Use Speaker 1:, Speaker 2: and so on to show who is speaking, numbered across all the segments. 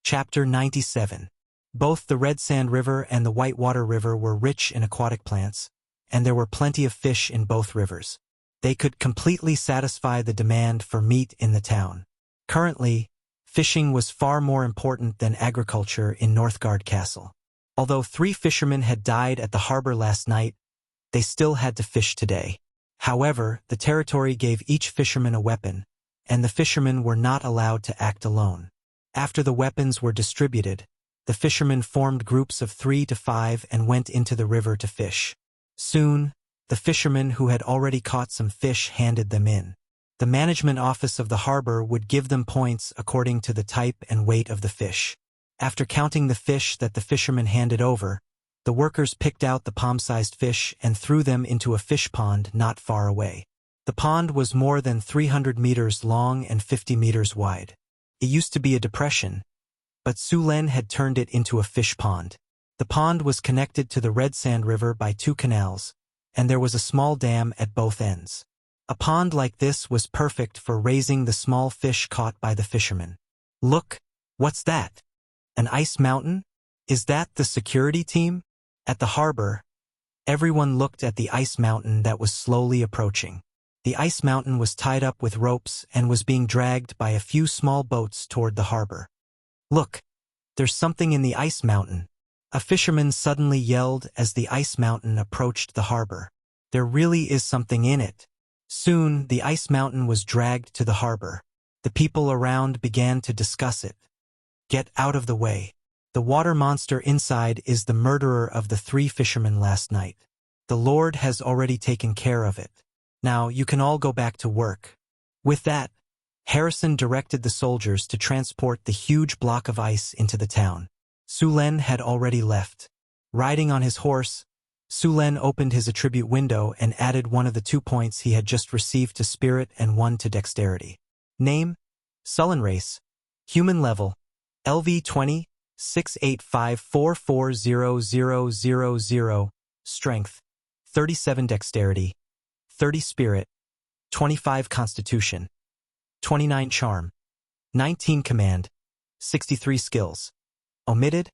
Speaker 1: Chapter 97. Both the Red Sand River and the Whitewater River were rich in aquatic plants, and there were plenty of fish in both rivers. They could completely satisfy the demand for meat in the town. Currently, fishing was far more important than agriculture in Northgard Castle. Although 3 fishermen had died at the harbor last night, they still had to fish today. However, the territory gave each fisherman a weapon, and the fishermen were not allowed to act alone. After the weapons were distributed, the fishermen formed groups of 3 to 5 and went into the river to fish. Soon, the fishermen who had already caught some fish handed them in. The management office of the harbor would give them points according to the type and weight of the fish. After counting the fish that the fishermen handed over, the workers picked out the palm-sized fish and threw them into a fish pond not far away. The pond was more than 300 meters long and 50 meters wide. It used to be a depression, but Sulen had turned it into a fish pond. The pond was connected to the Red Sand River by 2 canals, and there was a small dam at both ends. A pond like this was perfect for raising the small fish caught by the fishermen. Look, what's that? An ice mountain? Is that the security team? At the harbor, everyone looked at the ice mountain that was slowly approaching. The ice mountain was tied up with ropes and was being dragged by a few small boats toward the harbor. Look, there's something in the ice mountain. A fisherman suddenly yelled as the ice mountain approached the harbor. There really is something in it. Soon, the ice mountain was dragged to the harbor. The people around began to discuss it. Get out of the way. The water monster inside is the murderer of the 3 fishermen last night. The Lord has already taken care of it. Now you can all go back to work. With that, Harrison directed the soldiers to transport the huge block of ice into the town. Sulen had already left. Riding on his horse, Sulen opened his attribute window and added one of the 2 points he had just received to spirit and 1 to dexterity. Name: Sullen Race. Human level: LV 20, 685440000. Strength: 37 dexterity, 30 spirit, 25 constitution, 29 charm, 19 command, 63 skills. Omitted?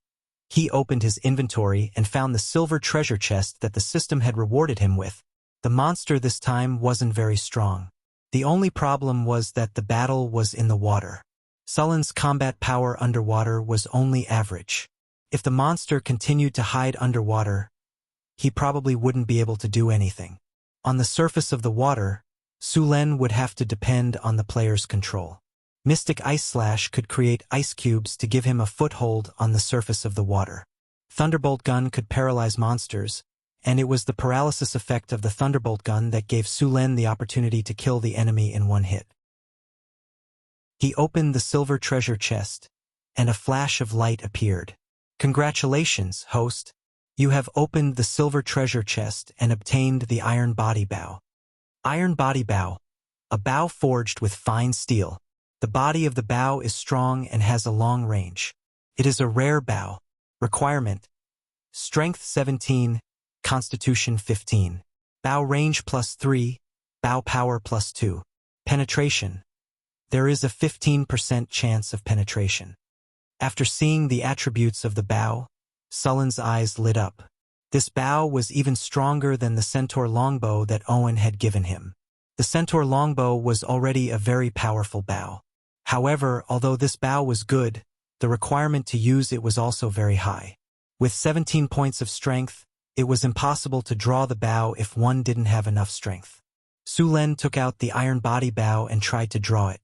Speaker 1: He opened his inventory and found the silver treasure chest that the system had rewarded him with. The monster this time wasn't very strong. The only problem was that the battle was in the water. Sullen's combat power underwater was only average. If the monster continued to hide underwater, he probably wouldn't be able to do anything. On the surface of the water, Sulen would have to depend on the player's control. Mystic Ice Slash could create ice cubes to give him a foothold on the surface of the water. Thunderbolt Gun could paralyze monsters, and it was the paralysis effect of the Thunderbolt Gun that gave Sulen the opportunity to kill the enemy in 1 hit. He opened the silver treasure chest, and a flash of light appeared. Congratulations, host. You have opened the silver treasure chest and obtained the Iron Body Bow. Iron Body Bow, a bow forged with fine steel. The body of the bow is strong and has a long range. It is a rare bow. Requirement: Strength 17, Constitution 15. Bow range +3, bow power +2. Penetration: There is a 15% chance of penetration. After seeing the attributes of the bow, Sullen's eyes lit up. This bow was even stronger than the centaur longbow that Owen had given him. The centaur longbow was already a very powerful bow. However, although this bow was good, the requirement to use it was also very high. With 17 points of strength, it was impossible to draw the bow if one didn't have enough strength. Sulen took out the iron body bow and tried to draw it.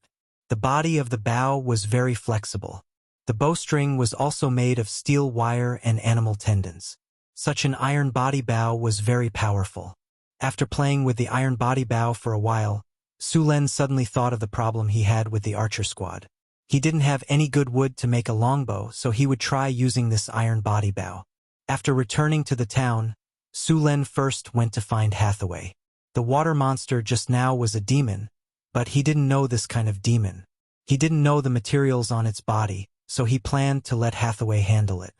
Speaker 1: The body of the bow was very flexible. The bowstring was also made of steel wire and animal tendons. Such an iron body bow was very powerful. After playing with the iron body bow for a while, Sulen suddenly thought of the problem he had with the archer squad. He didn't have any good wood to make a longbow, so he would try using this iron body bow. After returning to the town, Sulen first went to find Hathaway. The water monster just now was a demon, but he didn't know this kind of demon. He didn't know the materials on its body, so he planned to let Hathaway handle it.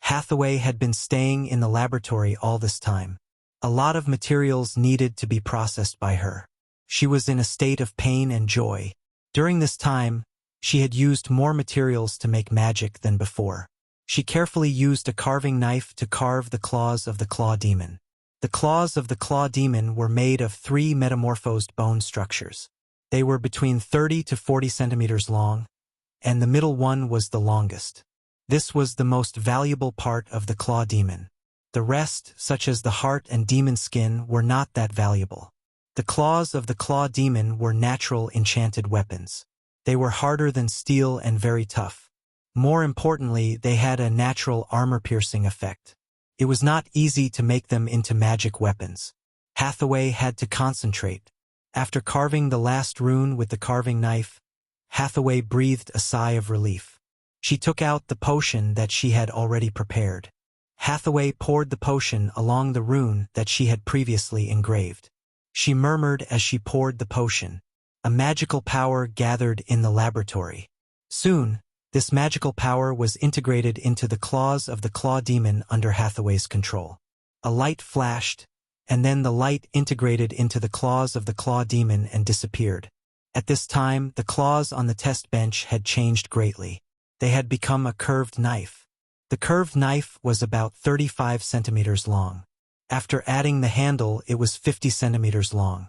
Speaker 1: Hathaway had been staying in the laboratory all this time. A lot of materials needed to be processed by her. She was in a state of pain and joy. During this time, She had used more materials to make magic than before. She carefully used a carving knife to carve the claws of the claw demon. The claws of the claw demon were made of 3 metamorphosed bone structures. They were between 30 to 40 centimeters long, and the middle one was the longest. This was the most valuable part of the claw demon. The rest, such as the heart and demon skin, were not that valuable. The claws of the claw demon were natural enchanted weapons. They were harder than steel and very tough. More importantly, they had a natural armor-piercing effect. It was not easy to make them into magic weapons. Hathaway had to concentrate. After carving the last rune with the carving knife, Hathaway breathed a sigh of relief. She took out the potion that she had already prepared. Hathaway poured the potion along the rune that she had previously engraved. She murmured as she poured the potion. A magical power gathered in the laboratory. Soon, this magical power was integrated into the claws of the claw demon under Hathaway's control. A light flashed, and then the light integrated into the claws of the claw demon and disappeared. At this time, the claws on the test bench had changed greatly. They had become a curved knife. The curved knife was about 35 centimeters long. After adding the handle, it was 50 centimeters long.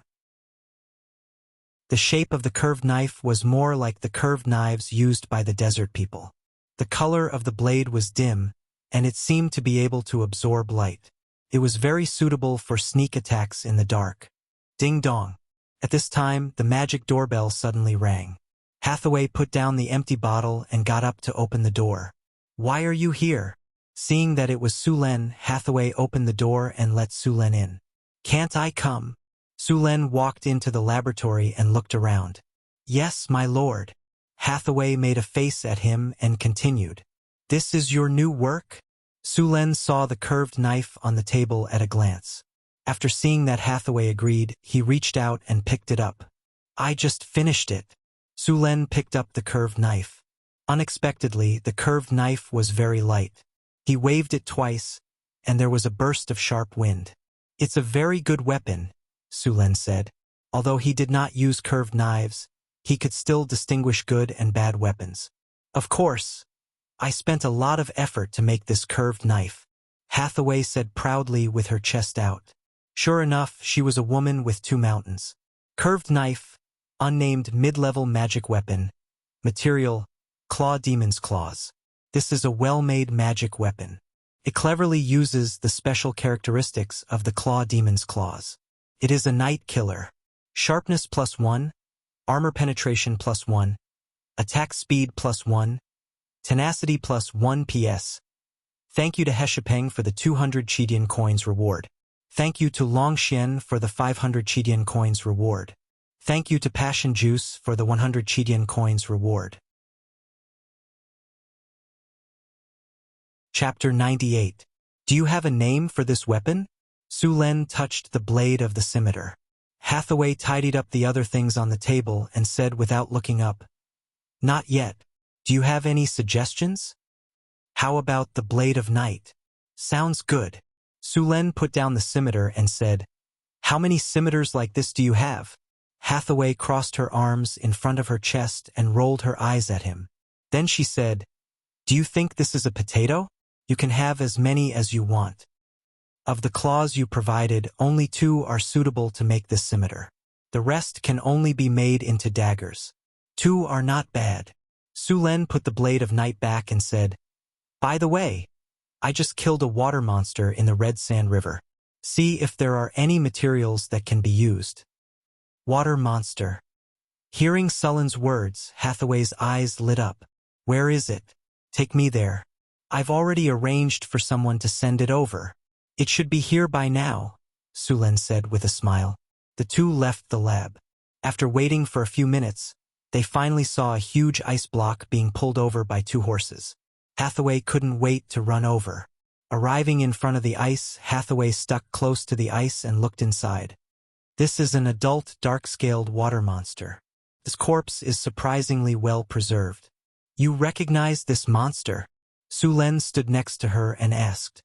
Speaker 1: The shape of the curved knife was more like the curved knives used by the desert people. The color of the blade was dim, and it seemed to be able to absorb light. It was very suitable for sneak attacks in the dark. Ding dong. At this time, the magic doorbell suddenly rang. Hathaway put down the empty bottle and got up to open the door. "Why are you here?" Seeing that it was Sulen, Hathaway opened the door and let Sulen in. "Can't I come?" Sulen walked into the laboratory and looked around. "Yes, my lord." Hathaway made a face at him and continued. "This is your new work?" Sulen saw the curved knife on the table at a glance. After seeing that Hathaway agreed, he reached out and picked it up. "I just finished it." Sulen picked up the curved knife. Unexpectedly, the curved knife was very light. He waved it twice, and there was a burst of sharp wind. "It's a very good weapon," Sulen said. Although he did not use curved knives, he could still distinguish good and bad weapons. "Of course. I spent a lot of effort to make this curved knife," Hathaway said proudly with her chest out. Sure enough, she was a woman with 2 mountains. Curved knife, unnamed mid-level magic weapon. Material, claw demon's claws. This is a well-made magic weapon. It cleverly uses the special characteristics of the claw demon's claws. It is a night killer. Sharpness +1, armor penetration +1, attack speed +1, tenacity +1 PS. Thank you to Heshipeng for the 200 Chidian coins reward. Thank you to Longxian for the 500 Chidian coins reward. Thank you to Passion Juice for the 100 Chidian coins reward. Chapter 98. Do you have a name for this weapon? Sulen touched the blade of the scimitar. Hathaway tidied up the other things on the table and said without looking up, "Not yet. Do you have any suggestions?" "How about the Blade of Night?" "Sounds good." Sulen put down the scimitar and said, "How many scimitars like this do you have?" Hathaway crossed her arms in front of her chest and rolled her eyes at him. Then she said, "Do you think this is a potato? You can have as many as you want. Of the claws you provided, only 2 are suitable to make this scimitar. The rest can only be made into daggers. 2 are not bad." Sulen put the Blade of Night back and said, "By the way, I just killed a water monster in the Red Sand River. See if there are any materials that can be used." Water monster. Hearing Sullen's words, Hathaway's eyes lit up. "Where is it? Take me there." "I've already arranged for someone to send it over. It should be here by now," Sulen said with a smile. The 2 left the lab. After waiting for a few minutes, they finally saw a huge ice block being pulled over by 2 horses. Hathaway couldn't wait to run over. Arriving in front of the ice, Hathaway stuck close to the ice and looked inside. This is an adult dark-scaled water monster. His corpse is surprisingly well preserved. "You recognize this monster?" Sulen stood next to her and asked.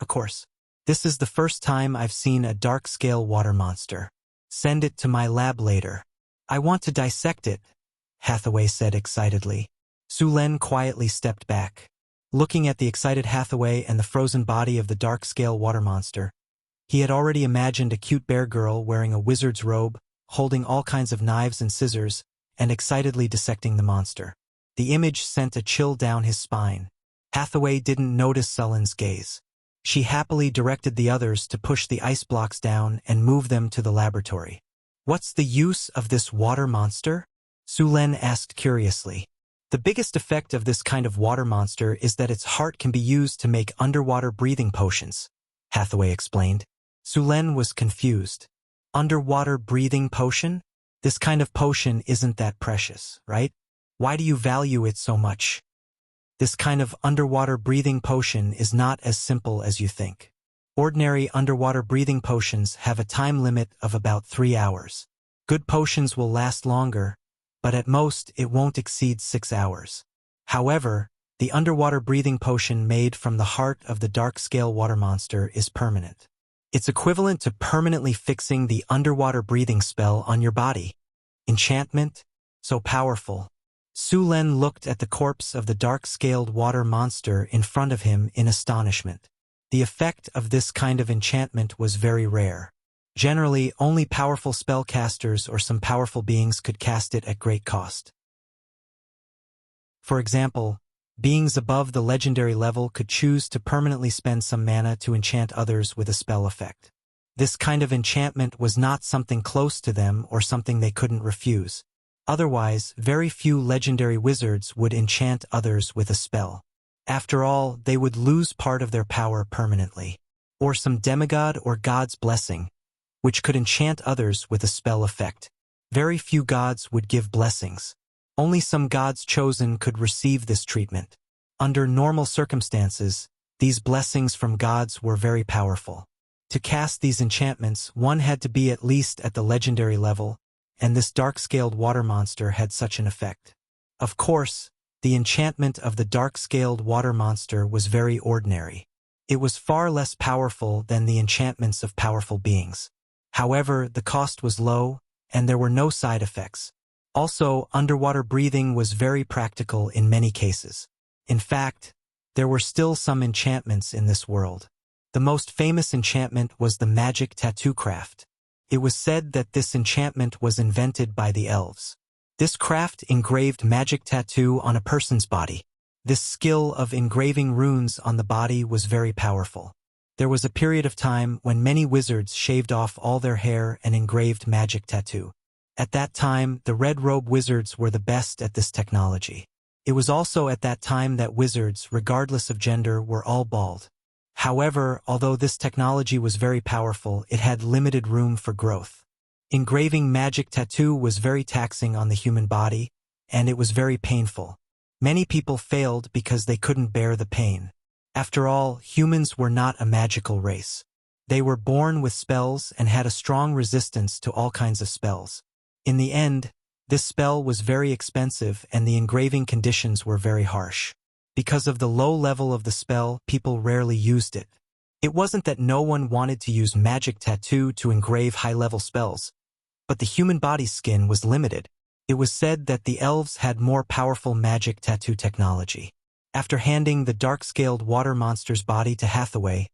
Speaker 1: "Of course. This is the first time I've seen a dark-scale water monster. Send it to my lab later. I want to dissect it," Hathaway said excitedly. Su Len quietly stepped back. Looking at the excited Hathaway and the frozen body of the dark-scale water monster, he had already imagined a cute bear girl wearing a wizard's robe, holding all kinds of knives and scissors, and excitedly dissecting the monster. The image sent a chill down his spine. Hathaway didn't notice Sullen's gaze. She happily directed the others to push the ice blocks down and move them to the laboratory. "What's the use of this water monster?" Su Len asked curiously. "The biggest effect of this kind of water monster is that its heart can be used to make underwater breathing potions," Hathaway explained. Su Len was confused. "Underwater breathing potion? This kind of potion isn't that precious, right? Why do you value it so much?" "This kind of underwater breathing potion is not as simple as you think. Ordinary underwater breathing potions have a time limit of about 3 hours. Good potions will last longer, but at most it won't exceed 6 hours. However, the underwater breathing potion made from the heart of the dark-scale water monster is permanent. It's equivalent to permanently fixing the underwater breathing spell on your body. Enchantment? So powerful." Su Len looked at the corpse of the dark-scaled water monster in front of him in astonishment. The effect of this kind of enchantment was very rare. Generally, only powerful spellcasters or some powerful beings could cast it at great cost. For example, beings above the legendary level could choose to permanently spend some mana to enchant others with a spell effect. This kind of enchantment was not something close to them or something they couldn't refuse. Otherwise, very few legendary wizards would enchant others with a spell. After all, they would lose part of their power permanently. Or some demigod or god's blessing, which could enchant others with a spell effect. Very few gods would give blessings. Only some gods chosen could receive this treatment. Under normal circumstances, these blessings from gods were very powerful. To cast these enchantments, one had to be at least at the legendary level, and this dark-scaled water monster had such an effect. Of course, the enchantment of the dark-scaled water monster was very ordinary. It was far less powerful than the enchantments of powerful beings. However, the cost was low, and there were no side effects. Also, underwater breathing was very practical in many cases. In fact, there were still some enchantments in this world. The most famous enchantment was the magic tattoo craft. It was said that this enchantment was invented by the elves. This craft engraved magic tattoo on a person's body. This skill of engraving runes on the body was very powerful. There was a period of time when many wizards shaved off all their hair and engraved magic tattoo. At that time, the Red Robe wizards were the best at this technology. It was also at that time that wizards, regardless of gender, were all bald. However, although this technology was very powerful, it had limited room for growth. Engraving magic tattoo was very taxing on the human body, and it was very painful. Many people failed because they couldn't bear the pain. After all, humans were not a magical race. They were born with spells and had a strong resistance to all kinds of spells. In the end, this spell was very expensive and the engraving conditions were very harsh. Because of the low level of the spell, people rarely used it. It wasn't that no one wanted to use magic tattoo to engrave high-level spells, but the human body's skin was limited. It was said that the elves had more powerful magic tattoo technology. After handing the dark-scaled water monster's body to Hathaway,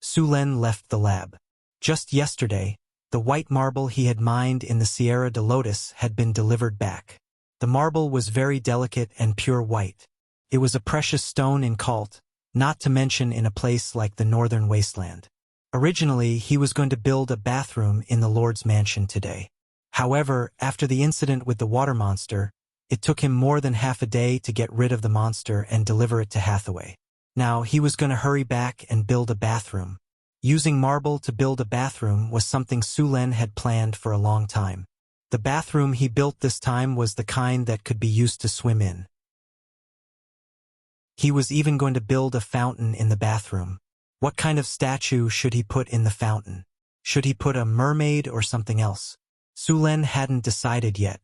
Speaker 1: Su Len left the lab. Just yesterday, the white marble he had mined in the Sierra de Lotus had been delivered back. The marble was very delicate and pure white. It was a precious stone in Kalt, not to mention in a place like the northern wasteland. Originally, he was going to build a bathroom in the Lord's mansion today. However, after the incident with the water monster, it took him more than half a day to get rid of the monster and deliver it to Hathaway. Now, he was going to hurry back and build a bathroom. Using marble to build a bathroom was something Su Len had planned for a long time. The bathroom he built this time was the kind that could be used to swim in. He was even going to build a fountain in the bathroom. What kind of statue should he put in the fountain? Should he put a mermaid or something else? Su Len hadn't decided yet.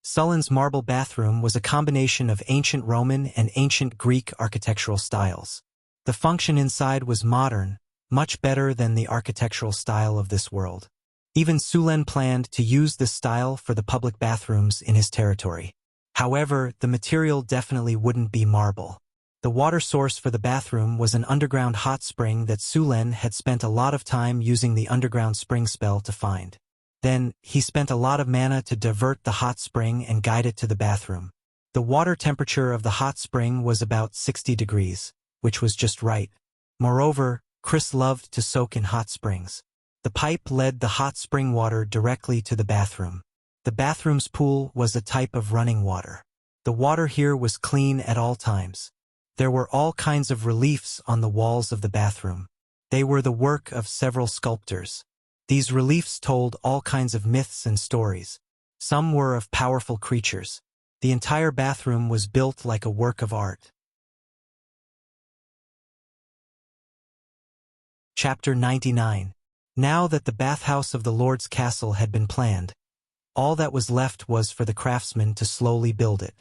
Speaker 1: Sullen's marble bathroom was a combination of ancient Roman and ancient Greek architectural styles. The function inside was modern, much better than the architectural style of this world. Even Su Len planned to use this style for the public bathrooms in his territory. However, the material definitely wouldn't be marble. The water source for the bathroom was an underground hot spring that Sulen had spent a lot of time using the underground spring spell to find. Then, he spent a lot of mana to divert the hot spring and guide it to the bathroom. The water temperature of the hot spring was about 60 degrees, which was just right. Moreover, Chris loved to soak in hot springs. The pipe led the hot spring water directly to the bathroom. The bathroom's pool was a type of running water. The water here was clean at all times. There were all kinds of reliefs on the walls of the bathroom. They were the work of several sculptors. These reliefs told all kinds of myths and stories. Some were of powerful creatures. The entire bathroom was built like a work of art. Chapter 99. Now that the bathhouse of the Lord's castle had been planned, all that was left was for the craftsman to slowly build it.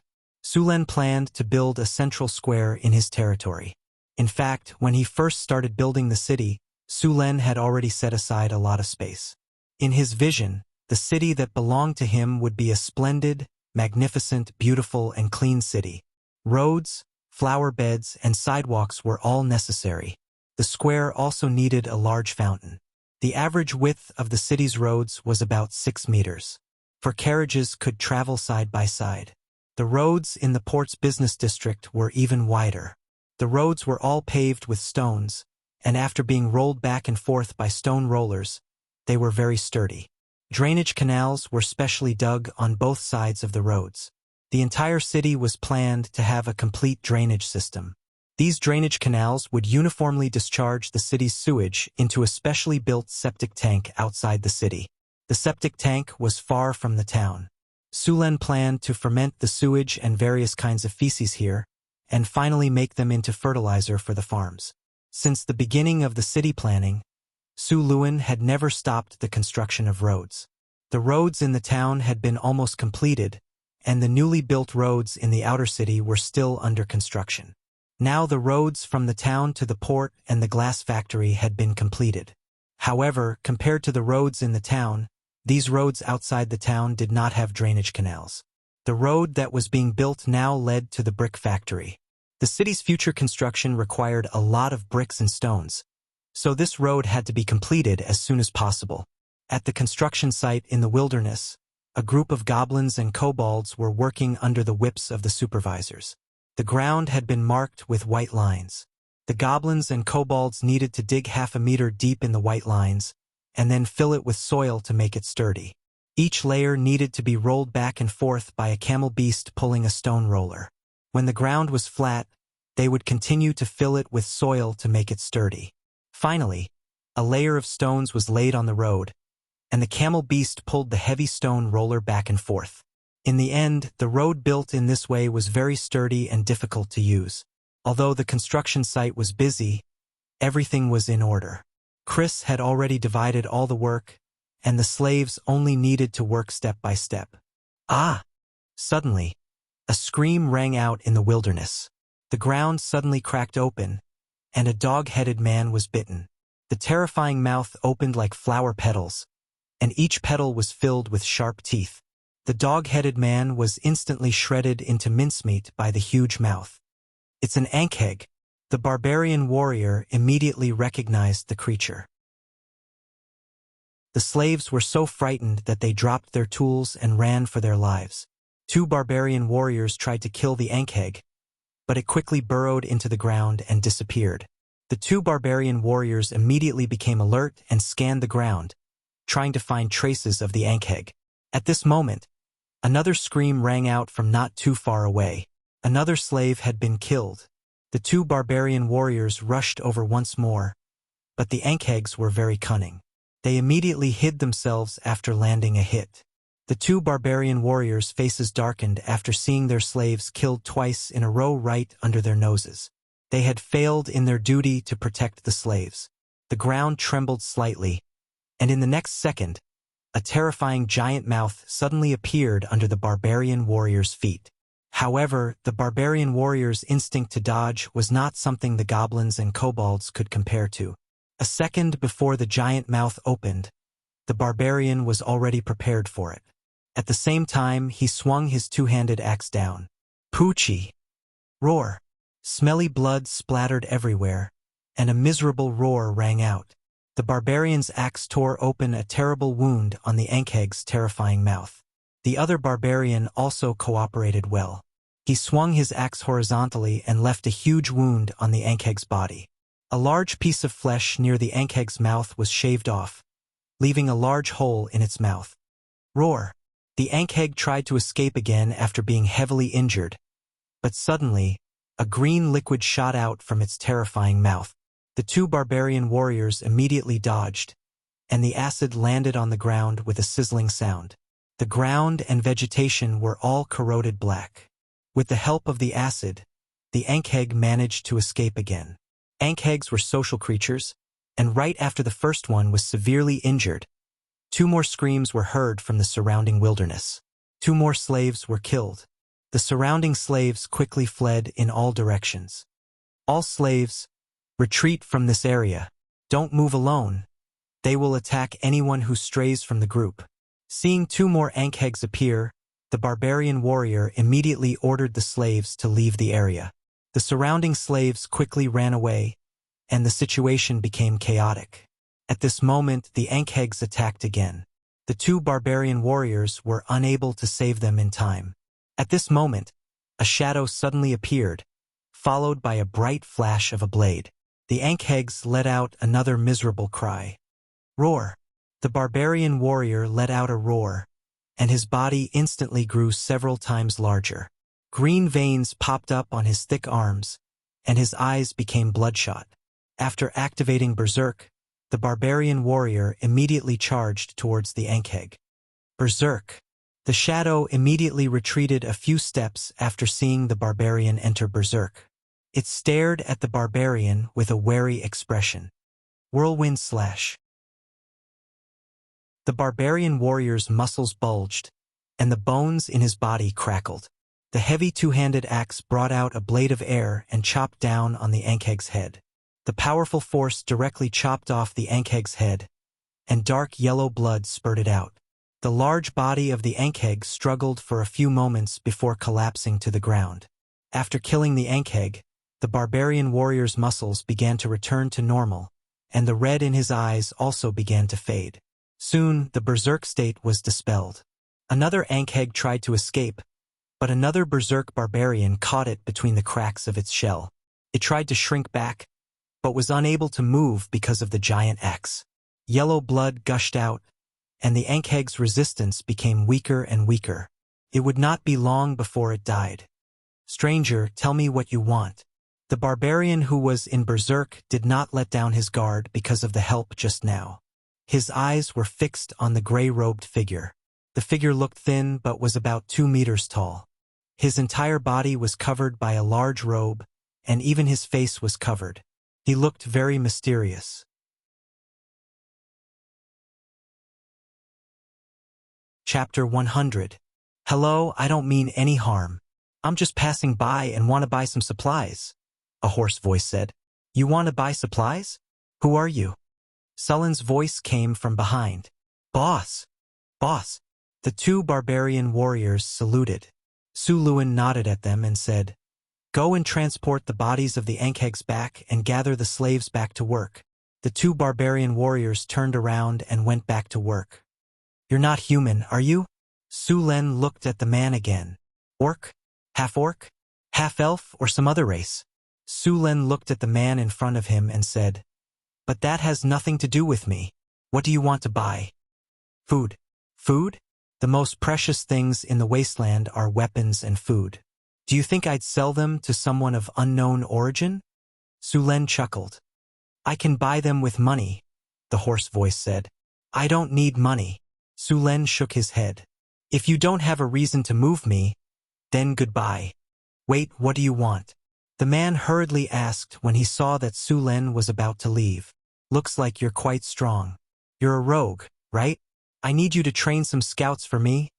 Speaker 1: Sulen planned to build a central square in his territory. In fact, when he first started building the city, Sulen had already set aside a lot of space. In his vision, the city that belonged to him would be a splendid, magnificent, beautiful, and clean city. Roads, flower beds, and sidewalks were all necessary. The square also needed a large fountain. The average width of the city's roads was about 6 meters. For carriages could travel side by side. The roads in the port's business district were even wider. The roads were all paved with stones, and after being rolled back and forth by stone rollers, they were very sturdy. Drainage canals were specially dug on both sides of the roads. The entire city was planned to have a complete drainage system. These drainage canals would uniformly discharge the city's sewage into a specially built septic tank outside the city. The septic tank was far from the town. Sulen planned to ferment the sewage and various kinds of feces here, and finally make them into fertilizer for the farms. Since the beginning of the city planning, Su Luan had never stopped the construction of roads. The roads in the town had been almost completed, and the newly built roads in the outer city were still under construction. Now the roads from the town to the port and the glass factory had been completed. However, compared to the roads in the town, these roads outside the town did not have drainage canals. The road that was being built now led to the brick factory. The city's future construction required a lot of bricks and stones, so this road had to be completed as soon as possible. At the construction site in the wilderness, a group of goblins and kobolds were working under the whips of the supervisors. The ground had been marked with white lines. The goblins and kobolds needed to dig 1/2 meter deep in the white lines, and then fill it with soil to make it sturdy. Each layer needed to be rolled back and forth by a camel beast pulling a stone roller. When the ground was flat, they would continue to fill it with soil to make it sturdy. Finally, a layer of stones was laid on the road, and the camel beast pulled the heavy stone roller back and forth. In the end, the road built in this way was very sturdy and difficult to use. Although the construction site was busy, everything was in order. Chris had already divided all the work, and the slaves only needed to work step by step. Ah! Suddenly, a scream rang out in the wilderness. The ground suddenly cracked open, and a dog-headed man was bitten. The terrifying mouth opened like flower petals, and each petal was filled with sharp teeth. The dog-headed man was instantly shredded into mincemeat by the huge mouth. "It's an Ankheg." The barbarian warrior immediately recognized the creature. The slaves were so frightened that they dropped their tools and ran for their lives. 2 barbarian warriors tried to kill the Ankheg, but it quickly burrowed into the ground and disappeared. The 2 barbarian warriors immediately became alert and scanned the ground, trying to find traces of the Ankheg. At this moment, another scream rang out from not too far away. Another slave had been killed. The 2 barbarian warriors rushed over once more, but the Ankhegs were very cunning. They immediately hid themselves after landing a hit. The 2 barbarian warriors' faces darkened after seeing their slaves killed twice in a row right under their noses. They had failed in their duty to protect the slaves. The ground trembled slightly, and in the next second, a terrifying giant mouth suddenly appeared under the barbarian warriors' feet. However, the barbarian warrior's instinct to dodge was not something the goblins and kobolds could compare to. A second before the giant mouth opened, the barbarian was already prepared for it. At the same time, he swung his two-handed axe down. Poochie! Roar! Smelly blood splattered everywhere, and a miserable roar rang out. The barbarian's axe tore open a terrible wound on the Ankheg's terrifying mouth. The other barbarian also cooperated well. He swung his axe horizontally and left a huge wound on the Ankheg's body. A large piece of flesh near the Ankheg's mouth was shaved off, leaving a large hole in its mouth. Roar! The Ankheg tried to escape again after being heavily injured, but suddenly, a green liquid shot out from its terrifying mouth. The two barbarian warriors immediately dodged, and the acid landed on the ground with a sizzling sound. The ground and vegetation were all corroded black. With the help of the acid, the Ankheg managed to escape again. Ankhegs were social creatures, and right after the first one was severely injured, 2 more screams were heard from the surrounding wilderness. 2 more slaves were killed. The surrounding slaves quickly fled in all directions. All slaves, retreat from this area. Don't move alone. They will attack anyone who strays from the group. Seeing 2 more Ankhegs appear, the barbarian warrior immediately ordered the slaves to leave the area. The surrounding slaves quickly ran away, and the situation became chaotic. At this moment, the Ankhegs attacked again. The 2 barbarian warriors were unable to save them in time. At this moment, a shadow suddenly appeared, followed by a bright flash of a blade. The Ankhegs let out another miserable cry. Roar! The barbarian warrior let out a roar, and his body instantly grew several times larger. Green veins popped up on his thick arms, and his eyes became bloodshot. After activating Berserk, the barbarian warrior immediately charged towards the Ankheg. Berserk! The shadow immediately retreated a few steps after seeing the barbarian enter Berserk. It stared at the barbarian with a wary expression. Whirlwind slash. The barbarian warrior's muscles bulged, and the bones in his body crackled. The heavy two-handed axe brought out a blade of air and chopped down on the Ankheg's head. The powerful force directly chopped off the Ankheg's head, and dark yellow blood spurted out. The large body of the Ankheg struggled for a few moments before collapsing to the ground. After killing the Ankheg, the barbarian warrior's muscles began to return to normal, and the red in his eyes also began to fade. Soon, the berserk state was dispelled. Another Ankheg tried to escape, but another berserk barbarian caught it between the cracks of its shell. It tried to shrink back, but was unable to move because of the giant axe. Yellow blood gushed out, and the Ankheg's resistance became weaker and weaker. It would not be long before it died. Stranger, tell me what you want. The barbarian who was in berserk did not let down his guard because of the help just now. His eyes were fixed on the gray-robed figure. The figure looked thin but was about 2 meters tall. His entire body was covered by a large robe, and even his face was covered. He looked very mysterious. Chapter 100. Hello, I don't mean any harm. I'm just passing by and want to buy some supplies, a hoarse voice said. You want to buy supplies? Who are you? Sullen's voice came from behind. Boss! Boss! The 2 barbarian warriors saluted. Su Luan nodded at them and said, Go and transport the bodies of the Ankhegs back and gather the slaves back to work. The 2 barbarian warriors turned around and went back to work. You're not human, are you? Su Len looked at the man again. Orc? Half-orc? Half-elf or some other race? Su Len looked at the man in front of him and said, But that has nothing to do with me. What do you want to buy? Food. Food? The most precious things in the wasteland are weapons and food. Do you think I'd sell them to someone of unknown origin? Su Len chuckled. I can buy them with money, the hoarse voice said. I don't need money. Su Len shook his head. If you don't have a reason to move me, then goodbye. Wait, what do you want? The man hurriedly asked when he saw that Su Len was about to leave. Looks like you're quite strong. You're a rogue, right? I need you to train some scouts for me,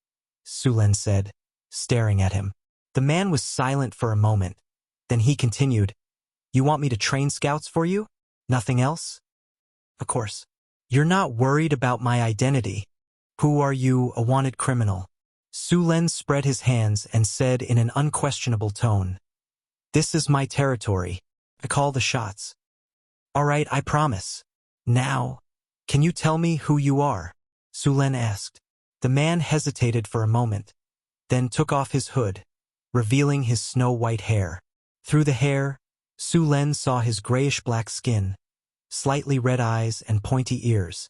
Speaker 1: Su Len said, staring at him. The man was silent for a moment. Then he continued, You want me to train scouts for you? Nothing else? Of course. You're not worried about my identity. Who are you, a wanted criminal? Sulen spread his hands and said in an unquestionable tone, "This is my territory. I call the shots." "All right, I promise. Now, can you tell me who you are?" Sulen asked. The man hesitated for a moment, then took off his hood, revealing his snow-white hair. Through the hair, Sulen saw his grayish-black skin, slightly red eyes and pointy ears.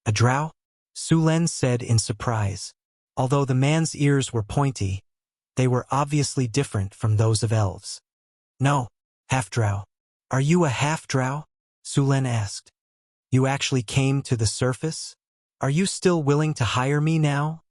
Speaker 1: "A drow?" Sulen said in surprise. Although the man's ears were pointy, they were obviously different from those of elves. "No, half-drow." "Are you a half-drow?" Sulen asked. "You actually came to the surface? Are you still willing to hire me now?"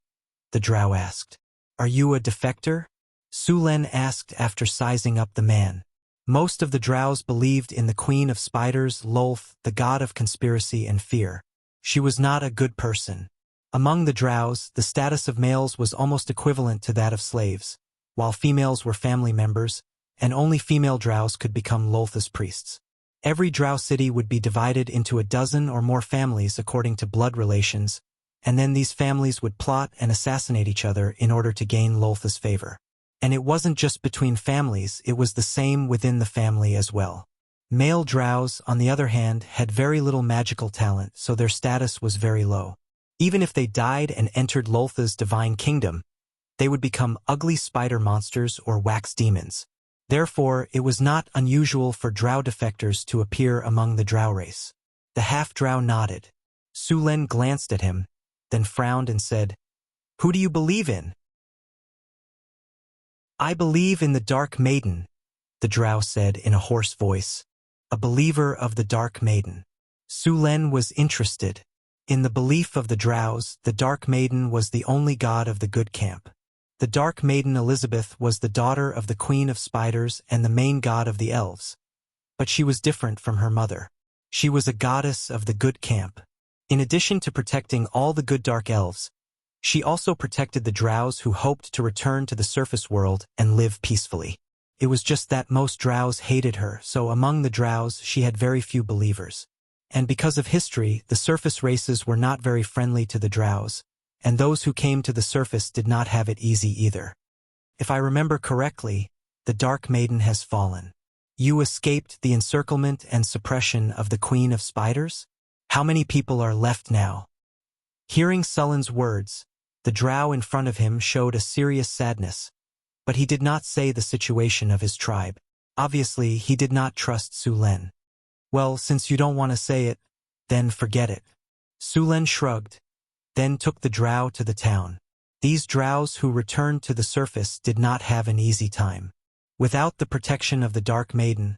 Speaker 1: the drow asked. "Are you a defector?" Sulen asked after sizing up the man. Most of the drows believed in the Queen of Spiders, Lolth, the god of conspiracy and fear. She was not a good person. Among the drows, the status of males was almost equivalent to that of slaves, while females were family members, and only female drows could become Lolth's priests. Every drow city would be divided into a dozen or more families according to blood relations, and then these families would plot and assassinate each other in order to gain Lolth's favor. And it wasn't just between families, it was the same within the family as well. Male drows, on the other hand, had very little magical talent, so their status was very low. Even if they died and entered Lolth's divine kingdom, they would become ugly spider monsters or wax demons. Therefore, it was not unusual for drow defectors to appear among the drow race. The half-drow nodded. Sulen glanced at him, then frowned and said, "Who do you believe in?" "I believe in the Dark Maiden," the drow said in a hoarse voice. "A believer of the Dark Maiden." Sulen was interested. In the belief of the drows, the Dark Maiden was the only god of the good camp. The Dark Maiden Elizabeth was the daughter of the Queen of Spiders and the main god of the elves. But she was different from her mother. She was a goddess of the good camp. In addition to protecting all the good dark elves, she also protected the drows who hoped to return to the surface world and live peacefully. It was just that most drows hated her, so among the drows she had very few believers. And because of history, the surface races were not very friendly to the drows, and those who came to the surface did not have it easy either. If I remember correctly, the Dark Maiden has fallen. You escaped the encirclement and suppression of the Queen of Spiders? How many people are left now? Hearing Sulen's words, the drow in front of him showed a serious sadness, but he did not say the situation of his tribe. Obviously, he did not trust Sulen. "Well, since you don't want to say it, then forget it." Sulen shrugged, then took the drow to the town. These drows who returned to the surface did not have an easy time. Without the protection of the Dark Maiden,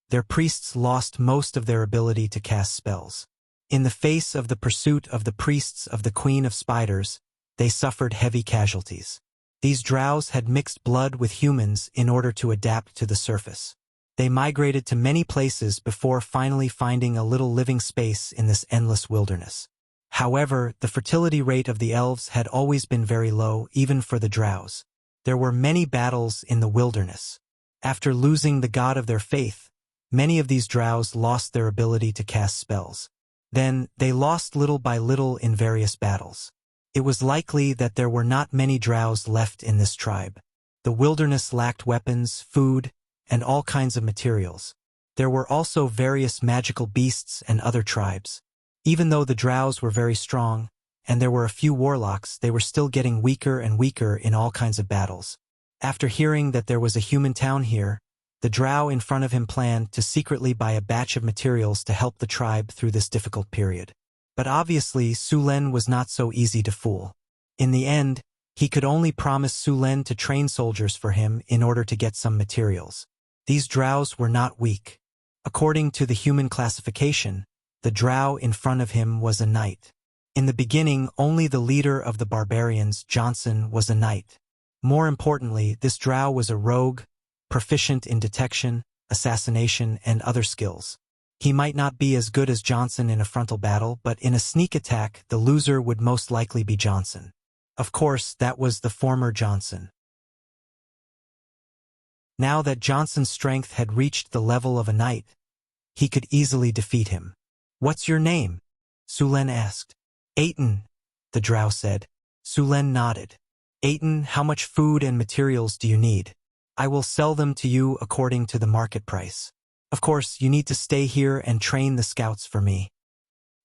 Speaker 1: their priests lost most of their ability to cast spells. In the face of the pursuit of the priests of the Queen of Spiders, they suffered heavy casualties. These drows had mixed blood with humans in order to adapt to the surface. They migrated to many places before finally finding a little living space in this endless wilderness. However, the fertility rate of the elves had always been very low, even for the drows. There were many battles in the wilderness. After losing the god of their faith, many of these drows lost their ability to cast spells. Then, they lost little by little in various battles. It was likely that there were not many drows left in this tribe. The wilderness lacked weapons, food, and all kinds of materials. There were also various magical beasts and other tribes. Even though the drows were very strong, and there were a few warlocks, they were still getting weaker and weaker in all kinds of battles. After hearing that there was a human town here, the drow in front of him planned to secretly buy a batch of materials to help the tribe through this difficult period. But obviously, Sulen was not so easy to fool. In the end, he could only promise Sulen to train soldiers for him in order to get some materials. These drows were not weak. According to the human classification, the drow in front of him was a knight. In the beginning, only the leader of the barbarians, Johnson, was a knight. More importantly, this drow was a rogue, proficient in detection, assassination, and other skills. He might not be as good as Johnson in a frontal battle, but in a sneak attack, the loser would most likely be Johnson. Of course, that was the former Johnson. Now that Johnson's strength had reached the level of a knight, he could easily defeat him. "What's your name?" Sulen asked. "Aiton," the drow said. Sulen nodded. Aiton, how much food and materials do you need? I will sell them to you according to the market price. Of course, you need to stay here and train the scouts for me.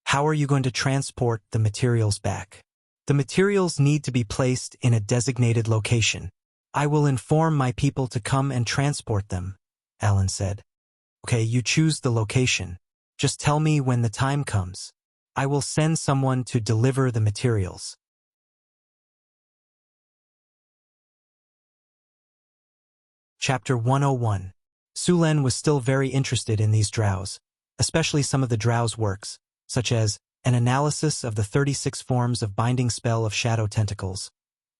Speaker 1: How are you going to transport the materials back? The materials need to be placed in a designated location. I will inform my people to come and transport them, Alan said. Okay, you choose the location. Just tell me when the time comes. I will send someone to deliver the materials. Chapter 101. Sulen was still very interested in these drows, especially some of the drows' works, such as an analysis of the 36 forms of binding spell of shadow tentacles,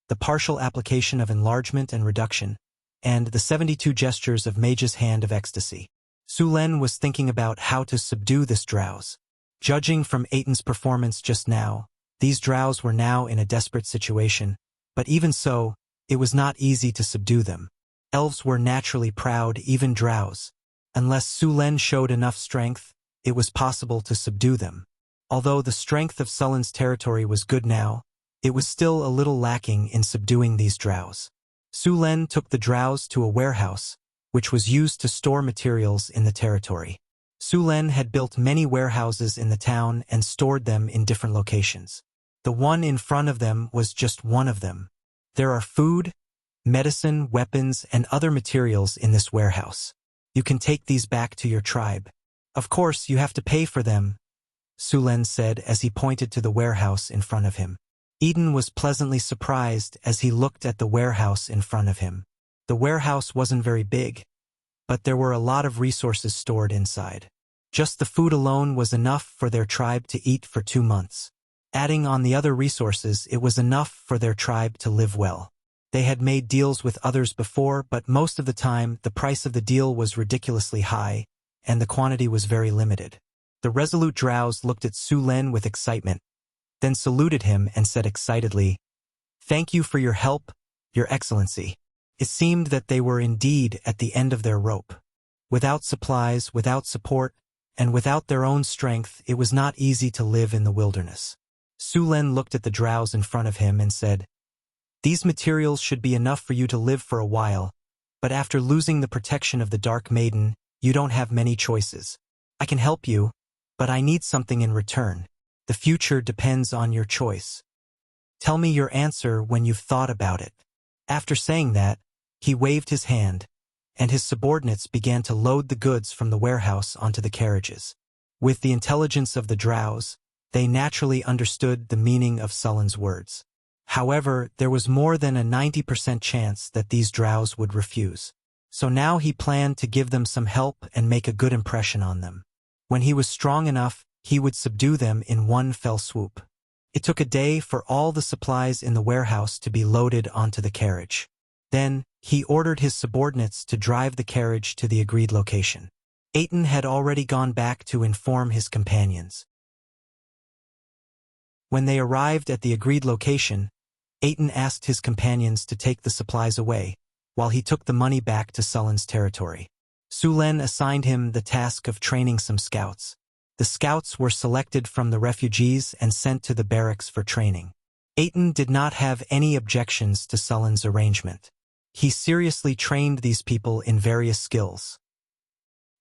Speaker 1: the partial application of enlargement and reduction, and the 72 gestures of Mage's Hand of Ecstasy. Sulen was thinking about how to subdue this drows. Judging from Aiton's performance just now, these drows were now in a desperate situation, but even so, it was not easy to subdue them. Elves were naturally proud, even drows. Unless Sulen showed enough strength, it was possible to subdue them. Although the strength of Sullen's territory was good now, it was still a little lacking in subduing these drows. Sulen took the drows to a warehouse, which was used to store materials in the territory. Sulen had built many warehouses in the town and stored them in different locations. The one in front of them was just one of them. There are food, medicine, weapons, and other materials in this warehouse. You can take these back to your tribe. Of course, you have to pay for them, Sulen said as he pointed to the warehouse in front of him. Aiton was pleasantly surprised as he looked at the warehouse in front of him. The warehouse wasn't very big, but there were a lot of resources stored inside. Just the food alone was enough for their tribe to eat for 2 months. Adding on the other resources, it was enough for their tribe to live well. They had made deals with others before, but most of the time, the price of the deal was ridiculously high, and the quantity was very limited. The resolute drows looked at Sulen with excitement, then saluted him and said excitedly, "Thank you for your help, Your Excellency." It seemed that they were indeed at the end of their rope. Without supplies, without support, and without their own strength, it was not easy to live in the wilderness. Sulen looked at the drows in front of him and said, "These materials should be enough for you to live for a while, but after losing the protection of the Dark Maiden, you don't have many choices. I can help you, but I need something in return. The future depends on your choice. Tell me your answer when you've thought about it." After saying that, he waved his hand, and his subordinates began to load the goods from the warehouse onto the carriages. With the intelligence of the drows, they naturally understood the meaning of Sulen's words. However, there was more than a 90% chance that these drows would refuse. So now he planned to give them some help and make a good impression on them. When he was strong enough, he would subdue them in one fell swoop. It took a day for all the supplies in the warehouse to be loaded onto the carriage. Then, he ordered his subordinates to drive the carriage to the agreed location. Aiton had already gone back to inform his companions. When they arrived at the agreed location, Aiton asked his companions to take the supplies away, while he took the money back to Sulen's territory. Sulen assigned him the task of training some scouts. The scouts were selected from the refugees and sent to the barracks for training. Aiton did not have any objections to Sulen's arrangement. He seriously trained these people in various skills.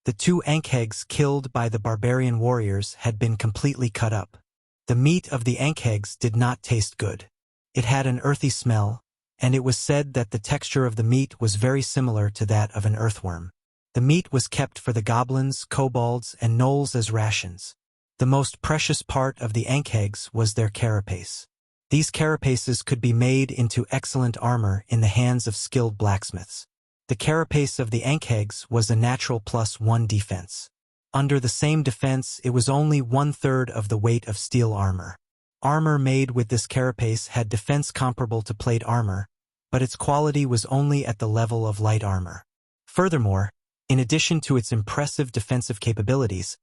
Speaker 1: The 2 Ankhegs killed by the barbarian warriors had been completely cut up. The meat of the Ankhegs did not taste good. It had an earthy smell, and it was said that the texture of the meat was very similar to that of an earthworm. The meat was kept for the goblins, kobolds, and gnolls as rations. The most precious part of the Ankhegs was their carapace. These carapaces could be made into excellent armor in the hands of skilled blacksmiths. The carapace of the Ankhegs was a natural +1 defense. Under the same defense, it was only 1/3 of the weight of steel armor. Armor made with this carapace had defense comparable to plate armor, but its quality was only at the level of light armor. Furthermore, in addition to its impressive defensive capabilities,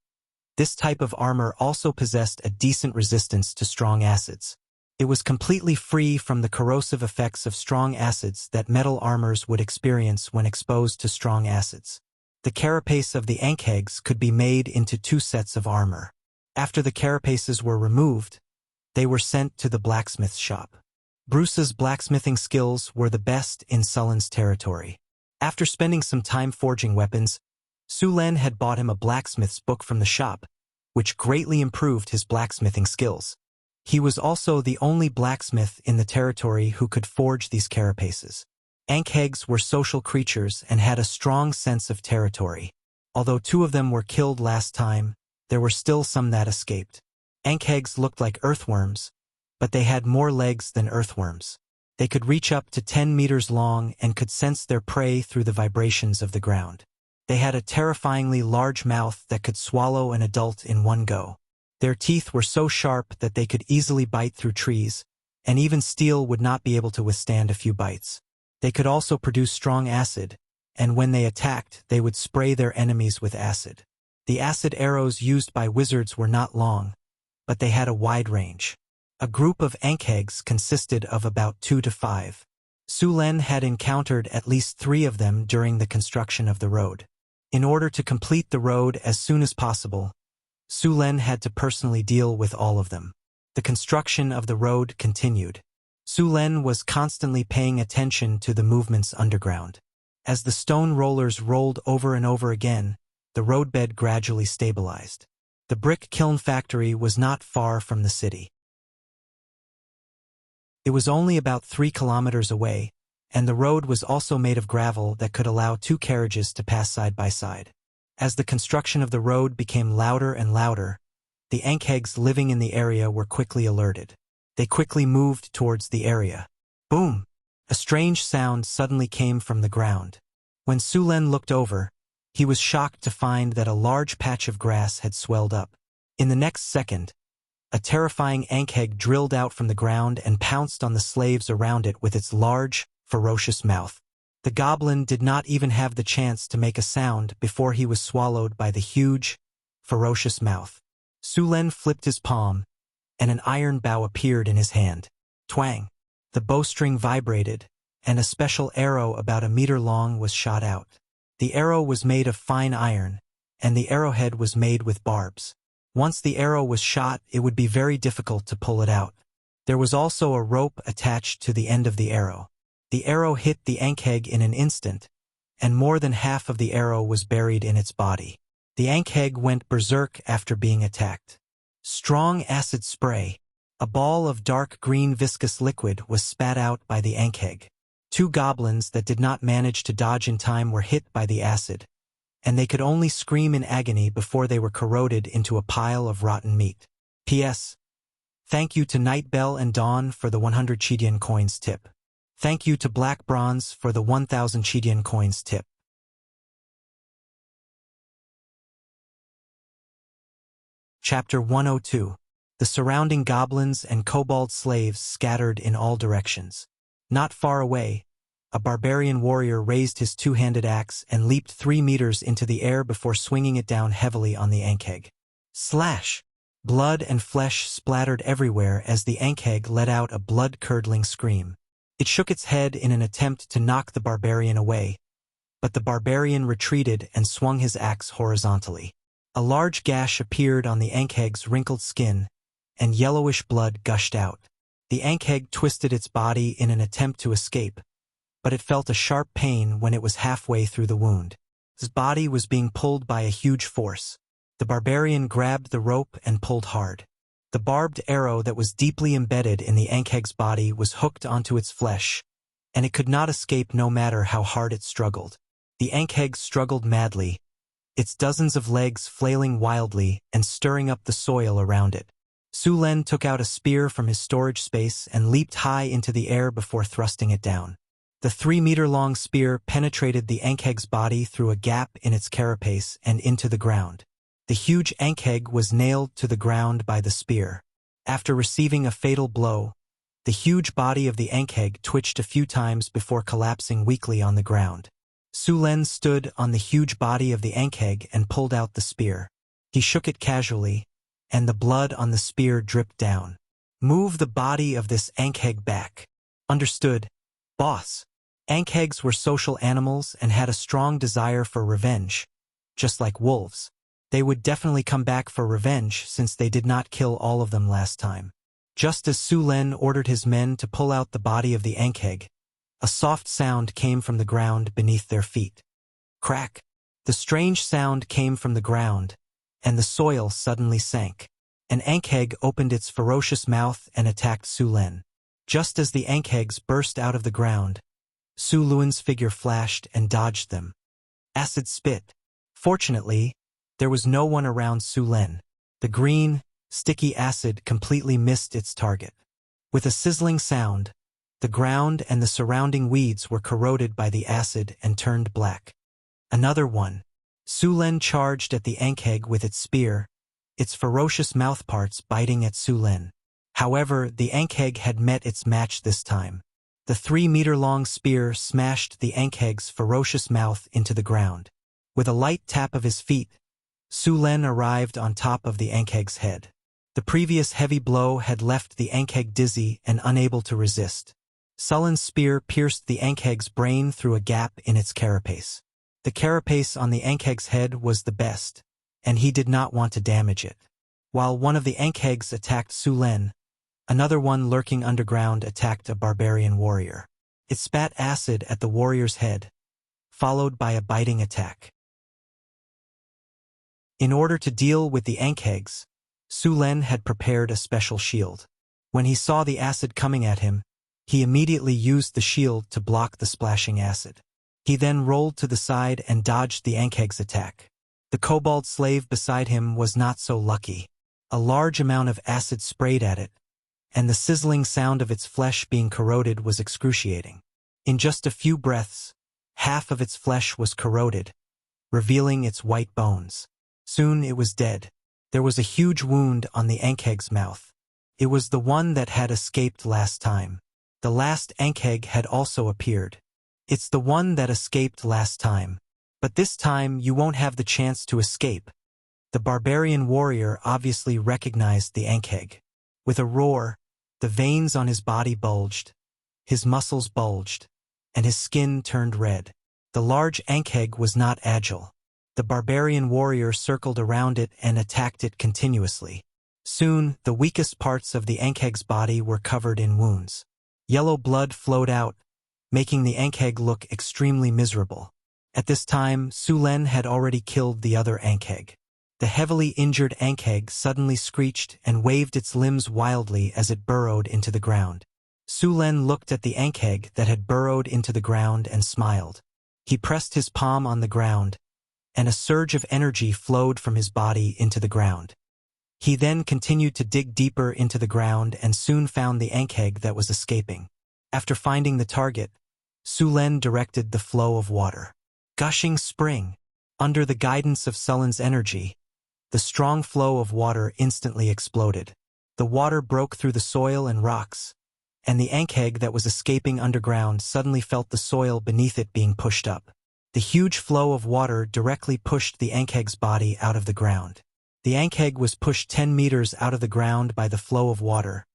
Speaker 1: this type of armor also possessed a decent resistance to strong acids. It was completely free from the corrosive effects of strong acids that metal armors would experience when exposed to strong acids. The carapace of the Ankhegs could be made into 2 sets of armor. After the carapaces were removed, they were sent to the blacksmith's shop. Bruce's blacksmithing skills were the best in Sullen's territory. After spending some time forging weapons, Su Len had bought him a blacksmith's book from the shop, which greatly improved his blacksmithing skills. He was also the only blacksmith in the territory who could forge these carapaces. Ankhegs were social creatures and had a strong sense of territory. Although 2 of them were killed last time, there were still some that escaped. Ankhegs looked like earthworms, but they had more legs than earthworms. They could reach up to 10 meters long and could sense their prey through the vibrations of the ground. They had a terrifyingly large mouth that could swallow an adult in one go. Their teeth were so sharp that they could easily bite through trees, and even steel would not be able to withstand a few bites. They could also produce strong acid, and when they attacked, they would spray their enemies with acid. The acid arrows used by wizards were not long, but they had a wide range. A group of Ankhegs consisted of about 2 to 5. Su Len had encountered at least 3 of them during the construction of the road. In order to complete the road as soon as possible, Su Len had to personally deal with all of them. The construction of the road continued. Su Len was constantly paying attention to the movements underground. As the stone rollers rolled over and over again, the roadbed gradually stabilized. The brick kiln factory was not far from the city. It was only about 3 kilometers away, and the road was also made of gravel that could allow 2 carriages to pass side by side. As the construction of the road became louder and louder, the Ankhegs living in the area were quickly alerted. They quickly moved towards the area. Boom! A strange sound suddenly came from the ground. When Su Len looked over, he was shocked to find that a large patch of grass had swelled up. In the next second, a terrifying Ankheg drilled out from the ground and pounced on the slaves around it with its large, ferocious mouth. The goblin did not even have the chance to make a sound before he was swallowed by the huge, ferocious mouth. Su Len flipped his palm, and an iron bow appeared in his hand. Twang! The bowstring vibrated, and a special arrow about 1 meter long was shot out. The arrow was made of fine iron, and the arrowhead was made with barbs. Once the arrow was shot, it would be very difficult to pull it out. There was also a rope attached to the end of the arrow. The arrow hit the Ankheg in an instant, and more than half of the arrow was buried in its body. The Ankheg went berserk after being attacked. Strong acid spray. A ball of dark green viscous liquid was spat out by the Ankheg. 2 goblins that did not manage to dodge in time were hit by the acid, and they could only scream in agony before they were corroded into a pile of rotten meat. P.S. Thank you to Night Bell and Dawn for the 100 Chidian coins tip. Thank you to Black Bronze for the 1000 Chidian coins tip. Chapter 102. The surrounding goblins and kobold slaves scattered in all directions. Not far away, a barbarian warrior raised his 2-handed axe and leaped 3 meters into the air before swinging it down heavily on the Ankheg. Slash! Blood and flesh splattered everywhere as the Ankheg let out a blood-curdling scream. It shook its head in an attempt to knock the barbarian away, but the barbarian retreated and swung his axe horizontally. A large gash appeared on the Ankheg's wrinkled skin, and yellowish blood gushed out. The Ankheg twisted its body in an attempt to escape, but it felt a sharp pain when it was halfway through the wound. His body was being pulled by a huge force. The barbarian grabbed the rope and pulled hard. The barbed arrow that was deeply embedded in the Ankheg's body was hooked onto its flesh, and it could not escape no matter how hard it struggled. The Ankheg struggled madly, its dozens of legs flailing wildly and stirring up the soil around it. Su Len took out a spear from his storage space and leaped high into the air before thrusting it down. The 3-meter-long spear penetrated the Ankheg's body through a gap in its carapace and into the ground. The huge Ankheg was nailed to the ground by the spear. After receiving a fatal blow, the huge body of the Ankheg twitched a few times before collapsing weakly on the ground. Su Len stood on the huge body of the Ankheg and pulled out the spear. He shook it casually, and the blood on the spear dripped down. Move the body of this Ankheg back. Understood, boss. Ankhegs were social animals and had a strong desire for revenge. Just like wolves, they would definitely come back for revenge since they did not kill all of them last time. Just as Su Len ordered his men to pull out the body of the Ankheg, a soft sound came from the ground beneath their feet. Crack! The strange sound came from the ground, and the soil suddenly sank. An Ankheg opened its ferocious mouth and attacked Su Len. Just as the Ankhegs burst out of the ground, Su Luen's figure flashed and dodged them. Acid spit. Fortunately, there was no one around Su Len. The green, sticky acid completely missed its target. With a sizzling sound, the ground and the surrounding weeds were corroded by the acid and turned black. Another one. Su Len charged at the Ankheg with its spear, its ferocious mouthparts biting at Su Len. However, the Ankheg had met its match this time. The 3-meter-long spear smashed the Ankheg's ferocious mouth into the ground. With a light tap of his feet, Su Len arrived on top of the Ankheg's head. The previous heavy blow had left the Ankheg dizzy and unable to resist. Sullen's spear pierced the Ankheg's brain through a gap in its carapace. The carapace on the Ankheg's head was the best, and he did not want to damage it. While one of the Ankhegs attacked Su Len, another one lurking underground attacked a barbarian warrior. It spat acid at the warrior's head, followed by a biting attack. In order to deal with the Ankhegs, Su Len had prepared a special shield. When he saw the acid coming at him, he immediately used the shield to block the splashing acid. He then rolled to the side and dodged the Ankheg's attack. The kobold slave beside him was not so lucky. A large amount of acid sprayed at it, and the sizzling sound of its flesh being corroded was excruciating. In just a few breaths, half of its flesh was corroded, revealing its white bones. Soon it was dead. There was a huge wound on the Ankheg's mouth. It was the one that had escaped last time. The last Ankheg had also appeared. It's the one that escaped last time. But this time you won't have the chance to escape. The barbarian warrior obviously recognized the Ankheg. With a roar, the veins on his body bulged, his muscles bulged, and his skin turned red. The large Ankheg was not agile. The barbarian warrior circled around it and attacked it continuously. Soon, the weakest parts of the Ankheg's body were covered in wounds. Yellow blood flowed out, making the Ankheg look extremely miserable. At this time, Su Len had already killed the other Ankheg. The heavily injured Ankheg suddenly screeched and waved its limbs wildly as it burrowed into the ground. Su Len looked at the Ankheg that had burrowed into the ground and smiled. He pressed his palm on the ground, and a surge of energy flowed from his body into the ground. He then continued to dig deeper into the ground and soon found the Ankheg that was escaping. After finding the target, Su Len directed the flow of water. Gushing spring. Under the guidance of Sullen's energy, the strong flow of water instantly exploded. The water broke through the soil and rocks, and the Ankheg that was escaping underground suddenly felt the soil beneath it being pushed up. The huge flow of water directly pushed the Ankheg's body out of the ground. The Ankheg was pushed 10 meters out of the ground by the flow of water,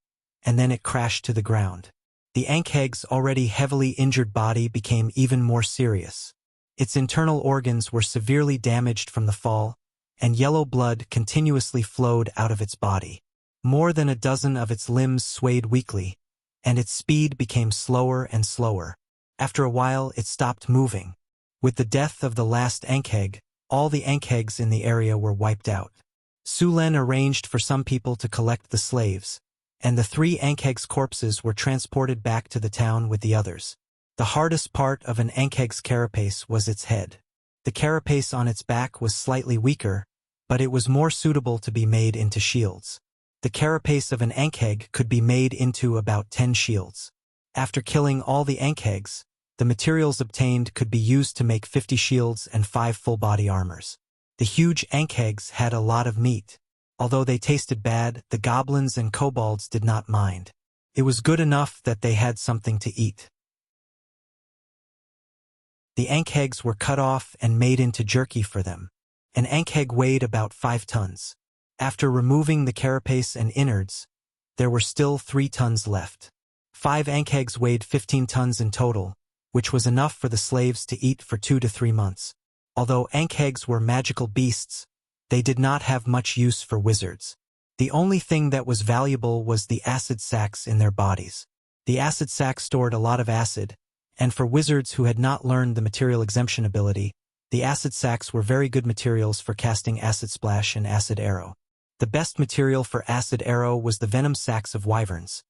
Speaker 1: and then it crashed to the ground. The Ankheg's already heavily injured body became even more serious. Its internal organs were severely damaged from the fall, and yellow blood continuously flowed out of its body. More than a dozen of its limbs swayed weakly, and its speed became slower and slower. After a while, it stopped moving. With the death of the last Ankheg, all the Ankhegs in the area were wiped out. Su Len arranged for some people to collect the slaves, and the 3 Ankheg's corpses were transported back to the town with the others. The hardest part of an Ankheg's carapace was its head. The carapace on its back was slightly weaker, but it was more suitable to be made into shields. The carapace of an Ankheg could be made into about 10 shields. After killing all the Ankhegs, the materials obtained could be used to make 50 shields and 5 full-body armors. The huge Ankhegs had a lot of meat. Although they tasted bad, the goblins and kobolds did not mind. It was good enough that they had something to eat. The Ankhegs were cut off and made into jerky for them. An Ankheg weighed about 5 tons. After removing the carapace and innards, there were still 3 tons left. 5 Ankhegs weighed 15 tons in total, which was enough for the slaves to eat for 2 to 3 months. Although Ankhegs were magical beasts, they did not have much use for wizards. The only thing that was valuable was the acid sacs in their bodies. The acid sac stored a lot of acid, and for wizards who had not learned the material exemption ability, the acid sacs were very good materials for casting acid splash and acid arrow. The best material for acid arrow was the venom sacs of wyverns.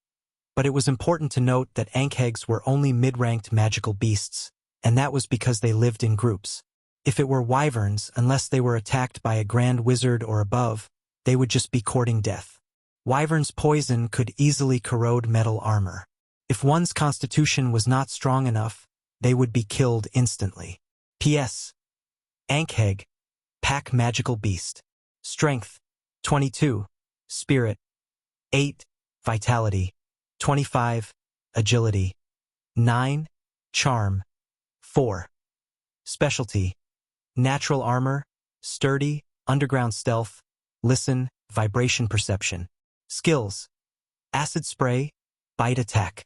Speaker 1: But it was important to note that ankhegs were only mid-ranked magical beasts, and that was because they lived in groups. If it were wyverns, unless they were attacked by a grand wizard or above, they would just be courting death. Wyvern's poison could easily corrode metal armor. If one's constitution was not strong enough, they would be killed instantly. P.S. Ankheg, pack magical beast. Strength, 22. Spirit, 8. Vitality, 25. Agility, 9. Charm, 4. Specialty, natural armor, sturdy, underground stealth, listen, vibration perception. Skills, acid spray, bite attack.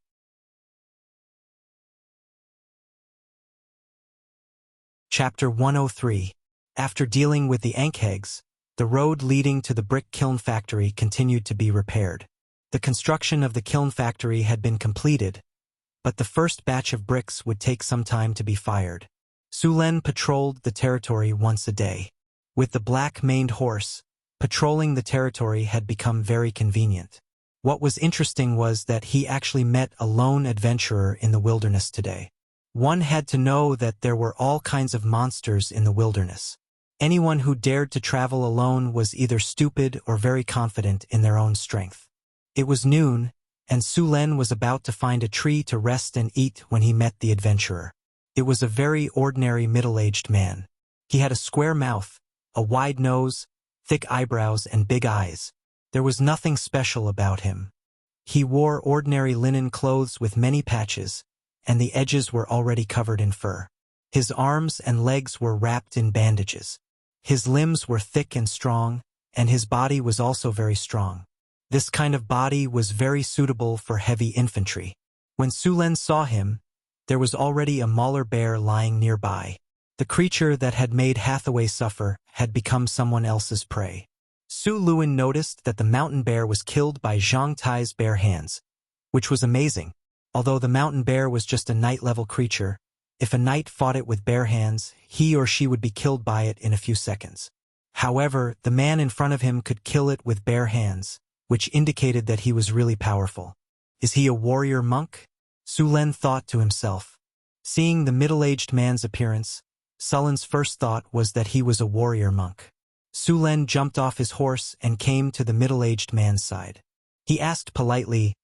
Speaker 1: Chapter 103. After dealing with the ankhegs, the road leading to the brick kiln factory continued to be repaired. The construction of the kiln factory had been completed, but the first batch of bricks would take some time to be fired. Sulen patrolled the territory once a day. With the black-maned horse, patrolling the territory had become very convenient. What was interesting was that he actually met a lone adventurer in the wilderness today. One had to know that there were all kinds of monsters in the wilderness. Anyone who dared to travel alone was either stupid or very confident in their own strength. It was noon, and Sulen was about to find a tree to rest and eat when he met the adventurer. It was a very ordinary middle-aged man. He had a square mouth, a wide nose, thick eyebrows, and big eyes. There was nothing special about him. He wore ordinary linen clothes with many patches, and the edges were already covered in fur. His arms and legs were wrapped in bandages. His limbs were thick and strong, and his body was also very strong. This kind of body was very suitable for heavy infantry. When Sulen saw him, there was already a mauler bear lying nearby. The creature that had made Hathaway suffer had become someone else's prey. Su Luin noticed that the mountain bear was killed by Zhang Tai's bare hands, which was amazing. Although the mountain bear was just a knight-level creature, if a knight fought it with bare hands, he or she would be killed by it in a few seconds. However, the man in front of him could kill it with bare hands, which indicated that he was really powerful. Is he a warrior monk? Sulen thought to himself. Seeing the middle-aged man's appearance, Sulen's first thought was that he was a warrior monk. Sulen jumped off his horse and came to the middle-aged man's side. He asked politely,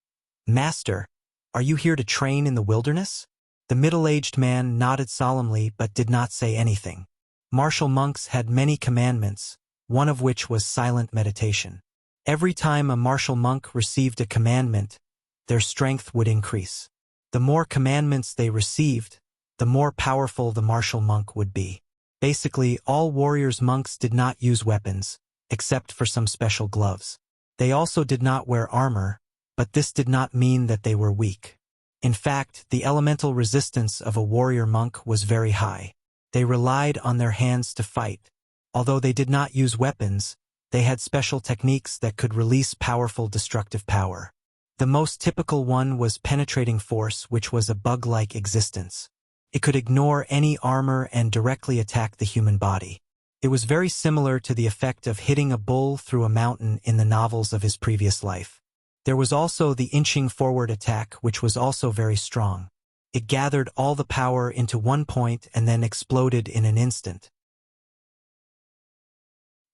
Speaker 1: "Master, are you here to train in the wilderness?" The middle-aged man nodded solemnly but did not say anything. Martial monks had many commandments, one of which was silent meditation. Every time a martial monk received a commandment, their strength would increase. The more commandments they received, the more powerful the martial monk would be. Basically, all warriors monks did not use weapons, except for some special gloves. They also did not wear armor, but this did not mean that they were weak. In fact, the elemental resistance of a warrior monk was very high. They relied on their hands to fight. Although they did not use weapons, they had special techniques that could release powerful destructive power. The most typical one was penetrating force, which was a bug-like existence. It could ignore any armor and directly attack the human body. It was very similar to the effect of hitting a bull through a mountain in the novels of his previous life. There was also the inching forward attack, which was also very strong. It gathered all the power into one point and then exploded in an instant.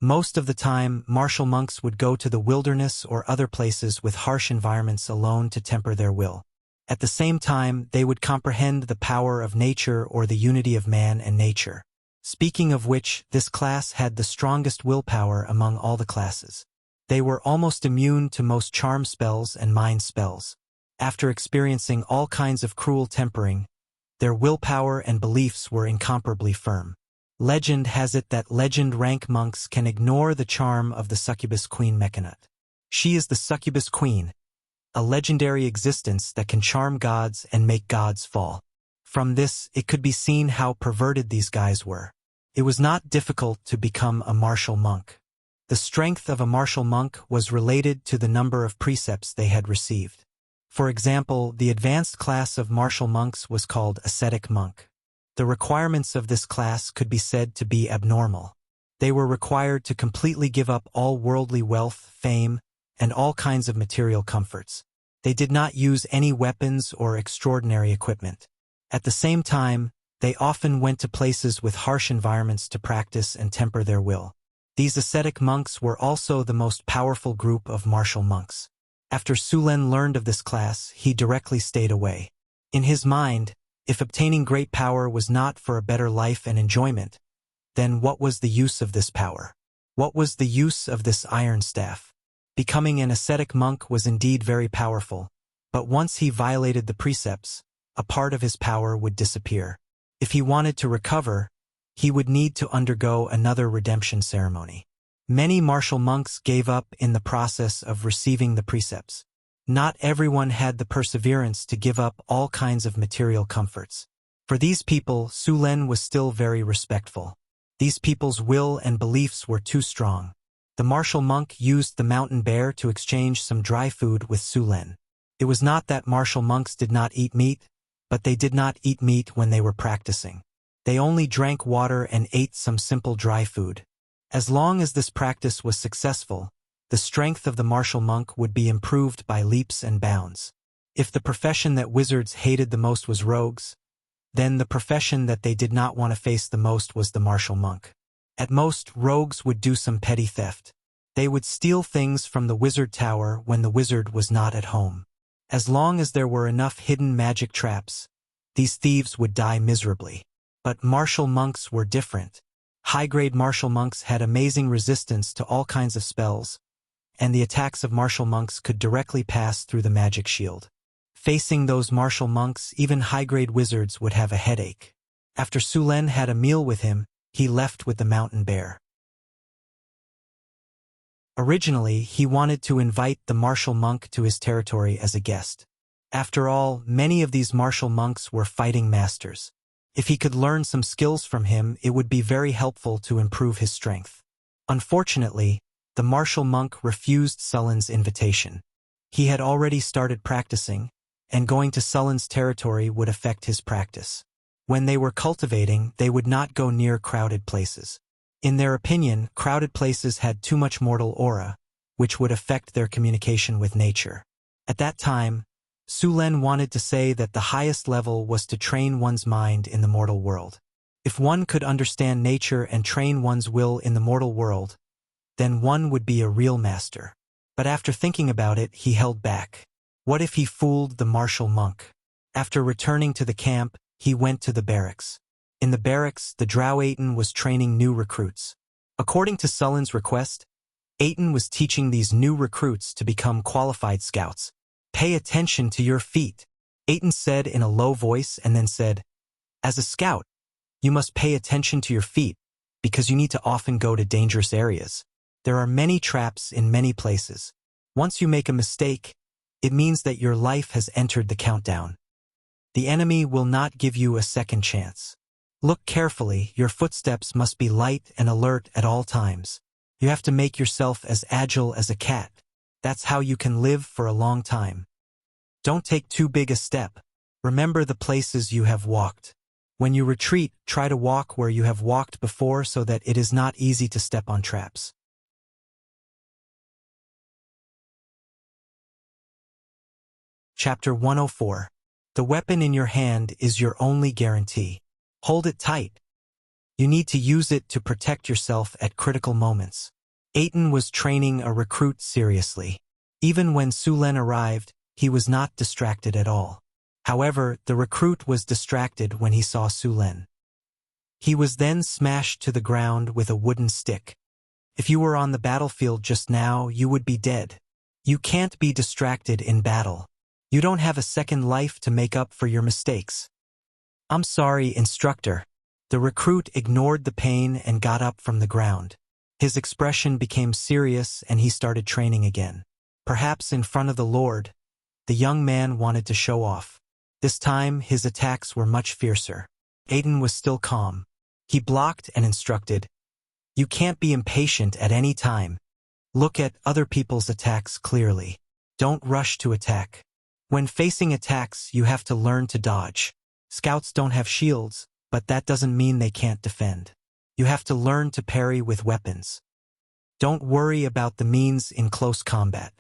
Speaker 1: Most of the time, martial monks would go to the wilderness or other places with harsh environments alone to temper their will. At the same time, they would comprehend the power of nature or the unity of man and nature. Speaking of which, this class had the strongest willpower among all the classes. They were almost immune to most charm spells and mind spells. After experiencing all kinds of cruel tempering, their willpower and beliefs were incomparably firm. Legend has it that legend rank monks can ignore the charm of the succubus queen Mechanut. She is the succubus queen, a legendary existence that can charm gods and make gods fall. From this, it could be seen how perverted these guys were. It was not difficult to become a martial monk. The strength of a martial monk was related to the number of precepts they had received. For example, the advanced class of martial monks was called ascetic monk. The requirements of this class could be said to be abnormal. They were required to completely give up all worldly wealth, fame, and all kinds of material comforts. They did not use any weapons or extraordinary equipment. At the same time, they often went to places with harsh environments to practice and temper their will. These ascetic monks were also the most powerful group of martial monks. After Sulen learned of this class, he directly stayed away. In his mind, if obtaining great power was not for a better life and enjoyment, then what was the use of this power? What was the use of this iron staff? Becoming an ascetic monk was indeed very powerful, but once he violated the precepts, a part of his power would disappear. If he wanted to recover, he would need to undergo another redemption ceremony. Many martial monks gave up in the process of receiving the precepts. Not everyone had the perseverance to give up all kinds of material comforts. For these people, Sulen was still very respectful. These people's will and beliefs were too strong. The martial monk used the mountain bear to exchange some dry food with Sulen. It was not that martial monks did not eat meat, but they did not eat meat when they were practicing. They only drank water and ate some simple dry food. As long as this practice was successful, the strength of the martial monk would be improved by leaps and bounds. If the profession that wizards hated the most was rogues, then the profession that they did not want to face the most was the martial monk. At most, rogues would do some petty theft. They would steal things from the wizard tower when the wizard was not at home. As long as there were enough hidden magic traps, these thieves would die miserably. But martial monks were different. High-grade martial monks had amazing resistance to all kinds of spells, and the attacks of martial monks could directly pass through the magic shield. Facing those martial monks, even high-grade wizards would have a headache. After Sulen had a meal with him, he left with the mountain bear. Originally, he wanted to invite the martial monk to his territory as a guest. After all, many of these martial monks were fighting masters. If he could learn some skills from him, it would be very helpful to improve his strength. Unfortunately, the martial monk refused Sulen's invitation. He had already started practicing, and going to Sulen's territory would affect his practice. When they were cultivating, they would not go near crowded places. In their opinion, crowded places had too much mortal aura, which would affect their communication with nature. At that time, Sulen wanted to say that the highest level was to train one's mind in the mortal world. If one could understand nature and train one's will in the mortal world, then one would be a real master. But after thinking about it, he held back. What if he fooled the martial monk? After returning to the camp, he went to the barracks. In the barracks, the drow Aten was training new recruits. According to Sulen's request, Aten was teaching these new recruits to become qualified scouts. "Pay attention to your feet," Aten said in a low voice, and then said, "As a scout, you must pay attention to your feet because you need to often go to dangerous areas. There are many traps in many places. Once you make a mistake, it means that your life has entered the countdown. The enemy will not give you a second chance. Look carefully, your footsteps must be light and alert at all times. You have to make yourself as agile as a cat. That's how you can live for a long time. Don't take too big a step. Remember the places you have walked. When you retreat, try to walk where you have walked before so that it is not easy to step on traps." Chapter 104. The weapon in your hand is your only guarantee. Hold it tight. You need to use it to protect yourself at critical moments. Aten was training a recruit seriously. Even when Sulen arrived, he was not distracted at all. However, the recruit was distracted when he saw Sulen. He was then smashed to the ground with a wooden stick. If you were on the battlefield just now, you would be dead. You can't be distracted in battle. You don't have a second life to make up for your mistakes. "I'm sorry, instructor." The recruit ignored the pain and got up from the ground. His expression became serious and he started training again. Perhaps in front of the Lord, the young man wanted to show off. This time, his attacks were much fiercer. Aten was still calm. He blocked and instructed, You can't be impatient at any time. Look at other people's attacks clearly. Don't rush to attack. When facing attacks, you have to learn to dodge. Scouts don't have shields, but that doesn't mean they can't defend. You have to learn to parry with weapons. Don't worry about the means in close combat.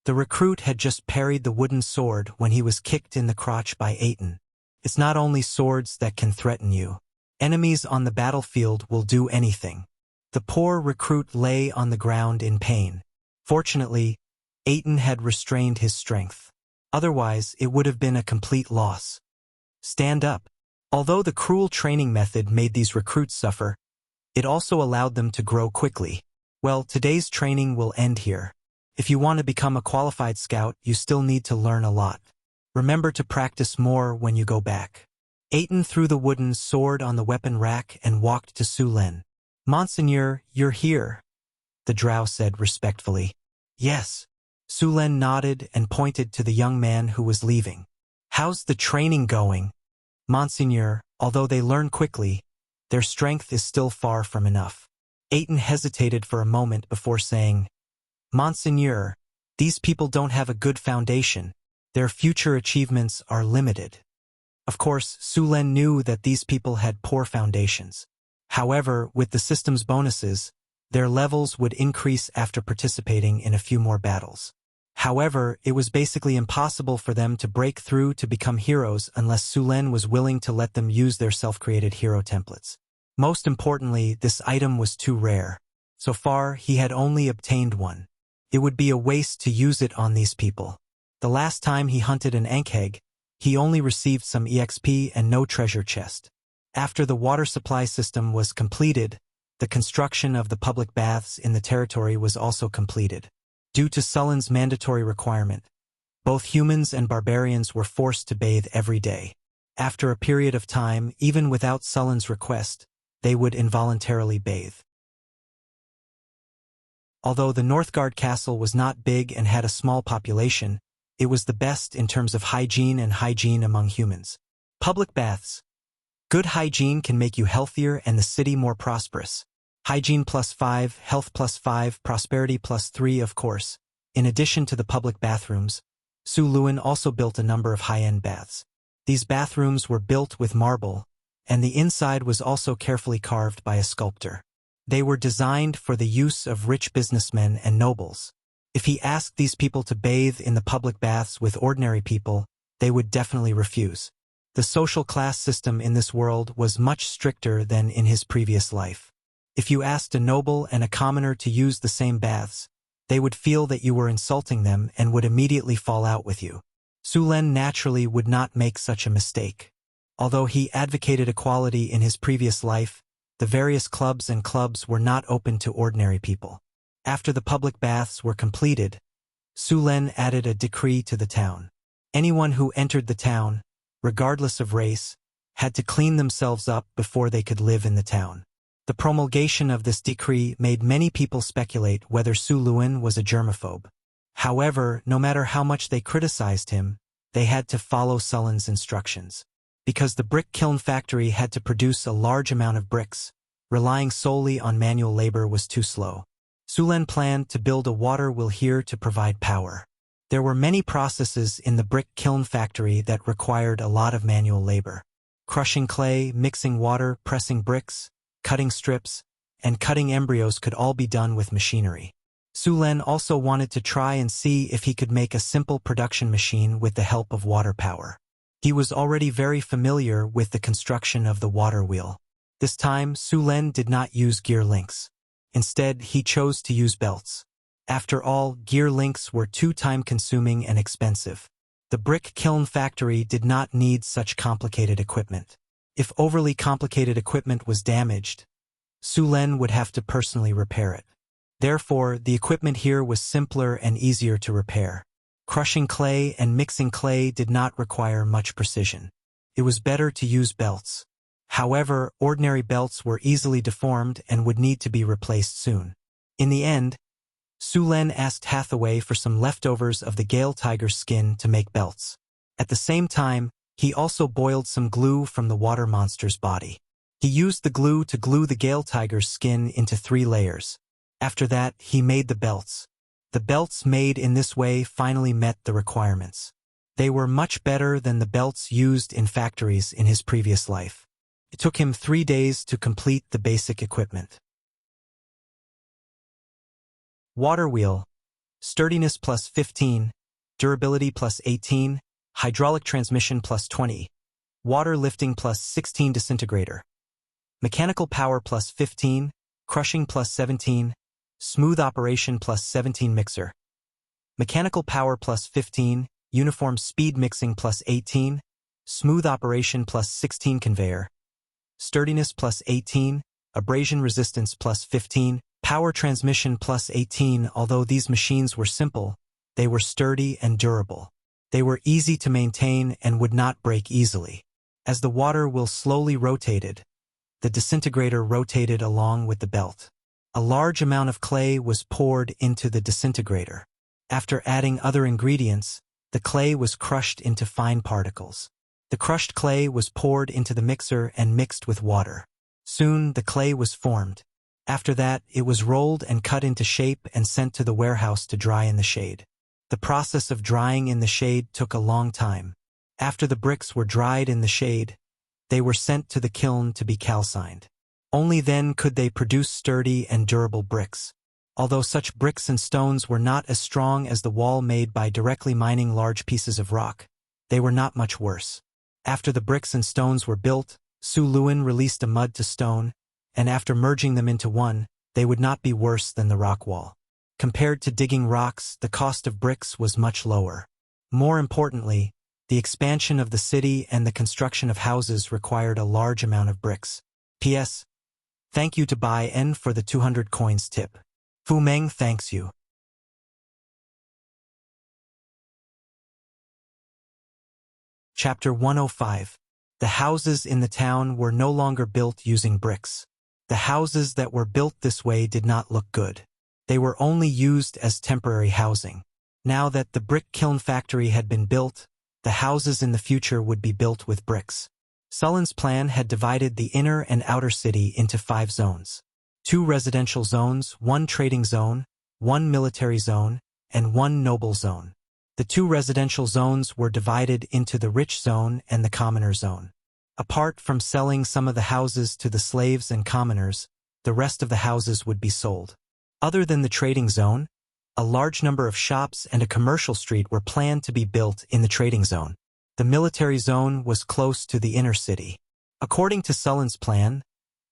Speaker 1: The recruit had just parried the wooden sword when he was kicked in the crotch by Aiton. It's not only swords that can threaten you. Enemies on the battlefield will do anything. The poor recruit lay on the ground in pain. Fortunately, Aiton had restrained his strength. Otherwise, it would have been a complete loss. Stand up. Although the cruel training method made these recruits suffer, it also allowed them to grow quickly. Well, today's training will end here. If you want to become a qualified scout, you still need to learn a lot. Remember to practice more when you go back. Aiton threw the wooden sword on the weapon rack and walked to Su Len. Monseigneur, you're here, the drow said respectfully. Yes. Su Len nodded and pointed to the young man who was leaving. How's the training going? Monseigneur, although they learn quickly, their strength is still far from enough. Aiton hesitated for a moment before saying, Monseigneur, these people don't have a good foundation. Their future achievements are limited. Of course, Su Len knew that these people had poor foundations. However, with the system's bonuses, their levels would increase after participating in a few more battles. However, it was basically impossible for them to break through to become heroes unless Su Len was willing to let them use their self-created hero templates. Most importantly, this item was too rare. So far, he had only obtained one. It would be a waste to use it on these people. The last time he hunted an Ankheg, he only received some EXP and no treasure chest. After the water supply system was completed, the construction of the public baths in the territory was also completed. Due to Sullen's mandatory requirement, both humans and barbarians were forced to bathe every day. After a period of time, even without Sullen's request, they would involuntarily bathe. Although the Northgard castle was not big and had a small population, it was the best in terms of hygiene and hygiene among humans. Public baths. Good hygiene can make you healthier and the city more prosperous. Hygiene +5, health +5, prosperity +3 of course. In addition to the public bathrooms, Su Luen also built a number of high-end baths. These bathrooms were built with marble, and the inside was also carefully carved by a sculptor. They were designed for the use of rich businessmen and nobles. If he asked these people to bathe in the public baths with ordinary people, they would definitely refuse. The social class system in this world was much stricter than in his previous life. If you asked a noble and a commoner to use the same baths, they would feel that you were insulting them and would immediately fall out with you. Su Len naturally would not make such a mistake. Although he advocated equality in his previous life, the various clubs were not open to ordinary people. After the public baths were completed, Su Len added a decree to the town. Anyone who entered the town, regardless of race, had to clean themselves up before they could live in the town. The promulgation of this decree made many people speculate whether Su Luen was a germaphobe. However, no matter how much they criticized him, they had to follow Sullen's instructions. Because the brick kiln factory had to produce a large amount of bricks, relying solely on manual labor was too slow. Su Len planned to build a water wheel here to provide power. There were many processes in the brick kiln factory that required a lot of manual labor. Crushing clay, mixing water, pressing bricks, cutting strips, and cutting embryos could all be done with machinery. Su Len also wanted to try and see if he could make a simple production machine with the help of water power. He was already very familiar with the construction of the water wheel. This time, Su Len did not use gear links. Instead, he chose to use belts. After all, gear links were too time-consuming and expensive. The brick kiln factory did not need such complicated equipment. If overly complicated equipment was damaged, Su Len would have to personally repair it. Therefore, the equipment here was simpler and easier to repair. Crushing clay and mixing clay did not require much precision. It was better to use belts. However, ordinary belts were easily deformed and would need to be replaced soon. In the end, Su Len asked Hathaway for some leftovers of the Gale tiger's skin to make belts. At the same time, he also boiled some glue from the water monster's body. He used the glue to glue the Gale Tiger's skin into 3 layers. After that, he made the belts. The belts made in this way finally met the requirements. They were much better than the belts used in factories in his previous life. It took him 3 days to complete the basic equipment. Water wheel. Sturdiness plus 15. Durability plus 18. Hydraulic transmission plus 20. Water lifting plus 16 disintegrator. Mechanical power plus 15. Crushing plus 17. Smooth operation plus 17 mixer. Mechanical power plus 15. Uniform speed mixing plus 18. Smooth operation plus 16 conveyor. Sturdiness plus 18. Abrasion resistance plus 15. Power transmission plus 18. Although these machines were simple, they were sturdy and durable. They were easy to maintain and would not break easily. As the water wheel slowly rotated, the disintegrator rotated along with the belt. A large amount of clay was poured into the disintegrator. After adding other ingredients, the clay was crushed into fine particles. The crushed clay was poured into the mixer and mixed with water. Soon the clay was formed. After that, it was rolled and cut into shape and sent to the warehouse to dry in the shade. The process of drying in the shade took a long time. After the bricks were dried in the shade, they were sent to the kiln to be calcined. Only then could they produce sturdy and durable bricks. Although such bricks and stones were not as strong as the wall made by directly mining large pieces of rock, they were not much worse. After the bricks and stones were built, Su Luan released a mud to stone, and after merging them into one, they would not be worse than the rock wall. Compared to digging rocks, the cost of bricks was much lower. More importantly, the expansion of the city and the construction of houses required a large amount of bricks. P.S. Thank you to Bai N for the 200 coins tip. Fu Meng thanks you. Chapter 105. The houses in the town were no longer built using bricks. The houses that were built this way did not look good. They were only used as temporary housing. Now that the brick kiln factory had been built, the houses in the future would be built with bricks. Sullen's plan had divided the inner and outer city into 5 zones. 2 residential zones, 1 trading zone, 1 military zone, and 1 noble zone. The 2 residential zones were divided into the rich zone and the commoner zone. Apart from selling some of the houses to the slaves and commoners, the rest of the houses would be sold. Other than the trading zone, a large number of shops and a commercial street were planned to be built in the trading zone. The military zone was close to the inner city. According to Sullen's plan,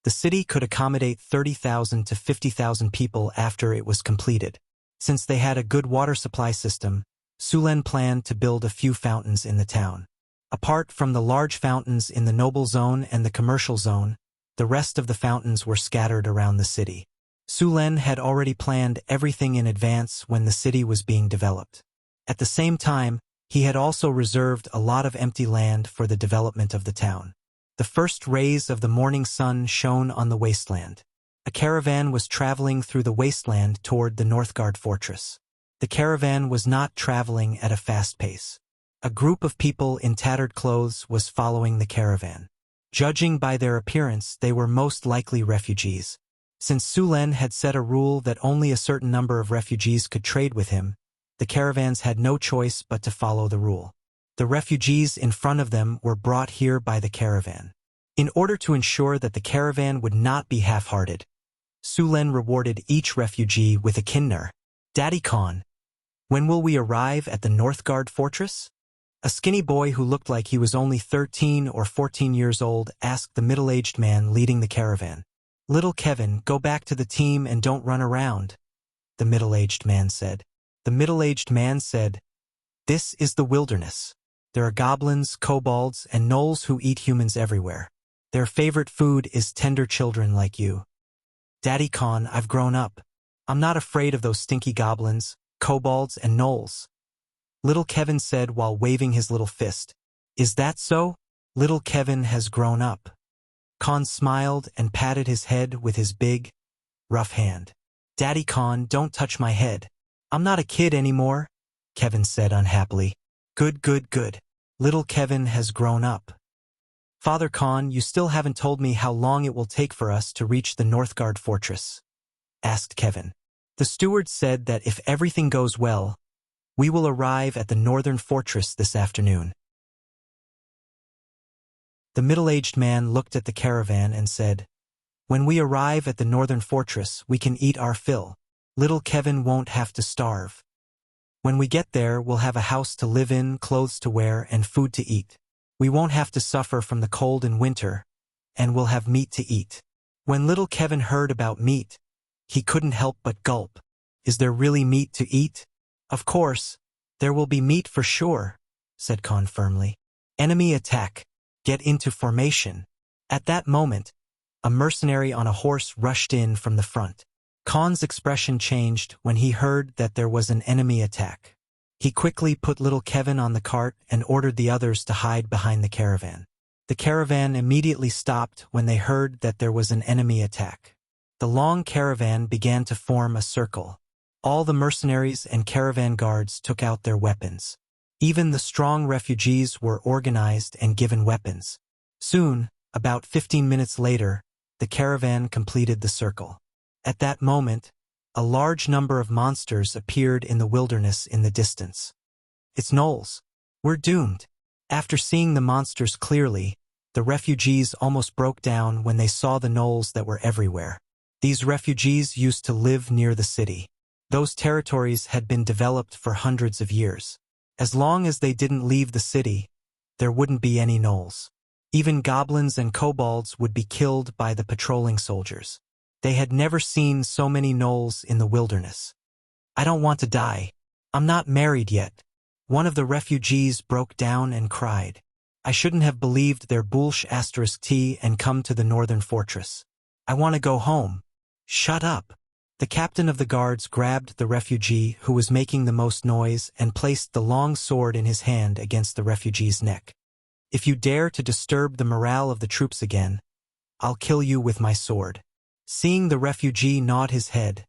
Speaker 1: the city could accommodate 30,000 to 50,000 people after it was completed. Since they had a good water supply system, Sulen planned to build a few fountains in the town. Apart from the large fountains in the noble zone and the commercial zone, the rest of the fountains were scattered around the city. Sulen had already planned everything in advance when the city was being developed. At the same time, he had also reserved a lot of empty land for the development of the town. The first rays of the morning sun shone on the wasteland. A caravan was traveling through the wasteland toward the Northgard fortress. The caravan was not traveling at a fast pace. A group of people in tattered clothes was following the caravan. Judging by their appearance, they were most likely refugees. Since Sulen had set a rule that only a certain number of refugees could trade with him, the caravans had no choice but to follow the rule. The refugees in front of them were brought here by the caravan. In order to ensure that the caravan would not be half-hearted, Sulen rewarded each refugee with a kinner. Daddy Khan, when will we arrive at the Northgard fortress? A skinny boy who looked like he was only 13 or 14 years old asked the middle-aged man leading the caravan. Little Kevin, go back to the team and don't run around, the middle-aged man said. The middle-aged man said, this is the wilderness. There are goblins, kobolds, and gnolls who eat humans everywhere. Their favorite food is tender children like you. Daddy Khan, I've grown up. I'm not afraid of those stinky goblins, kobolds, and gnolls. Little Kevin said while waving his little fist. Is that so? Little Kevin has grown up. Khan smiled and patted his head with his big, rough hand. Daddy Khan, don't touch my head. I'm not a kid anymore, Kevin said unhappily. Good, good, good. Little Kevin has grown up. Father Khan, you still haven't told me how long it will take for us to reach the Northgard fortress, asked Kevin. The steward said that if everything goes well, we will arrive at the northern fortress this afternoon. The middle-aged man looked at the caravan and said, when we arrive at the northern fortress, we can eat our fill. Little Kevin won't have to starve. When we get there, we'll have a house to live in, clothes to wear, and food to eat. We won't have to suffer from the cold in winter, and we'll have meat to eat. When little Kevin heard about meat, he couldn't help but gulp. Is there really meat to eat? Of course, there will be meat for sure, said Khan firmly. Enemy attack. Get into formation. At that moment, a mercenary on a horse rushed in from the front. Khan's expression changed when he heard that there was an enemy attack. He quickly put little Kevin on the cart and ordered the others to hide behind the caravan. The caravan immediately stopped when they heard that there was an enemy attack. The long caravan began to form a circle. All the mercenaries and caravan guards took out their weapons. Even the strong refugees were organized and given weapons. Soon, about 15 minutes later, the caravan completed the circle. At that moment, a large number of monsters appeared in the wilderness in the distance. It's gnolls. We're doomed. After seeing the monsters clearly, the refugees almost broke down when they saw the gnolls that were everywhere. These refugees used to live near the city. Those territories had been developed for hundreds of years. As long as they didn't leave the city, there wouldn't be any gnolls. Even goblins and kobolds would be killed by the patrolling soldiers. They had never seen so many gnolls in the wilderness. I don't want to die. I'm not married yet. One of the refugees broke down and cried. I shouldn't have believed their **T and come to the northern fortress. I want to go home. Shut up. The captain of the guards grabbed the refugee who was making the most noise and placed the long sword in his hand against the refugee's neck. If you dare to disturb the morale of the troops again, I'll kill you with my sword. Seeing the refugee nod his head,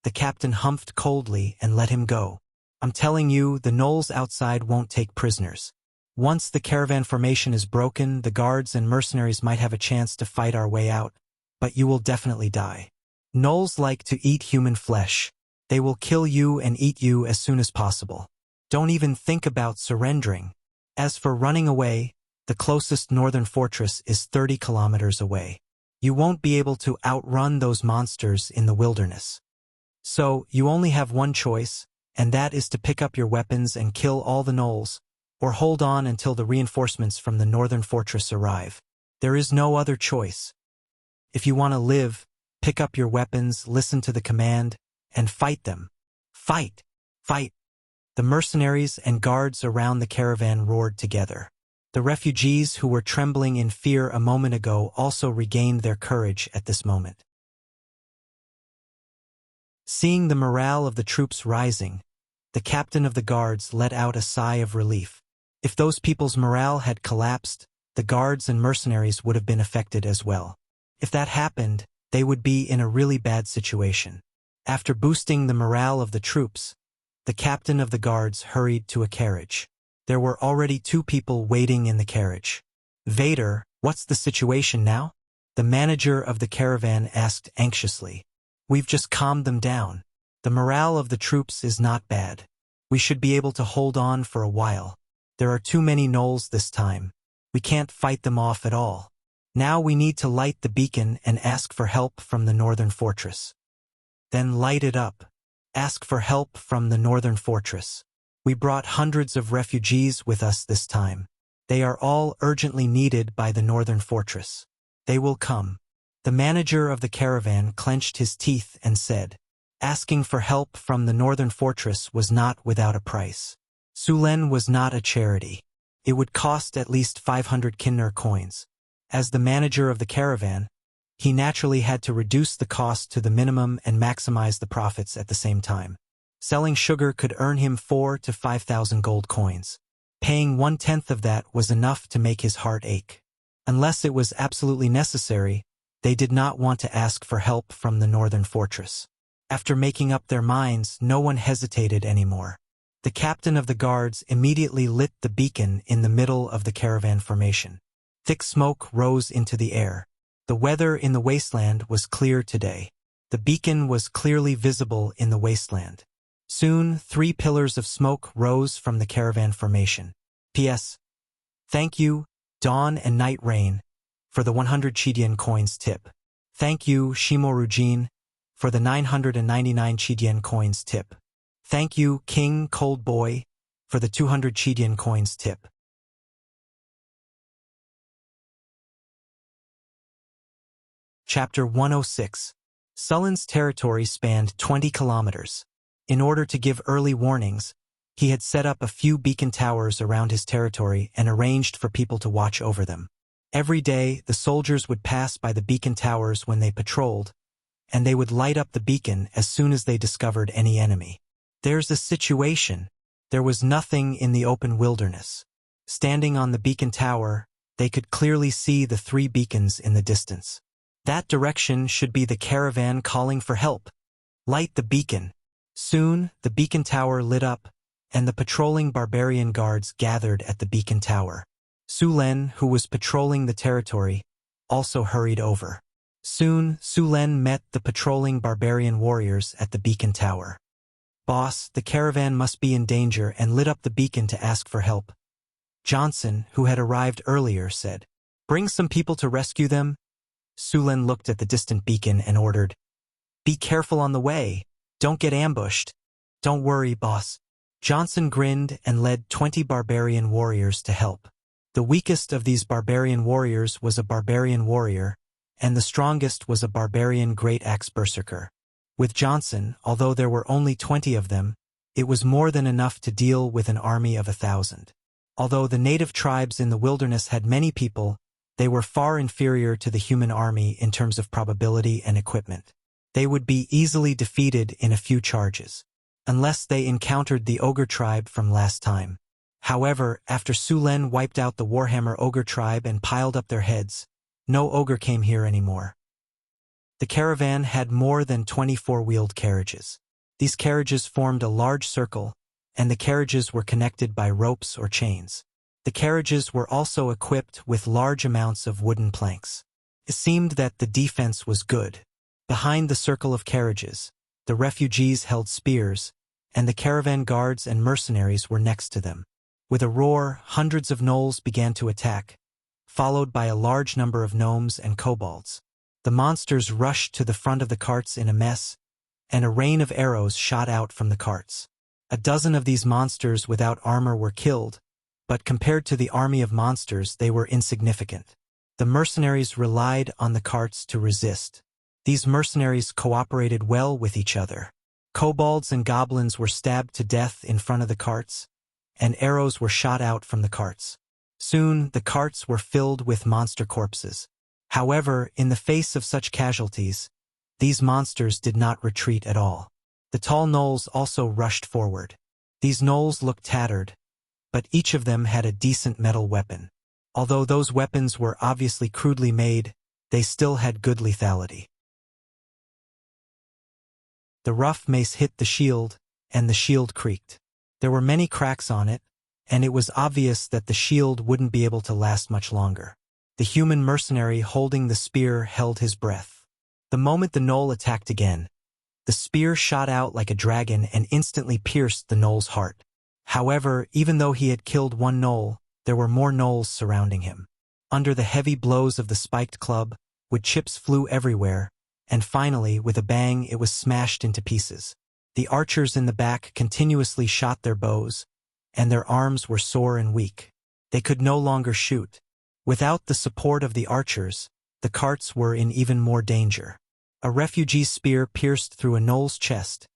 Speaker 1: the captain humphed coldly and let him go. I'm telling you, the gnolls outside won't take prisoners. Once the caravan formation is broken, the guards and mercenaries might have a chance to fight our way out, but you will definitely die. Gnolls like to eat human flesh. They will kill you and eat you as soon as possible. Don't even think about surrendering. As for running away, the closest northern fortress is 30 kilometers away. You won't be able to outrun those monsters in the wilderness. So, you only have one choice, and that is to pick up your weapons and kill all the gnolls, or hold on until the reinforcements from the northern fortress arrive. There is no other choice. If you want to live, pick up your weapons, listen to the command, and fight them. Fight! Fight! The mercenaries and guards around the caravan roared together. The refugees who were trembling in fear a moment ago also regained their courage at this moment. Seeing the morale of the troops rising, the captain of the guards let out a sigh of relief. If those people's morale had collapsed, the guards and mercenaries would have been affected as well. If that happened, they would be in a really bad situation. After boosting the morale of the troops, the captain of the guards hurried to a carriage. There were already 2 people waiting in the carriage. Vader, what's the situation now? The manager of the caravan asked anxiously. We've just calmed them down. The morale of the troops is not bad. We should be able to hold on for a while. There are too many gnolls this time. We can't fight them off at all. Now we need to light the beacon and ask for help from the northern fortress. Then light it up. Ask for help from the northern fortress. We brought hundreds of refugees with us this time. They are all urgently needed by the northern fortress. They will come. The manager of the caravan clenched his teeth and said, asking for help from the northern fortress was not without a price. Sulen was not a charity. It would cost at least 500 Kinner coins. As the manager of the caravan, he naturally had to reduce the cost to the minimum and maximize the profits at the same time. Selling sugar could earn him 4,000 to 5,000 gold coins. Paying 1/10 of that was enough to make his heart ache. Unless it was absolutely necessary, they did not want to ask for help from the northern fortress. After making up their minds, no one hesitated anymore. The captain of the guards immediately lit the beacon in the middle of the caravan formation. Thick smoke rose into the air. The weather in the wasteland was clear today. The beacon was clearly visible in the wasteland. Soon, 3 pillars of smoke rose from the caravan formation. P.S. Thank you, Dawn and Night Rain, for the 100 Chidien coins tip. Thank you, Shimorujin, for the 999 Chidien coins tip. Thank you, King Cold Boy, for the 200 Chidien coins tip. Chapter 106. Sullen's territory spanned 20 kilometers. In order to give early warnings, he had set up a few beacon towers around his territory and arranged for people to watch over them. Every day, the soldiers would pass by the beacon towers when they patrolled, and they would light up the beacon as soon as they discovered any enemy. There's a situation. There was nothing in the open wilderness. Standing on the beacon tower, they could clearly see the 3 beacons in the distance. That direction should be the caravan calling for help. Light the beacon. Soon, the beacon tower lit up, and the patrolling barbarian guards gathered at the beacon tower. Sulen, who was patrolling the territory, also hurried over. Soon, Sulen met the patrolling barbarian warriors at the beacon tower. Boss, the caravan must be in danger, and lit up the beacon to ask for help. Johnson, who had arrived earlier, said, "Bring some people to rescue them." Sulen looked at the distant beacon and ordered, "Be careful on the way. Don't get ambushed." "Don't worry, boss." Johnson grinned and led 20 barbarian warriors to help. The weakest of these barbarian warriors was a barbarian warrior, and the strongest was a barbarian great axe berserker. With Johnson, although there were only 20 of them, it was more than enough to deal with an army of 1,000. Although the native tribes in the wilderness had many people, they were far inferior to the human army in terms of probability and equipment. They would be easily defeated in a few charges, unless they encountered the ogre tribe from last time. However, after Sulen wiped out the Warhammer ogre tribe and piled up their heads, no ogre came here anymore. The caravan had more than 24-wheeled carriages. These carriages formed a large circle, and the carriages were connected by ropes or chains. The carriages were also equipped with large amounts of wooden planks. It seemed that the defense was good. Behind the circle of carriages, the refugees held spears, and the caravan guards and mercenaries were next to them. With a roar, hundreds of gnolls began to attack, followed by a large number of gnomes and kobolds. The monsters rushed to the front of the carts in a mess, and a rain of arrows shot out from the carts. A dozen of these monsters without armor were killed, but compared to the army of monsters, they were insignificant. The mercenaries relied on the carts to resist. These mercenaries cooperated well with each other. Kobolds and goblins were stabbed to death in front of the carts, and arrows were shot out from the carts. Soon, the carts were filled with monster corpses. However, in the face of such casualties, these monsters did not retreat at all. The tall gnolls also rushed forward. These gnolls looked tattered, but each of them had a decent metal weapon. Although those weapons were obviously crudely made, they still had good lethality. The rough mace hit the shield, and the shield creaked. There were many cracks on it, and it was obvious that the shield wouldn't be able to last much longer. The human mercenary holding the spear held his breath. The moment the gnoll attacked again, the spear shot out like a dragon and instantly pierced the gnoll's heart. However, even though he had killed one gnoll, there were more gnolls surrounding him. Under the heavy blows of the spiked club, wood chips flew everywhere, and finally, with a bang, it was smashed into pieces. The archers in the back continuously shot their bows, and their arms were sore and weak. They could no longer shoot. Without the support of the archers, the carts were in even more danger. A refugee's spear pierced through a gnoll's chest,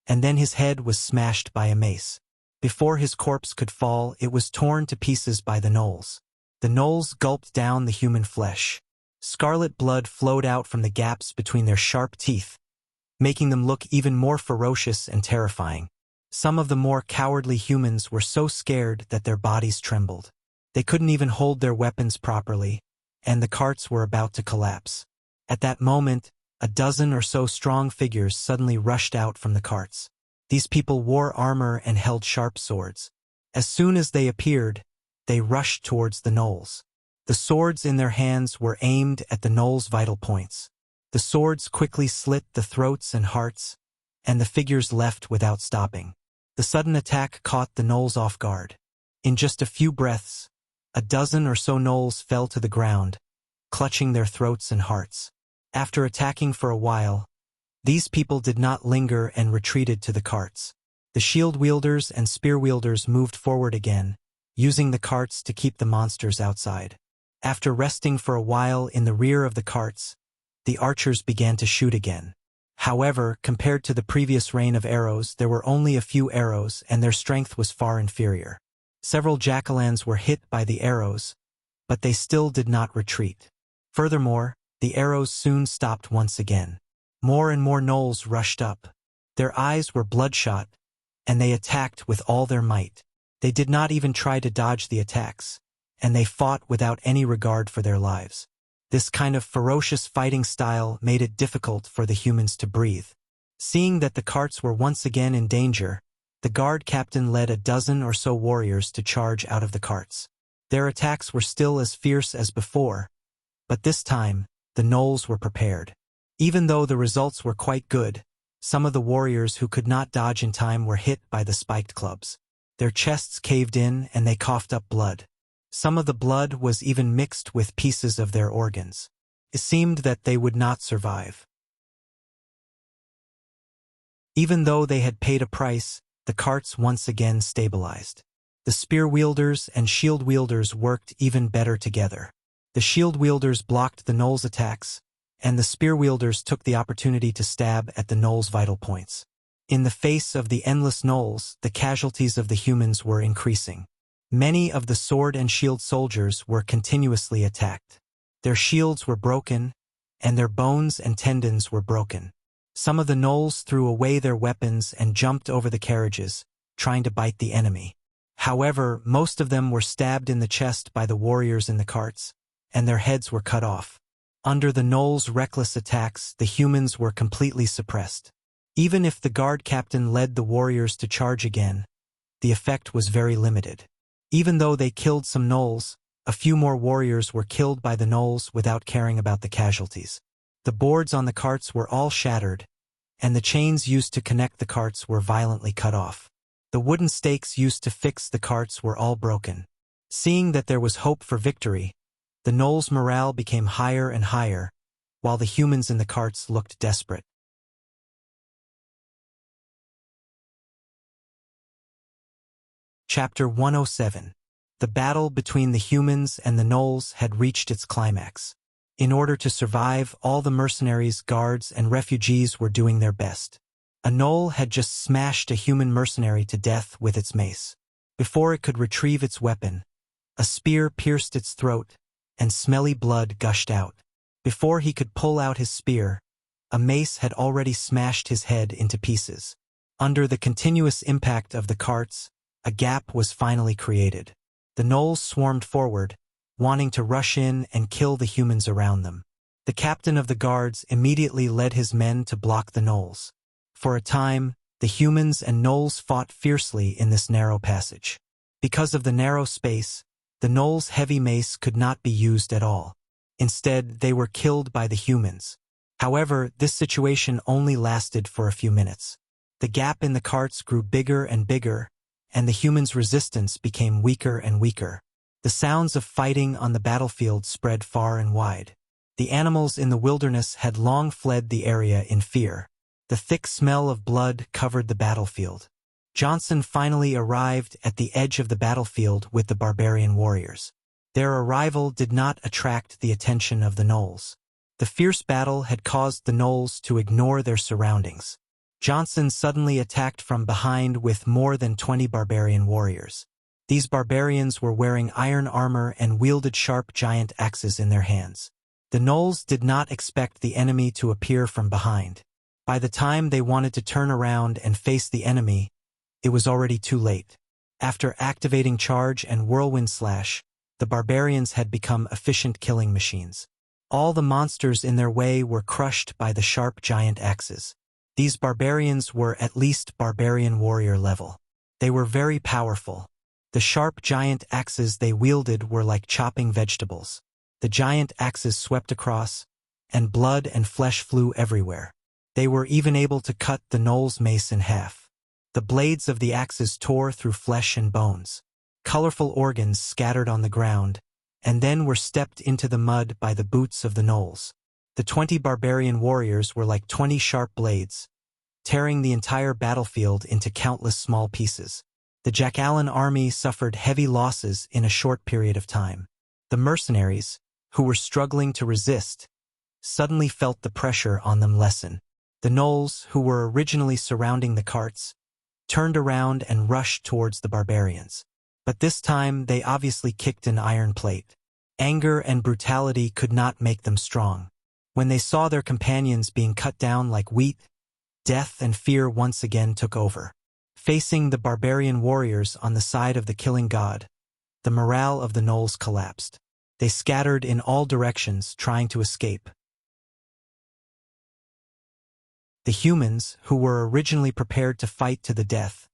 Speaker 1: and then his head was smashed by a mace. Before his corpse could fall, it was torn to pieces by the gnolls. The gnolls gulped down the human flesh. Scarlet blood flowed out from the gaps between their sharp teeth, making them look even more ferocious and terrifying. Some of the more cowardly humans were so scared that their bodies trembled. They couldn't even hold their weapons properly, and the carts were about to collapse. At that moment, a dozen or so strong figures suddenly rushed out from the carts. These people wore armor and held sharp swords. As soon as they appeared, they rushed towards the gnolls. The swords in their hands were aimed at the gnolls' vital points. The swords quickly slit the throats and hearts, and the figures left without stopping. The sudden attack caught the gnolls off guard. In just a few breaths, a dozen or so gnolls fell to the ground, clutching their throats and hearts. After attacking for a while, these people did not linger and retreated to the carts. The shield wielders and spear wielders moved forward again, using the carts to keep the monsters outside. After resting for a while in the rear of the carts, the archers began to shoot again. However, compared to the previous rain of arrows, there were only a few arrows and their strength was far inferior. Several jack-o'-lanterns were hit by the arrows, but they still did not retreat. Furthermore, the arrows soon stopped once again. More and more gnolls rushed up. Their eyes were bloodshot, and they attacked with all their might. They did not even try to dodge the attacks, and they fought without any regard for their lives. This kind of ferocious fighting style made it difficult for the humans to breathe. Seeing that the carts were once again in danger, the guard captain led a dozen or so warriors to charge out of the carts. Their attacks were still as fierce as before, but this time, the gnolls were prepared. Even though the results were quite good, some of the warriors who could not dodge in time were hit by the spiked clubs. Their chests caved in and they coughed up blood. Some of the blood was even mixed with pieces of their organs. It seemed that they would not survive. Even though they had paid a price, the carts once again stabilized. The spear wielders and shield wielders worked even better together. The shield wielders blocked the gnolls' attacks, and the spear wielders took the opportunity to stab at the gnolls' vital points. In the face of the endless gnolls, the casualties of the humans were increasing. Many of the sword and shield soldiers were continuously attacked. Their shields were broken, and their bones and tendons were broken. Some of the gnolls threw away their weapons and jumped over the carriages, trying to bite the enemy. However, most of them were stabbed in the chest by the warriors in the carts, and their heads were cut off. Under the gnolls' reckless attacks, the humans were completely suppressed. Even if the guard captain led the warriors to charge again, the effect was very limited. Even though they killed some gnolls, a few more warriors were killed by the gnolls without caring about the casualties. The boards on the carts were all shattered, and the chains used to connect the carts were violently cut off. The wooden stakes used to fix the carts were all broken. Seeing that there was hope for victory, the gnolls' morale became higher and higher, while the humans in the carts looked desperate. Chapter 107. The battle between the humans and the gnolls had reached its climax. In order to survive, all the mercenaries, guards, and refugees were doing their best. A gnoll had just smashed a human mercenary to death with its mace. Before it could retrieve its weapon, a spear pierced its throat, and smelly blood gushed out. Before he could pull out his spear, a mace had already smashed his head into pieces. Under the continuous impact of the carts, a gap was finally created. The gnolls swarmed forward, wanting to rush in and kill the humans around them. The captain of the guards immediately led his men to block the gnolls. For a time, the humans and gnolls fought fiercely in this narrow passage. Because of the narrow space, the gnolls' heavy mace could not be used at all. Instead, they were killed by the humans. However, this situation only lasted for a few minutes. The gap in the carts grew bigger and bigger, and the humans' resistance became weaker and weaker. The sounds of fighting on the battlefield spread far and wide. The animals in the wilderness had long fled the area in fear. The thick smell of blood covered the battlefield. Johnson finally arrived at the edge of the battlefield with the barbarian warriors. Their arrival did not attract the attention of the gnolls. The fierce battle had caused the gnolls to ignore their surroundings. Johnson suddenly attacked from behind with more than 20 barbarian warriors. These barbarians were wearing iron armor and wielded sharp giant axes in their hands. The gnolls did not expect the enemy to appear from behind. By the time they wanted to turn around and face the enemy, it was already too late. After activating Charge and Whirlwind Slash, the barbarians had become efficient killing machines. All the monsters in their way were crushed by the sharp giant axes. These barbarians were at least barbarian warrior level. They were very powerful. The sharp giant axes they wielded were like chopping vegetables. The giant axes swept across, and blood and flesh flew everywhere. They were even able to cut the gnoll's mace in half. The blades of the axes tore through flesh and bones. Colorful organs scattered on the ground, and then were stepped into the mud by the boots of the gnolls. The 20 barbarian warriors were like 20 sharp blades, tearing the entire battlefield into countless small pieces. The Jackalan army suffered heavy losses in a short period of time. The mercenaries, who were struggling to resist, suddenly felt the pressure on them lessen. The gnolls, who were originally surrounding the carts, turned around and rushed towards the barbarians. But this time they obviously kicked an iron plate. Anger and brutality could not make them strong. When they saw their companions being cut down like wheat, death and fear once again took over. Facing the barbarian warriors on the side of the killing god, the morale of the gnolls collapsed. They scattered in all directions, trying to escape. The humans, who were originally prepared to fight to the death,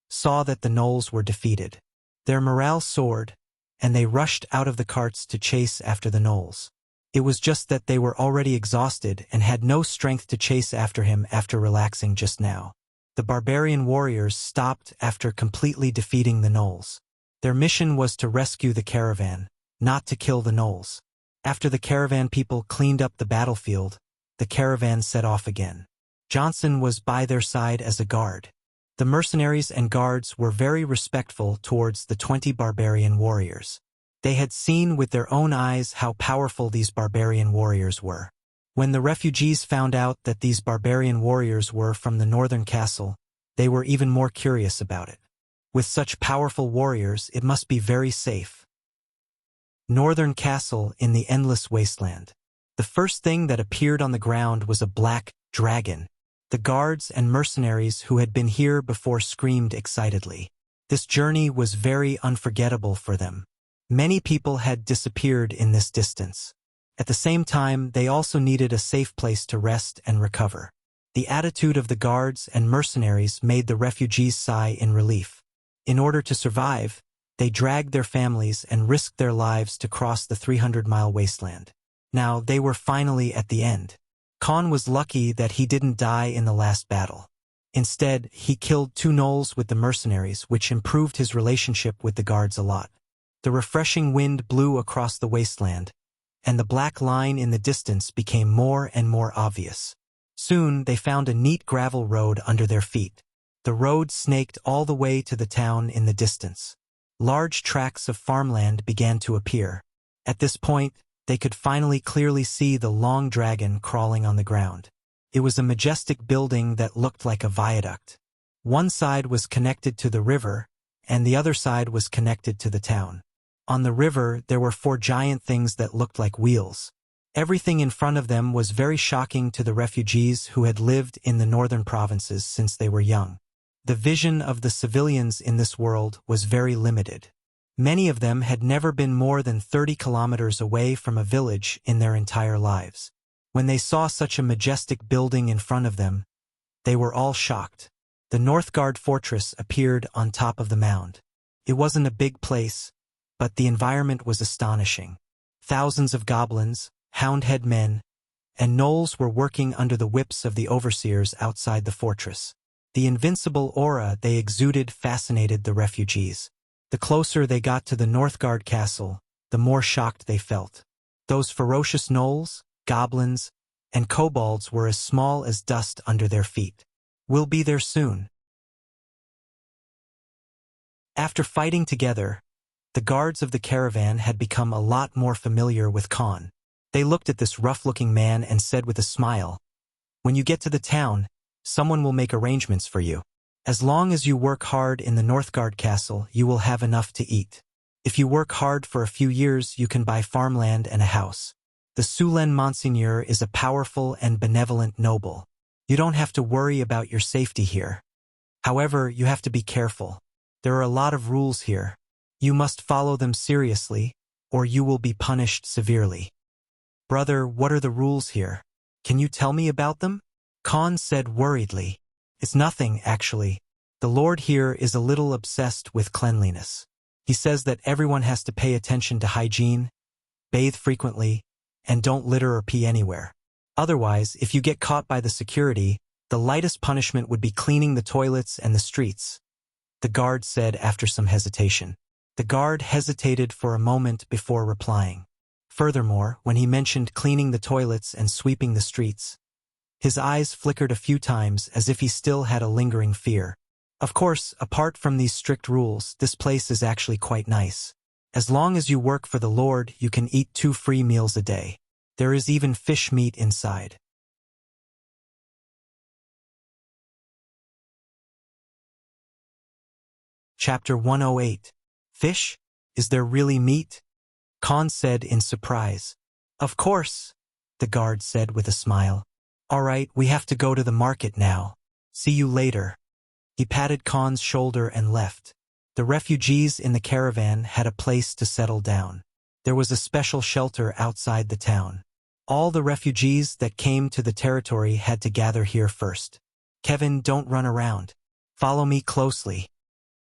Speaker 1: saw that the gnolls were defeated. Their morale soared, and they rushed out of the carts to chase after the gnolls. It was just that they were already exhausted and had no strength to chase after him after relaxing just now. The barbarian warriors stopped after completely defeating the gnolls. Their mission was to rescue the caravan, not to kill the gnolls. After the caravan people cleaned up the battlefield, the caravan set off again. Johnson was by their side as a guard. The mercenaries and guards were very respectful towards the 20 barbarian warriors. They had seen with their own eyes how powerful these barbarian warriors were. When the refugees found out that these barbarian warriors were from the northern castle, they were even more curious about it. With such powerful warriors, it must be very safe. Northern castle in the endless wasteland. The first thing that appeared on the ground was a black dragon. The guards and mercenaries who had been here before screamed excitedly. This journey was very unforgettable for them. Many people had disappeared in this distance. At the same time, they also needed a safe place to rest and recover. The attitude of the guards and mercenaries made the refugees sigh in relief. In order to survive, they dragged their families and risked their lives to cross the 300-mile wasteland. Now they were finally at the end. Khan was lucky that he didn't die in the last battle. Instead, he killed 2 gnolls with the mercenaries, which improved his relationship with the guards a lot. The refreshing wind blew across the wasteland, and the black line in the distance became more and more obvious. Soon they found a neat gravel road under their feet. The road snaked all the way to the town in the distance. Large tracts of farmland began to appear. At this point, they could finally clearly see the long dragon crawling on the ground. It was a majestic building that looked like a viaduct. One side was connected to the river, and the other side was connected to the town. On the river, there were 4 giant things that looked like wheels. Everything in front of them was very shocking to the refugees who had lived in the northern provinces since they were young. The vision of the civilians in this world was very limited. Many of them had never been more than 30 kilometers away from a village in their entire lives. When they saw such a majestic building in front of them, they were all shocked. The Northgard fortress appeared on top of the mound. It wasn't a big place, but the environment was astonishing. Thousands of goblins, houndhead men, and gnolls were working under the whips of the overseers outside the fortress. The invincible aura they exuded fascinated the refugees. The closer they got to the Northgard castle, the more shocked they felt. Those ferocious gnolls, goblins, and kobolds were as small as dust under their feet. We'll be there soon. After fighting together, the guards of the caravan had become a lot more familiar with Khan. They looked at this rough-looking man and said with a smile, "When you get to the town, someone will make arrangements for you. As long as you work hard in the Northgard castle, you will have enough to eat. If you work hard for a few years, you can buy farmland and a house. The Sulen Monsignor is a powerful and benevolent noble. You don't have to worry about your safety here. However, you have to be careful. There are a lot of rules here. You must follow them seriously, or you will be punished severely." "Brother, what are the rules here? Can you tell me about them?" Khan said worriedly. "It's nothing, actually. The Lord here is a little obsessed with cleanliness. He says that everyone has to pay attention to hygiene, bathe frequently, and don't litter or pee anywhere. Otherwise, if you get caught by the security, the lightest punishment would be cleaning the toilets and the streets, the guard said after some hesitation. The guard hesitated for a moment before replying. Furthermore, when he mentioned cleaning the toilets and sweeping the streets, his eyes flickered a few times as if he still had a lingering fear. Of course, apart from these strict rules, this place is actually quite nice. As long as you work for the Lord, you can eat 2 free meals a day. There is even fish meat inside. Chapter 108. Fish? Is there really meat? Khan said in surprise. Of course, the guard said with a smile. All right, we have to go to the market now. See you later. He patted Khan's shoulder and left. The refugees in the caravan had a place to settle down. There was a special shelter outside the town. All the refugees that came to the territory had to gather here first. Kevin, don't run around. Follow me closely,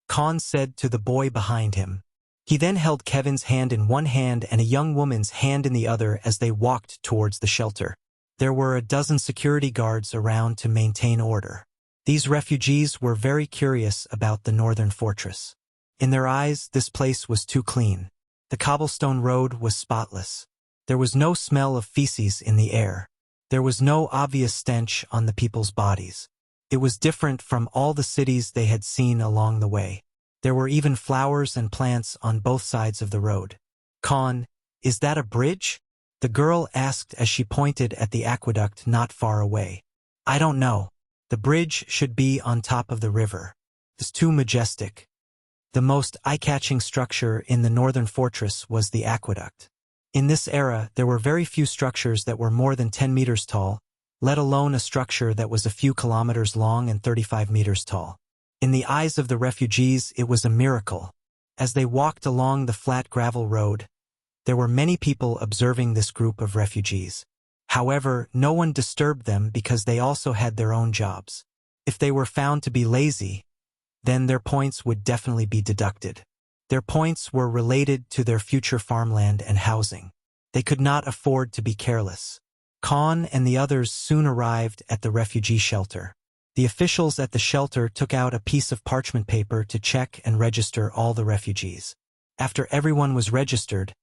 Speaker 1: Khan said to the boy behind him. He then held Kevin's hand in one hand and a young woman's hand in the other as they walked towards the shelter. There were a dozen security guards around to maintain order. These refugees were very curious about the northern fortress. In their eyes, this place was too clean. The cobblestone road was spotless. There was no smell of feces in the air. There was no obvious stench on the people's bodies. It was different from all the cities they had seen along the way. There were even flowers and plants on both sides of the road. Khan, is that a bridge? The girl asked as she pointed at the aqueduct not far away. I don't know. The bridge should be on top of the river. It's too majestic. The most eye-catching structure in the northern fortress was the aqueduct. In this era, there were very few structures that were more than 10 meters tall, let alone a structure that was a few kilometers long and 35 meters tall. In the eyes of the refugees, it was a miracle. As they walked along the flat gravel road, there were many people observing this group of refugees. However, no one disturbed them because they also had their own jobs. If they were found to be lazy, then their points would definitely be deducted. Their points were related to their future farmland and housing. They could not afford to be careless. Khan and the others soon arrived at the refugee shelter. The officials at the shelter took out a piece of parchment paper to check and register all the refugees. After everyone was registered,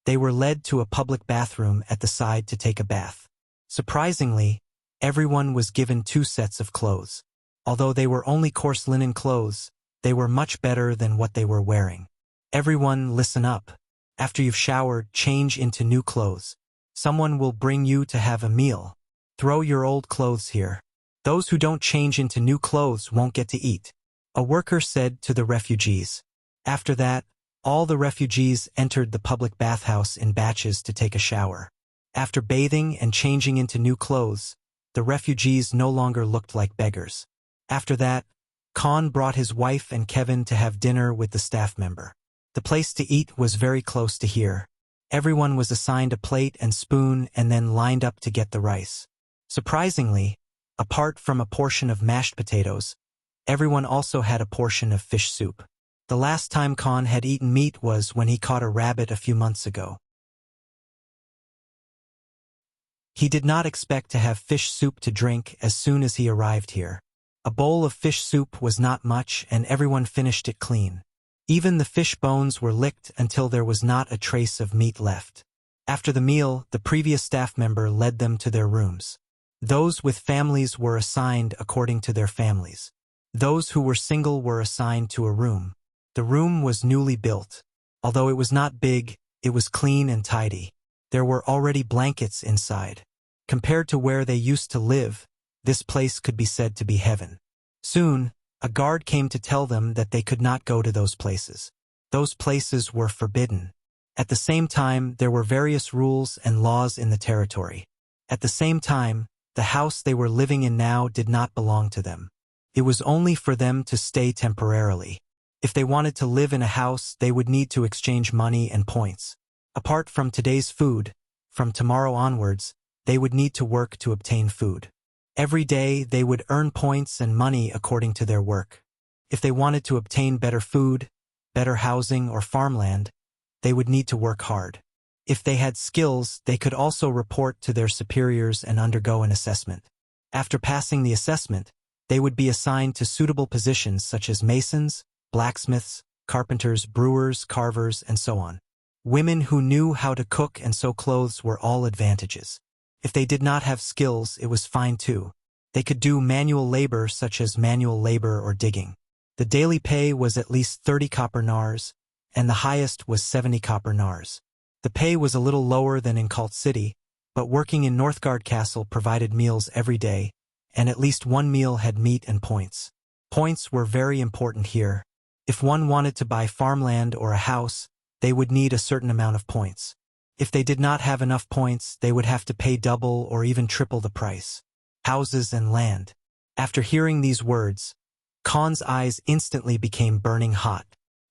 Speaker 1: they were led to a public bathroom at the side to take a bath. Surprisingly, everyone was given 2 sets of clothes. Although they were only coarse linen clothes, they were much better than what they were wearing. Everyone, listen up. After you've showered, change into new clothes. Someone will bring you to have a meal. Throw your old clothes here. Those who don't change into new clothes won't get to eat, a worker said to the refugees. After that, all the refugees entered the public bathhouse in batches to take a shower. After bathing and changing into new clothes, the refugees no longer looked like beggars. After that, Khan brought his wife and Kevin to have dinner with the staff member. The place to eat was very close to here. Everyone was assigned a plate and spoon and then lined up to get the rice. Surprisingly, apart from a portion of mashed potatoes, everyone also had a portion of fish soup. The last time Khan had eaten meat was when he caught a rabbit a few months ago. He did not expect to have fish soup to drink as soon as he arrived here. A bowl of fish soup was not much and everyone finished it clean. Even the fish bones were licked until there was not a trace of meat left. After the meal, the previous staff member led them to their rooms. Those with families were assigned according to their families. Those who were single were assigned to a room. The room was newly built. Although it was not big, it was clean and tidy. There were already blankets inside. Compared to where they used to live, this place could be said to be heaven. Soon, a guard came to tell them that they could not go to those places. Those places were forbidden. At the same time, there were various rules and laws in the territory. At the same time, the house they were living in now did not belong to them. It was only for them to stay temporarily. If they wanted to live in a house, they would need to exchange money and points. Apart from today's food, from tomorrow onwards, they would need to work to obtain food. Every day, they would earn points and money according to their work. If they wanted to obtain better food, better housing, or farmland, they would need to work hard. If they had skills, they could also report to their superiors and undergo an assessment. After passing the assessment, they would be assigned to suitable positions such as masons, blacksmiths, carpenters, brewers, carvers, and so on. Women who knew how to cook and sew clothes were all advantages. If they did not have skills, it was fine too. They could do manual labor such as manual labor or digging. The daily pay was at least 30 copper nars, and the highest was 70 copper nars. The pay was a little lower than in Cult City, but working in Northgard Castle provided meals every day, and at least one meal had meat and points. Points were very important here. If one wanted to buy farmland or a house, they would need a certain amount of points. If they did not have enough points, they would have to pay double or even triple the price. Houses and land. After hearing these words, Khan's eyes instantly became burning hot.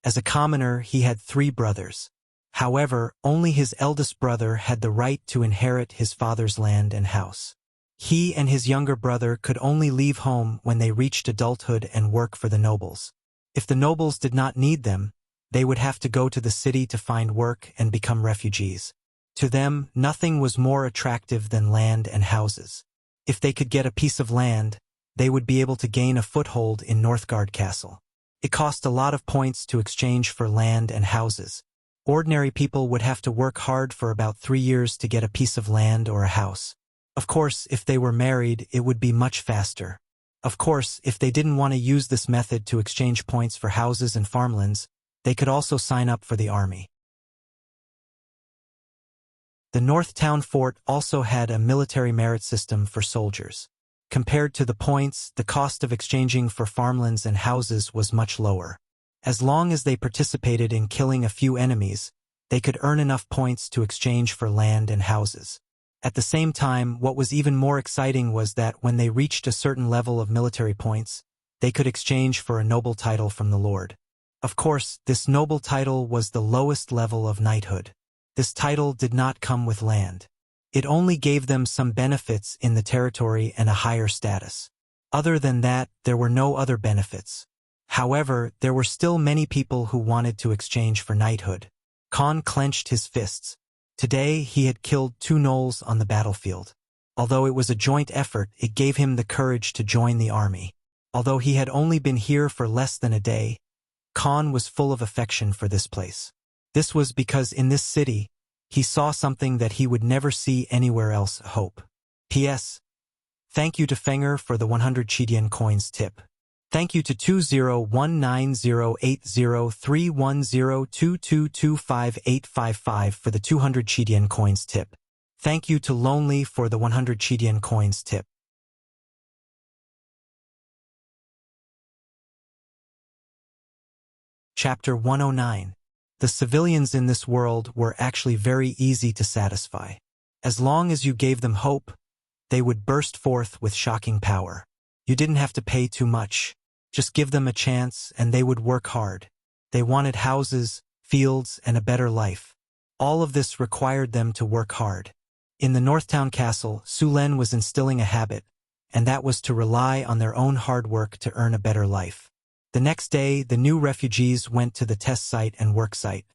Speaker 1: As a commoner, he had 3 brothers. However, only his eldest brother had the right to inherit his father's land and house. He and his younger brother could only leave home when they reached adulthood and work for the nobles. If the nobles did not need them, they would have to go to the city to find work and become refugees. To them, nothing was more attractive than land and houses. If they could get a piece of land, they would be able to gain a foothold in Northgard Castle. It cost a lot of points to exchange for land and houses. Ordinary people would have to work hard for about 3 years to get a piece of land or a house. Of course, if they were married, it would be much faster. Of course, if they didn't want to use this method to exchange points for houses and farmlands, they could also sign up for the army. The North Town Fort also had a military merit system for soldiers. Compared to the points, the cost of exchanging for farmlands and houses was much lower. As long as they participated in killing a few enemies, they could earn enough points to exchange for land and houses. At the same time, what was even more exciting was that when they reached a certain level of military points, they could exchange for a noble title from the Lord. Of course, this noble title was the lowest level of knighthood. This title did not come with land. It only gave them some benefits in the territory and a higher status. Other than that, there were no other benefits. However, there were still many people who wanted to exchange for knighthood. Khan clenched his fists. Today, he had killed 2 gnolls on the battlefield. Although it was a joint effort, it gave him the courage to join the army. Although he had only been here for less than a day, Khan was full of affection for this place. This was because in this city, he saw something that he would never see anywhere else. Hope. P.S. Thank you to Fenger for the 100 Chidian coins tip. Thank you to 201908031022258855 for the 200 Chidian coins tip. Thank you to Lonely for the 100 Chidian coins tip. Chapter 109. The civilians in this world were actually very easy to satisfy. As long as you gave them hope, they would burst forth with shocking power. You didn't have to pay too much. Just give them a chance and they would work hard. They wanted houses, fields, and a better life. All of this required them to work hard. In the Northtown Castle, Sulen was instilling a habit, and that was to rely on their own hard work to earn a better life. The next day, the new refugees went to the test site and work site.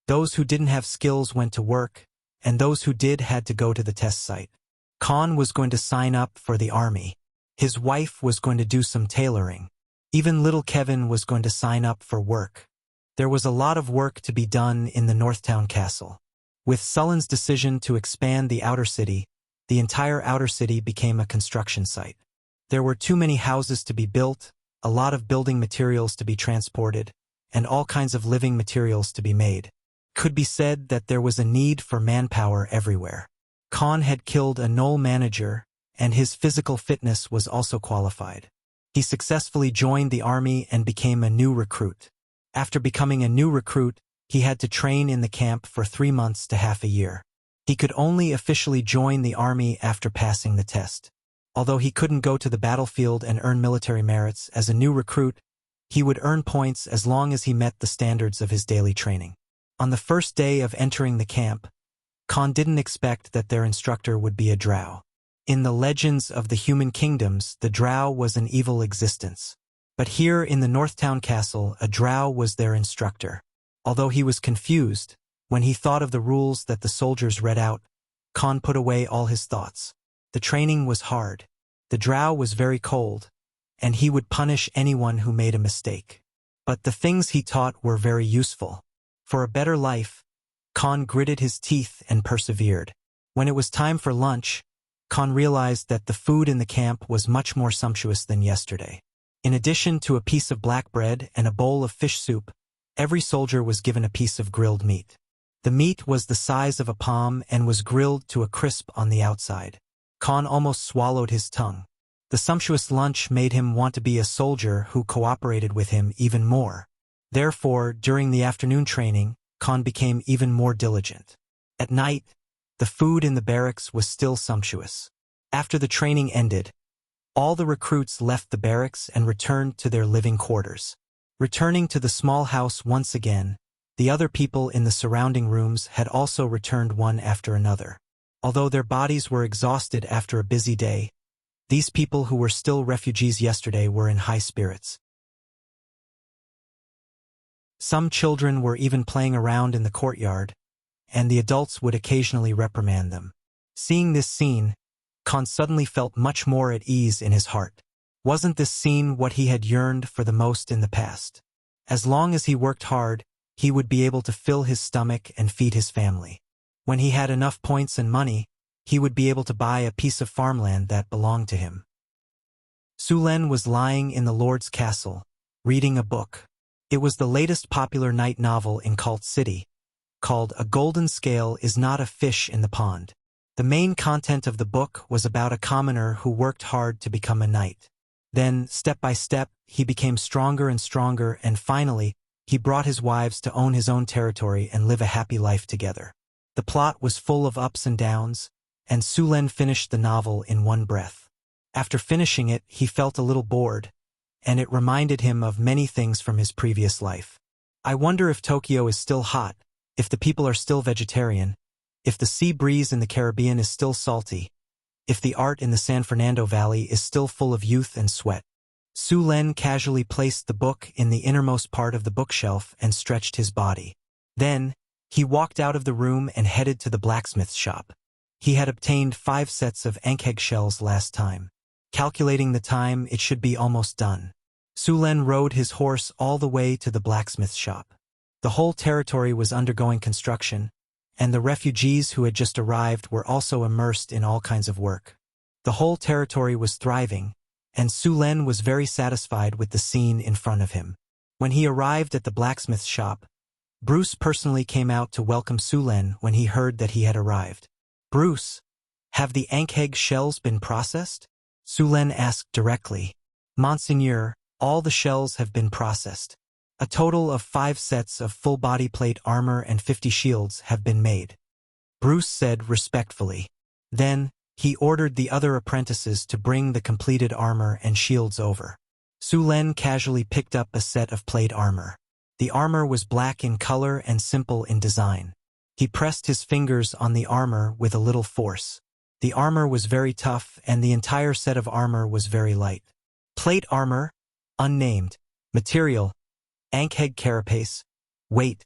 Speaker 1: Those who didn't have skills went to work, and those who did had to go to the test site. Khan was going to sign up for the army. His wife was going to do some tailoring. Even little Kevin was going to sign up for work. There was a lot of work to be done in the Northtown Castle. With Sullen's decision to expand the outer city, the entire outer city became a construction site. There were too many houses to be built, a lot of building materials to be transported, and all kinds of living materials to be made. Could be said that there was a need for manpower everywhere. Khan had killed a gnoll manager, and his physical fitness was also qualified. He successfully joined the army and became a new recruit. After becoming a new recruit, he had to train in the camp for 3 months to half a year. He could only officially join the army after passing the test. Although he couldn't go to the battlefield and earn military merits as a new recruit, he would earn points as long as he met the standards of his daily training. On the first day of entering the camp, Khan didn't expect that their instructor would be a drow. In the legends of the human kingdoms, the drow was an evil existence. But here in the Northtown Castle, a drow was their instructor. Although he was confused, when he thought of the rules that the soldiers read out, Khan put away all his thoughts. The training was hard. The drow was very cold, and he would punish anyone who made a mistake. But the things he taught were very useful. For a better life, Khan gritted his teeth and persevered. When it was time for lunch, Khan realized that the food in the camp was much more sumptuous than yesterday. In addition to a piece of black bread and a bowl of fish soup, every soldier was given a piece of grilled meat. The meat was the size of a palm and was grilled to a crisp on the outside. Khan almost swallowed his tongue. The sumptuous lunch made him want to be a soldier who cooperated with him even more. Therefore, during the afternoon training, Khan became even more diligent. At night, the food in the barracks was still sumptuous. After the training ended, all the recruits left the barracks and returned to their living quarters. Returning to the small house once again, the other people in the surrounding rooms had also returned one after another. Although their bodies were exhausted after a busy day, these people who were still refugees yesterday were in high spirits. Some children were even playing around in the courtyard, and the adults would occasionally reprimand them. Seeing this scene, Khan suddenly felt much more at ease in his heart. Wasn't this scene what he had yearned for the most in the past? As long as he worked hard, he would be able to fill his stomach and feed his family. When he had enough points and money, he would be able to buy a piece of farmland that belonged to him. Sulen was lying in the Lord's castle, reading a book. It was the latest popular night novel in Cult City, called A Golden Scale Is Not a Fish in the Pond. The main content of the book was about a commoner who worked hard to become a knight. Then, step by step, he became stronger and stronger, and finally, he brought his wives to own his own territory and live a happy life together. The plot was full of ups and downs, and Sulen finished the novel in one breath. After finishing it, he felt a little bored, and it reminded him of many things from his previous life. I wonder if Tokyo is still hot, if the people are still vegetarian, if the sea breeze in the Caribbean is still salty, if the art in the San Fernando Valley is still full of youth and sweat. Sulen casually placed the book in the innermost part of the bookshelf and stretched his body. Then, he walked out of the room and headed to the blacksmith's shop. He had obtained 5 sets of ankheg shells last time. Calculating the time, it should be almost done. Sulen rode his horse all the way to the blacksmith's shop. The whole territory was undergoing construction, and the refugees who had just arrived were also immersed in all kinds of work. The whole territory was thriving, and Sulen was very satisfied with the scene in front of him. When he arrived at the blacksmith's shop, Bruce personally came out to welcome Sulen when he heard that he had arrived. "Bruce, have the ankheg shells been processed?" Sulen asked directly. "Monseigneur, all the shells have been processed. A total of 5 sets of full-body plate armor and 50 shields have been made," Bruce said respectfully. Then, he ordered the other apprentices to bring the completed armor and shields over. Sulen casually picked up a set of plate armor. The armor was black in color and simple in design. He pressed his fingers on the armor with a little force. The armor was very tough, and the entire set of armor was very light. Plate armor, unnamed. Material, ankheg carapace. Weight,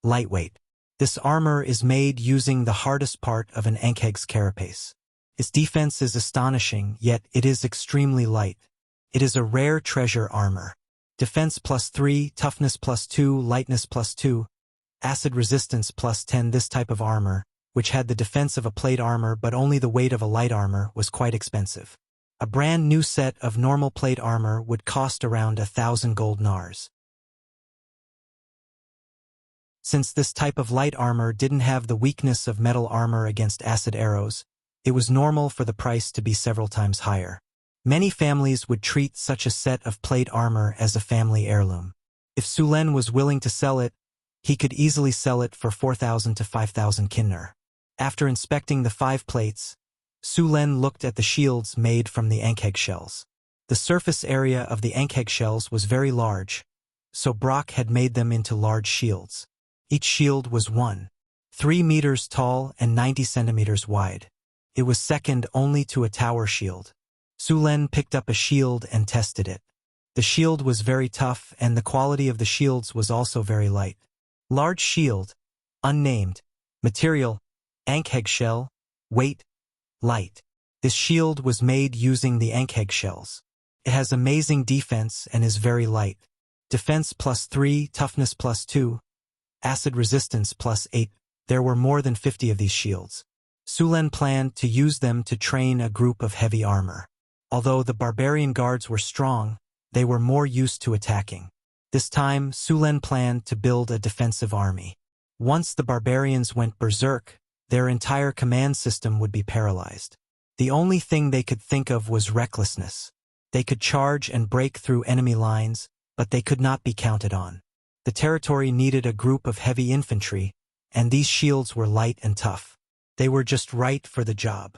Speaker 1: lightweight. This armor is made using the hardest part of an ankheg's carapace. Its defense is astonishing, yet it is extremely light. It is a rare treasure armor. Defense +3, toughness +2, lightness +2, acid resistance +10. This type of armor, which had the defense of a plate armor but only the weight of a light armor, was quite expensive. A brand new set of normal plate armor would cost around 1,000 gold nars. Since this type of light armor didn't have the weakness of metal armor against acid arrows, it was normal for the price to be several times higher. Many families would treat such a set of plate armor as a family heirloom. If Sulen was willing to sell it, he could easily sell it for 4,000 to 5,000 kinner. After inspecting the 5 plates, Sulen looked at the shields made from the ankheg shells. The surface area of the ankheg shells was very large, so Brock had made them into large shields. Each shield was 1.3 meters tall and 90 centimeters wide. It was second only to a tower shield. Sulen picked up a shield and tested it. The shield was very tough and the quality of the shields was also very light. Large shield, unnamed, material, ankheg shell, weight, light. This shield was made using the ankheg shells. It has amazing defense and is very light. Defense +3, toughness +2, acid resistance +8. There were more than 50 of these shields. Sulen planned to use them to train a group of heavy armor. Although the barbarian guards were strong, they were more used to attacking. This time, Sulen planned to build a defensive army. Once the barbarians went berserk, their entire command system would be paralyzed. The only thing they could think of was recklessness. They could charge and break through enemy lines, but they could not be counted on. The territory needed a group of heavy infantry, and these shields were light and tough. They were just right for the job.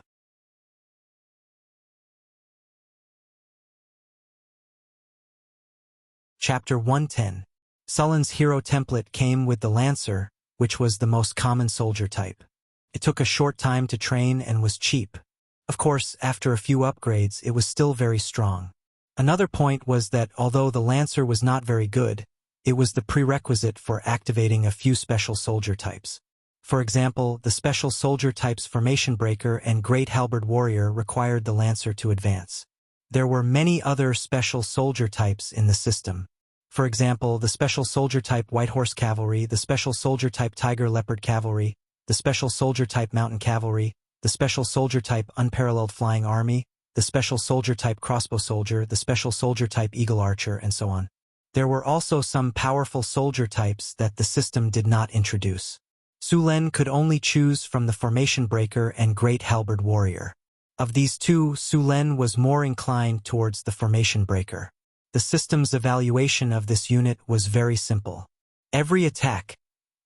Speaker 1: Chapter 110. Sulen's hero template came with the Lancer, which was the most common soldier type. It took a short time to train and was cheap. Of course, after a few upgrades, it was still very strong. Another point was that although the Lancer was not very good, it was the prerequisite for activating a few special soldier types. For example, the special soldier types Formation Breaker and Great Halberd Warrior required the Lancer to advance. There were many other special soldier types in the system. For example, the special soldier type White Horse Cavalry, the special soldier type Tiger Leopard Cavalry, the special soldier type Mountain Cavalry, the special soldier type Unparalleled Flying Army, the special soldier type Crossbow Soldier, the special soldier type Eagle Archer, and so on. There were also some powerful soldier types that the system did not introduce. Sulen could only choose from the Formation Breaker and Great Halberd Warrior. Of these two, Sulen was more inclined towards the Formation Breaker. The system's evaluation of this unit was very simple. Every attack,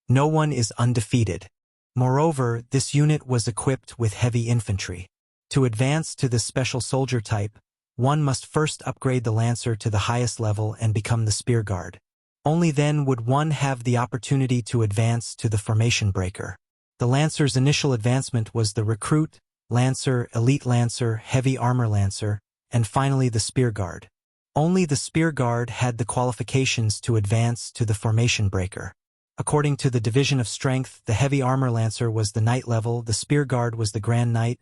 Speaker 1: no one is undefeated. Moreover, this unit was equipped with heavy infantry. To advance to this special soldier type, one must first upgrade the Lancer to the highest level and become the Spear Guard. Only then would one have the opportunity to advance to the Formation Breaker. The Lancer's initial advancement was the Recruit, Lancer, Elite Lancer, Heavy Armor Lancer, and finally the Spear Guard. Only the Spear Guard had the qualifications to advance to the Formation Breaker. According to the Division of Strength, the Heavy Armor Lancer was the Knight level, the Spear Guard was the Grand Knight,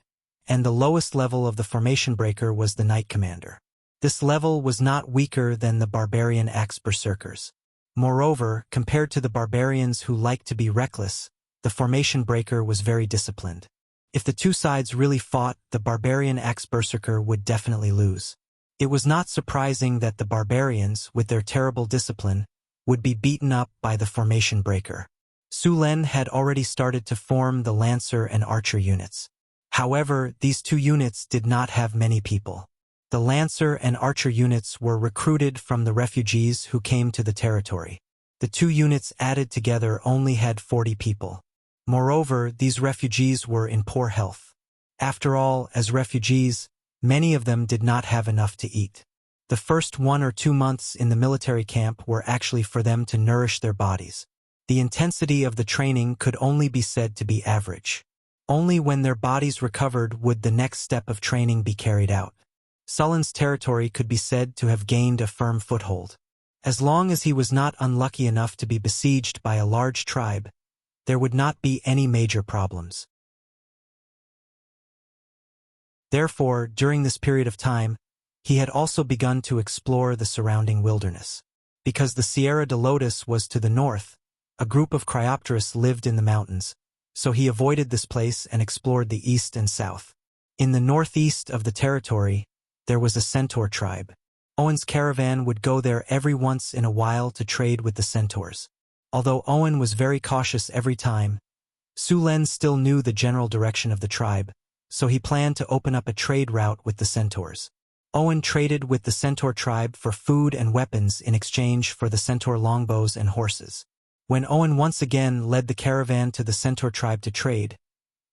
Speaker 1: and the lowest level of the Formation Breaker was the Knight Commander. This level was not weaker than the Barbarian Axe Berserkers. Moreover, compared to the barbarians who liked to be reckless, the Formation Breaker was very disciplined. If the two sides really fought, the Barbarian Axe Berserker would definitely lose. It was not surprising that the barbarians, with their terrible discipline, would be beaten up by the Formation Breaker. Sulen had already started to form the Lancer and Archer units. However, these two units did not have many people. The Lancer and Archer units were recruited from the refugees who came to the territory. The two units added together only had 40 people. Moreover, these refugees were in poor health. After all, as refugees, many of them did not have enough to eat. The first 1 or 2 months in the military camp were actually for them to nourish their bodies. The intensity of the training could only be said to be average. Only when their bodies recovered would the next step of training be carried out. Sulen's territory could be said to have gained a firm foothold. As long as he was not unlucky enough to be besieged by a large tribe, there would not be any major problems. Therefore, during this period of time, he had also begun to explore the surrounding wilderness. Because the Sierra de Lotus was to the north, a group of Cryopteris lived in the mountains, so he avoided this place and explored the east and south. In the northeast of the territory, there was a centaur tribe. Owen's caravan would go there every once in a while to trade with the centaurs. Although Owen was very cautious every time, Sulen still knew the general direction of the tribe, so he planned to open up a trade route with the centaurs. Owen traded with the centaur tribe for food and weapons in exchange for the centaur longbows and horses. When Owen once again led the caravan to the centaur tribe to trade,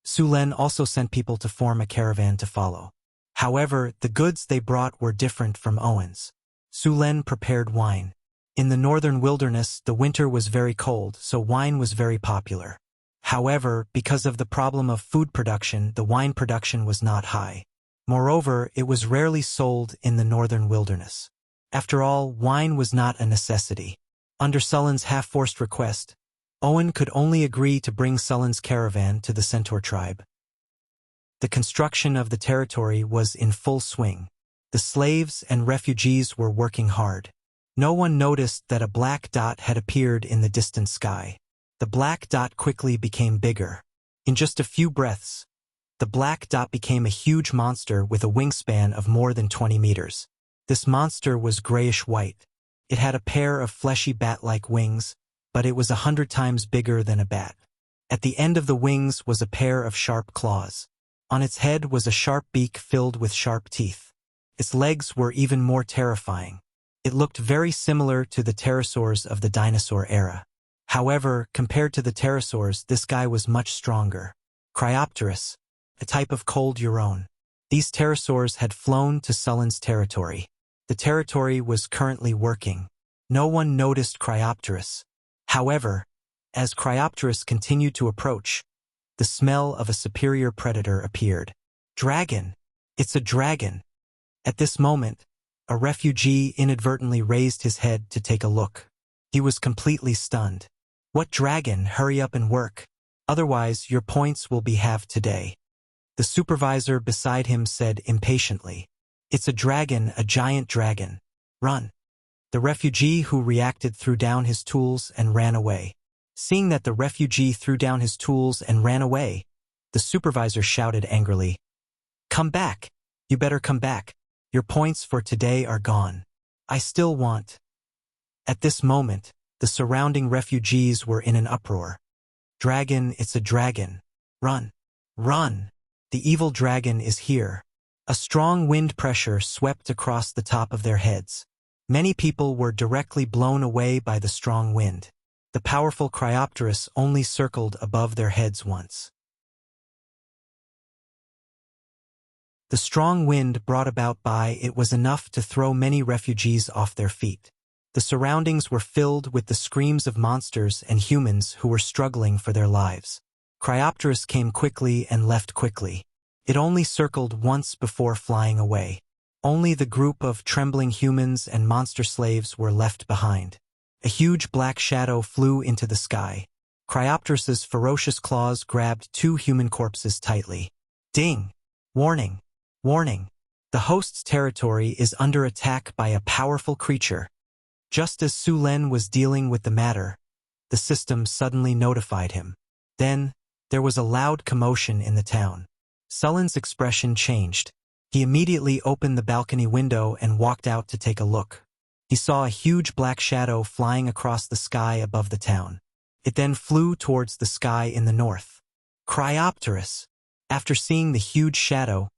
Speaker 1: Sulen also sent people to form a caravan to follow. However, the goods they brought were different from Owen's. Sulen prepared wine. In the northern wilderness, the winter was very cold, so wine was very popular. However, because of the problem of food production, the wine production was not high. Moreover, it was rarely sold in the northern wilderness. After all, wine was not a necessity. Under Sullen's half-forced request, Owen could only agree to bring Sullen's caravan to the Centaur tribe. The construction of the territory was in full swing. The slaves and refugees were working hard. No one noticed that a black dot had appeared in the distant sky. The black dot quickly became bigger. In just a few breaths, the black dot became a huge monster with a wingspan of more than 20 meters. This monster was grayish-white. It had a pair of fleshy bat-like wings, but it was 100 times bigger than a bat. At the end of the wings was a pair of sharp claws. On its head was a sharp beak filled with sharp teeth. Its legs were even more terrifying. It looked very similar to the pterosaurs of the dinosaur era. However, compared to the pterosaurs, this guy was much stronger. Cryopterus, a type of cold Euron. These pterosaurs had flown to Sullen's territory. The territory was currently working. No one noticed Cryopterus. However, as Cryopterus continued to approach, the smell of a superior predator appeared. Dragon! It's a dragon! At this moment, a refugee inadvertently raised his head to take a look. He was completely stunned. What dragon? Hurry up and work. Otherwise, your points will be halved today. The supervisor beside him said impatiently. It's a dragon, a giant dragon. Run. The refugee who reacted threw down his tools and ran away. Seeing that the refugee threw down his tools and ran away, the supervisor shouted angrily, "Come back! You better come back! Your points for today are gone. I still want." At this moment, the surrounding refugees were in an uproar. Dragon, it's a dragon. Run! Run! The evil dragon is here. A strong wind pressure swept across the top of their heads. Many people were directly blown away by the strong wind. The powerful Cryopterus only circled above their heads once. The strong wind brought about by it was enough to throw many refugees off their feet. The surroundings were filled with the screams of monsters and humans who were struggling for their lives. Cryopterus came quickly and left quickly. It only circled once before flying away. Only the group of trembling humans and monster slaves were left behind. A huge black shadow flew into the sky. Cryopterus's ferocious claws grabbed two human corpses tightly. Ding! Warning! Warning! The host's territory is under attack by a powerful creature. Just as Sulen was dealing with the matter, the system suddenly notified him. Then, there was a loud commotion in the town. Sullen's expression changed. He immediately opened the balcony window and walked out to take a look. He saw a huge black shadow flying across the sky above the town. It then flew towards the sky in the north. Cryopterus! After seeing the huge shadow,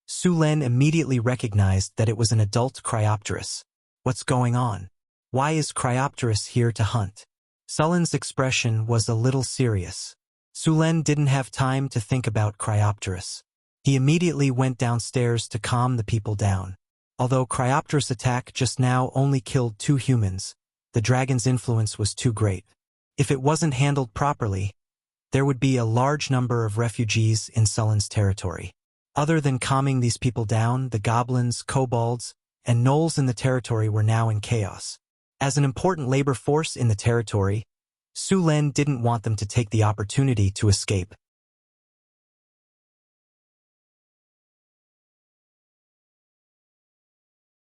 Speaker 1: Sulen immediately recognized that it was an adult Cryopterus. What's going on? Why is Cryopterus here to hunt? Sullen's expression was a little serious. Sulen didn't have time to think about Cryopterus. He immediately went downstairs to calm the people down. Although Cryopterus' attack just now only killed 2 humans, the dragon's influence was too great. If it wasn't handled properly, there would be a large number of refugees in Sullen's territory. Other than calming these people down, the goblins, kobolds, and gnolls in the territory were now in chaos. As an important labor force in the territory, Sulen didn't want them to take the opportunity to escape.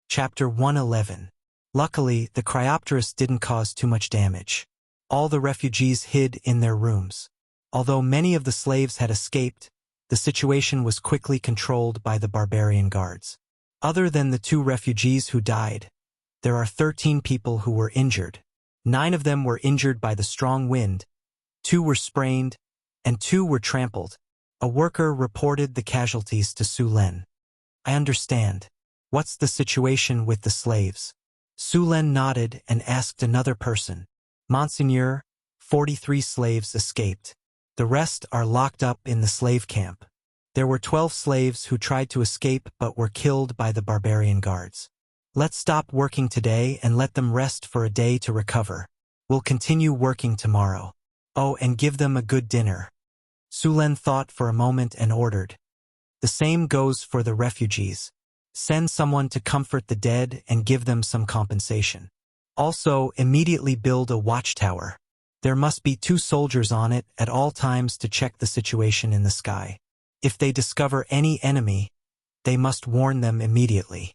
Speaker 1: Chapter 111. Luckily, the Cryopterus didn't cause too much damage. All the refugees hid in their rooms. Although many of the slaves had escaped, the situation was quickly controlled by the barbarian guards. Other than the 2 refugees who died, there are 13 people who were injured. 9 of them were injured by the strong wind, 2 were sprained, and 2 were trampled. A worker reported the casualties to Sulen. I understand. What's the situation with the slaves? Sulen nodded and asked another person. Monseigneur, 43 slaves escaped. The rest are locked up in the slave camp. There were 12 slaves who tried to escape but were killed by the barbarian guards. Let's stop working today and let them rest for a day to recover. We'll continue working tomorrow. Oh, and give them a good dinner. Sulen thought for a moment and ordered. The same goes for the refugees. Send someone to comfort the dead and give them some compensation. Also, immediately build a watchtower. There must be 2 soldiers on it at all times to check the situation in the sky. If they discover any enemy, they must warn them immediately.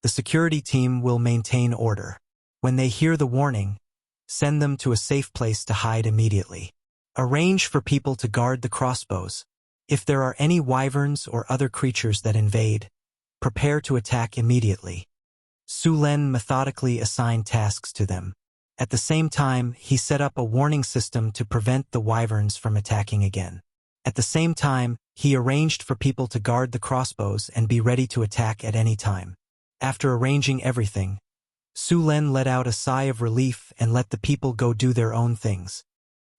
Speaker 1: The security team will maintain order. When they hear the warning, send them to a safe place to hide immediately. Arrange for people to guard the crossbows. If there are any wyverns or other creatures that invade, prepare to attack immediately. Su Len methodically assigned tasks to them. At the same time, he set up a warning system to prevent the wyverns from attacking again. At the same time, he arranged for people to guard the crossbows and be ready to attack at any time. After arranging everything, Su Len let out a sigh of relief and let the people go do their own things.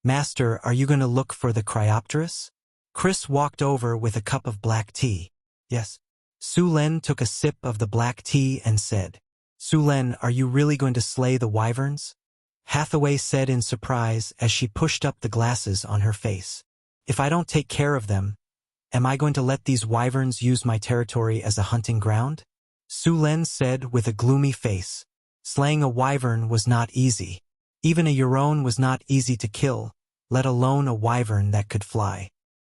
Speaker 1: Master, are you going to look for the Cryopterus? Chris walked over with a cup of black tea. Yes. Su Len took a sip of the black tea and said, Su Len, are you really going to slay the wyverns? Hathaway said in surprise as she pushed up the glasses on her face. If I don't take care of them, am I going to let these wyverns use my territory as a hunting ground? Su Len said with a gloomy face. Slaying a wyvern was not easy. Even a Euron was not easy to kill, let alone a wyvern that could fly.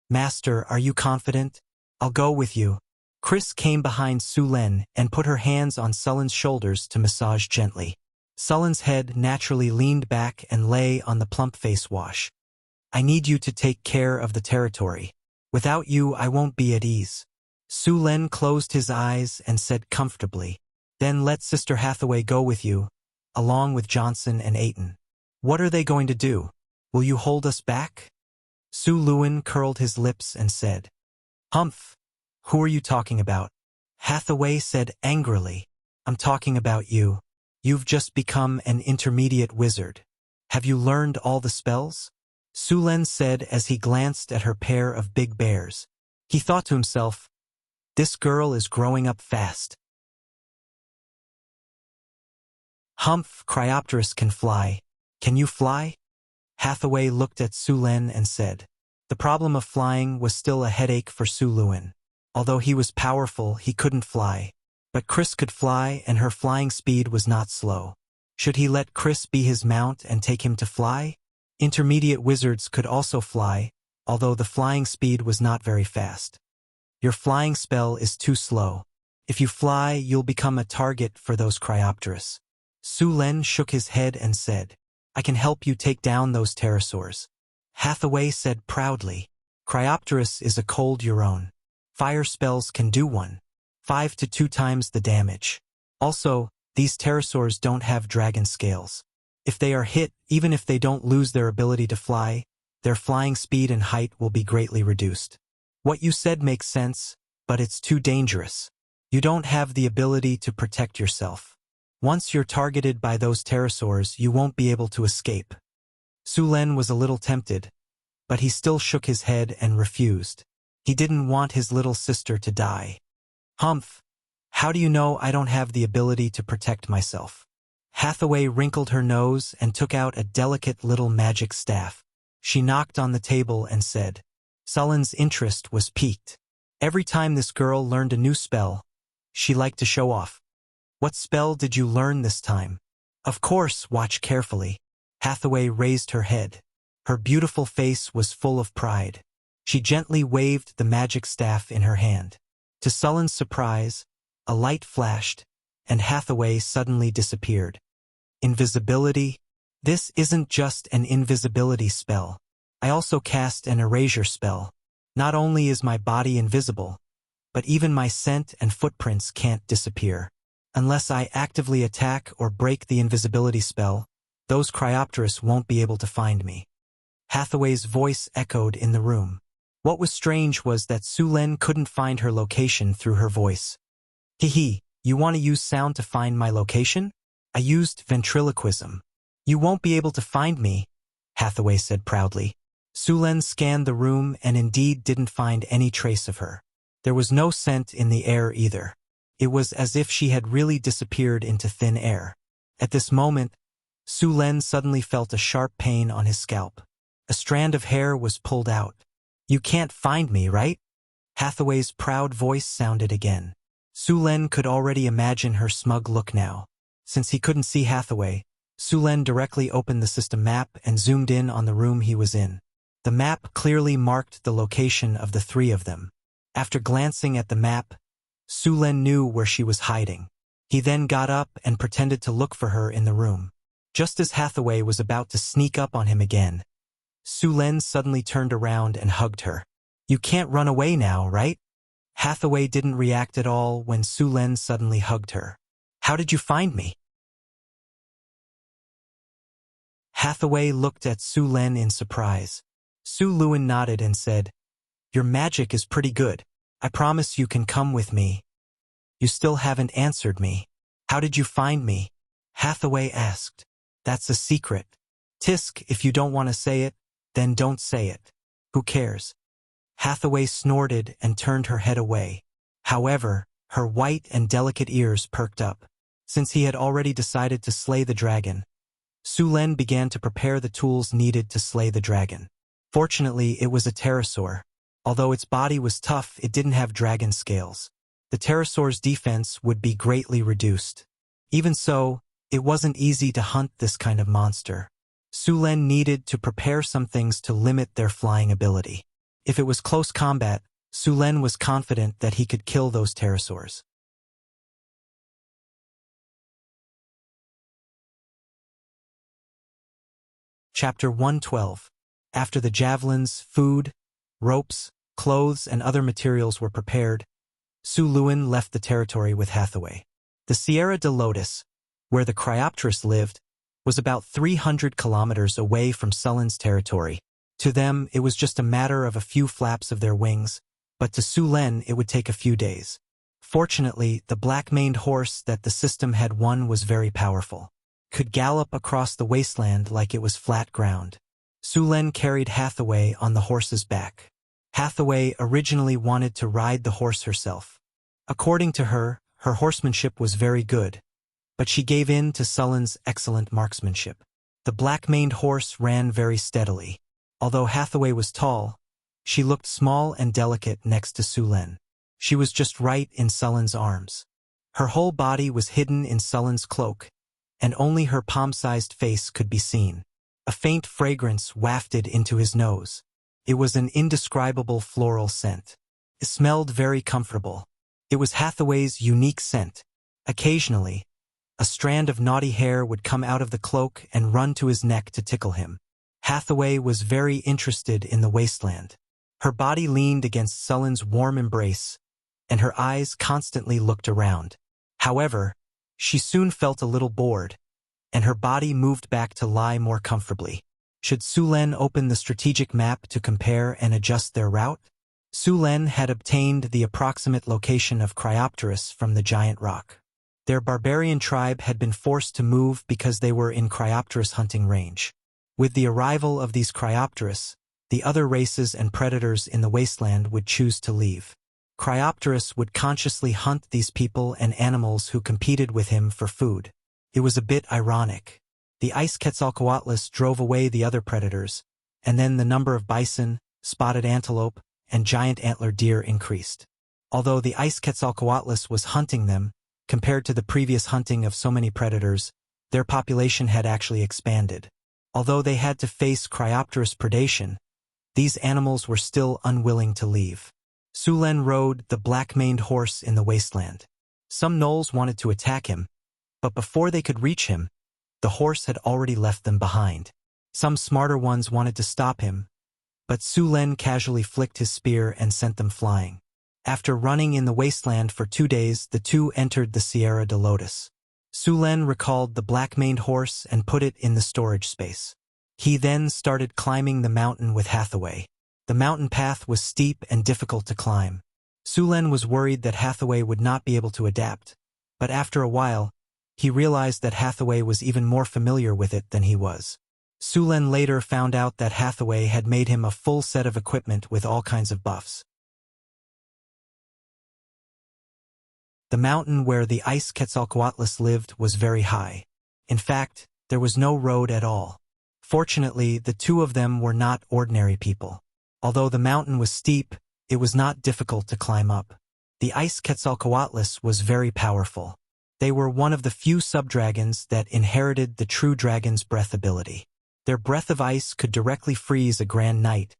Speaker 1: Master, are you confident? I'll go with you. Chris came behind Su Len and put her hands on Sullen's shoulders to massage gently. Sullen's head naturally leaned back and lay on the plump face wash. I need you to take care of the territory. Without you, I won't be at ease. Su Len closed his eyes and said comfortably, Then let Sister Hathaway go with you, along with Johnson and Aiton. What are they going to do? Will you hold us back? Su Luen curled his lips and said, Humph! Who are you talking about? Hathaway said angrily, I'm talking about you. You've just become an intermediate wizard. Have you learned all the spells? Su Len said as he glanced at her pair of big bears. He thought to himself, this girl is growing up fast. Humph, Cryopterus can fly. Can you fly? Hathaway looked at Su Len and said. The problem of flying was still a headache for Su Luen. Although he was powerful, he couldn't fly. But Chris could fly, and her flying speed was not slow. Should he let Chris be his mount and take him to fly? Intermediate wizards could also fly, although the flying speed was not very fast. Your flying spell is too slow. If you fly, you'll become a target for those Cryopterus. Su Len shook his head and said, I can help you take down those pterosaurs. Hathaway said proudly, Cryopterus is a cold Euron. Fire spells can do 5 to 2 times the damage. Also, these pterosaurs don't have dragon scales. If they are hit, even if they don't lose their ability to fly, their flying speed and height will be greatly reduced. What you said makes sense, but it's too dangerous. You don't have the ability to protect yourself. Once you're targeted by those pterosaurs, you won't be able to escape. Su Len was a little tempted, but he still shook his head and refused. He didn't want his little sister to die. Humph! How do you know I don't have the ability to protect myself? Hathaway wrinkled her nose and took out a delicate little magic staff. She knocked on the table and said, Sullen's interest was piqued. Every time this girl learned a new spell, she liked to show off. What spell did you learn this time? Of course, watch carefully. Hathaway raised her head. Her beautiful face was full of pride. She gently waved the magic staff in her hand. To Sullen's surprise, a light flashed, and Hathaway suddenly disappeared. Invisibility? This isn't just an invisibility spell. I also cast an erasure spell. Not only is my body invisible, but even my scent and footprints can't disappear. Unless I actively attack or break the invisibility spell, those Cryopterus won't be able to find me. Hathaway's voice echoed in the room. What was strange was that Su Len couldn't find her location through her voice. Hee, you want to use sound to find my location? I used ventriloquism. You won't be able to find me, Hathaway said proudly. Su Len scanned the room and indeed didn't find any trace of her. There was no scent in the air either. It was as if she had really disappeared into thin air. At this moment, Su Len suddenly felt a sharp pain on his scalp. A strand of hair was pulled out. You can't find me, right? Hathaway's proud voice sounded again. Su-Len could already imagine her smug look now. Since he couldn't see Hathaway, Su-Len directly opened the system map and zoomed in on the room he was in. The map clearly marked the location of the three of them. After glancing at the map, Su-Len knew where she was hiding. He then got up and pretended to look for her in the room. Just as Hathaway was about to sneak up on him again, Su-Len suddenly turned around and hugged her. "You can't run away now, right?" Hathaway didn't react at all when Su-Len suddenly hugged her. "How did you find me?" Hathaway looked at Su-Len in surprise. Su-Luen nodded and said, "Your magic is pretty good. I promise you can come with me." "You still haven't answered me. How did you find me?" Hathaway asked. "That's a secret. Tisk, if you don't want to say it, then don't say it. Who cares?" Hathaway snorted and turned her head away. However, her white and delicate ears perked up. Since he had already decided to slay the dragon, Su-Len began to prepare the tools needed to slay the dragon. Fortunately, it was a pterosaur. Although its body was tough, it didn't have dragon scales. The pterosaur's defense would be greatly reduced. Even so, it wasn't easy to hunt this kind of monster. Su-Len needed to prepare some things to limit their flying ability. If it was close combat, Su-Len was confident that he could kill those pterosaurs. Chapter 112. After the javelins, food, ropes, clothes, and other materials were prepared, Su-Luen left the territory with Hathaway. The Sierra de Lotus, where the Cryopterus lived, was about 300 kilometers away from Sullen's territory. To them, it was just a matter of a few flaps of their wings, but to Su-Len it would take a few days. Fortunately, the black-maned horse that the system had won was very powerful. Could gallop across the wasteland like it was flat ground. Su-Len carried Hathaway on the horse's back. Hathaway originally wanted to ride the horse herself. According to her, her horsemanship was very good, but she gave in to Sullen's excellent marksmanship. The black-maned horse ran very steadily. Although Hathaway was tall, she looked small and delicate next to Su-Len. She was just right in Sullen's arms. Her whole body was hidden in Sullen's cloak, and only her palm-sized face could be seen. A faint fragrance wafted into his nose. It was an indescribable floral scent. It smelled very comfortable. It was Hathaway's unique scent. Occasionally, a strand of naughty hair would come out of the cloak and run to his neck to tickle him. Hathaway was very interested in the wasteland. Her body leaned against Sullen's warm embrace, and her eyes constantly looked around. However, she soon felt a little bored, and her body moved back to lie more comfortably. Should Su-Len open the strategic map to compare and adjust their route? Su-Len had obtained the approximate location of Cryopterus from the giant rock. Their barbarian tribe had been forced to move because they were in Cryopterus hunting range. With the arrival of these Cryopterus, the other races and predators in the wasteland would choose to leave. Cryopterus would consciously hunt these people and animals who competed with him for food. It was a bit ironic. The ice Quetzalcoatlus drove away the other predators, and then the number of bison, spotted antelope, and giant antler deer increased. Although the ice Quetzalcoatlus was hunting them, compared to the previous hunting of so many predators, their population had actually expanded. Although they had to face Cryopterus predation, these animals were still unwilling to leave. Su-Len rode the black-maned horse in the wasteland. Some gnolls wanted to attack him, but before they could reach him, the horse had already left them behind. Some smarter ones wanted to stop him, but Su-Len casually flicked his spear and sent them flying. After running in the wasteland for 2 days, the two entered the Sierra de Lotus. Su-Len recalled the black-maned horse and put it in the storage space. He then started climbing the mountain with Hathaway. The mountain path was steep and difficult to climb. Su-Len was worried that Hathaway would not be able to adapt, but after a while, he realized that Hathaway was even more familiar with it than he was. Su-Len later found out that Hathaway had made him a full set of equipment with all kinds of buffs. The mountain where the ice Quetzalcoatlus lived was very high. In fact, there was no road at all. Fortunately, the two of them were not ordinary people. Although the mountain was steep, it was not difficult to climb up. The Ice Quetzalcoatlus was very powerful. They were one of the few subdragons that inherited the true dragon's breath ability. Their breath of ice could directly freeze a grand knight,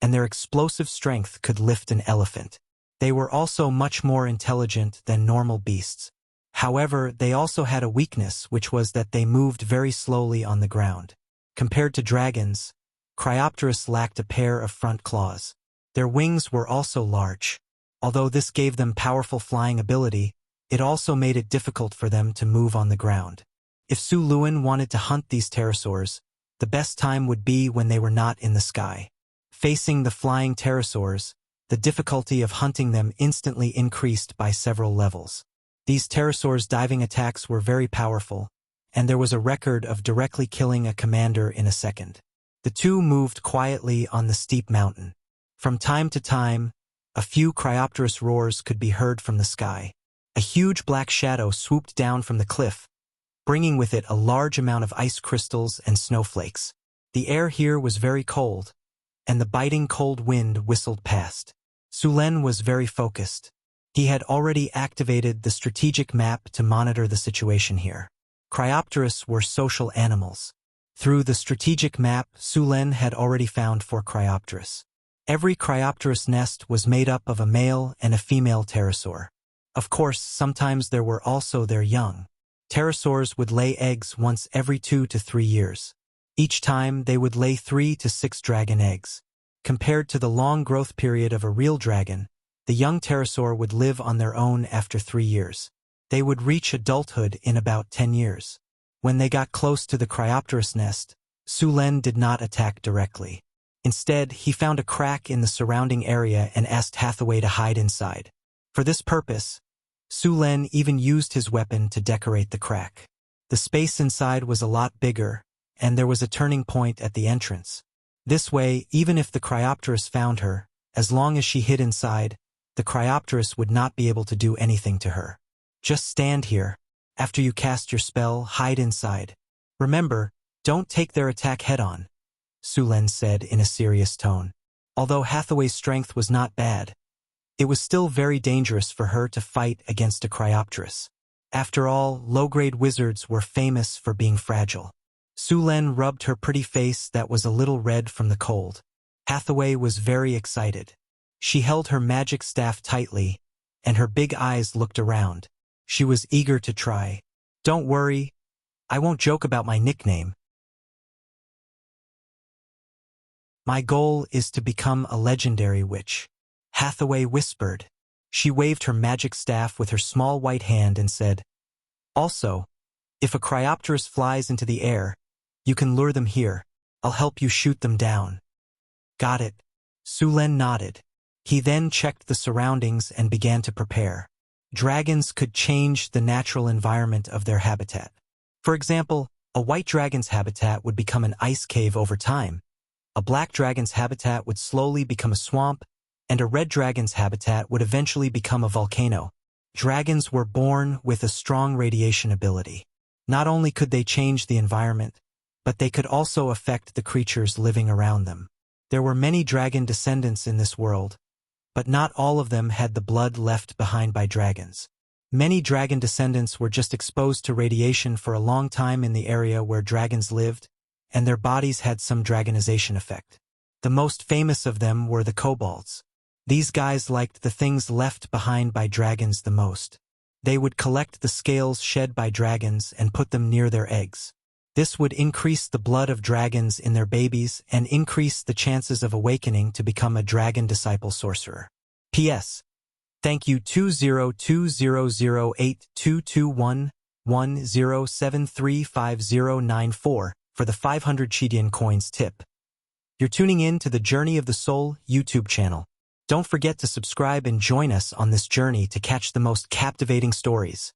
Speaker 1: and their explosive strength could lift an elephant. They were also much more intelligent than normal beasts. However, they also had a weakness, which was that they moved very slowly on the ground. Compared to dragons, Cryopteris lacked a pair of front claws. Their wings were also large. Although this gave them powerful flying ability, it also made it difficult for them to move on the ground. If Su Luan wanted to hunt these pterosaurs, the best time would be when they were not in the sky. Facing the flying pterosaurs, the difficulty of hunting them instantly increased by several levels. These pterosaurs' diving attacks were very powerful, and there was a record of directly killing a commander in a second. The two moved quietly on the steep mountain. From time to time, a few Cryopteris roars could be heard from the sky. A huge black shadow swooped down from the cliff, bringing with it a large amount of ice crystals and snowflakes. The air here was very cold, and the biting cold wind whistled past. Su Len was very focused. He had already activated the strategic map to monitor the situation here. Cryopteris were social animals. Through the strategic map, Su Len had already found 4 Cryopteris. Every Cryopteris nest was made up of a male and a female pterosaur. Of course, sometimes there were also their young. Pterosaurs would lay eggs once every 2 to 3 years. Each time, they would lay 3 to 6 dragon eggs. Compared to the long growth period of a real dragon, the young pterosaur would live on their own after 3 years. They would reach adulthood in about 10 years. When they got close to the Cryopteris nest, Su Len did not attack directly. Instead, he found a crack in the surrounding area and asked Hathaway to hide inside. For this purpose, Su Len even used his weapon to decorate the crack. The space inside was a lot bigger, and there was a turning point at the entrance. This way, even if the Cryopteris found her, as long as she hid inside, the Cryopteris would not be able to do anything to her. Just stand here. After you cast your spell, hide inside. Remember, don't take their attack head-on, Su Len said in a serious tone. Although Hathaway's strength was not bad, it was still very dangerous for her to fight against a Cryopteris. After all, low-grade wizards were famous for being fragile. Su Len rubbed her pretty face that was a little red from the cold. Hathaway was very excited. She held her magic staff tightly, and her big eyes looked around. She was eager to try. Don't worry, I won't joke about my nickname. My goal is to become a legendary witch, Hathaway whispered. She waved her magic staff with her small white hand and said, Also, if a Cryopteris flies into the air, you can lure them here. I'll help you shoot them down. Got it. Su Len nodded. He then checked the surroundings and began to prepare. Dragons could change the natural environment of their habitat. For example, a white dragon's habitat would become an ice cave over time. A black dragon's habitat would slowly become a swamp, and a red dragon's habitat would eventually become a volcano. Dragons were born with a strong radiation ability. Not only could they change the environment, but they could also affect the creatures living around them. There were many dragon descendants in this world, but not all of them had the blood left behind by dragons. Many dragon descendants were just exposed to radiation for a long time in the area where dragons lived, and their bodies had some dragonization effect. The most famous of them were the kobolds. These guys liked the things left behind by dragons the most. They would collect the scales shed by dragons and put them near their eggs. This would increase the blood of dragons in their babies and increase the chances of awakening to become a dragon disciple sorcerer. P.S. Thank you 20200822110735094 for the 500 Chidian coins tip. You're tuning in to the Journey of the Soul YouTube channel. Don't forget to subscribe and join us on this journey to catch the most captivating stories.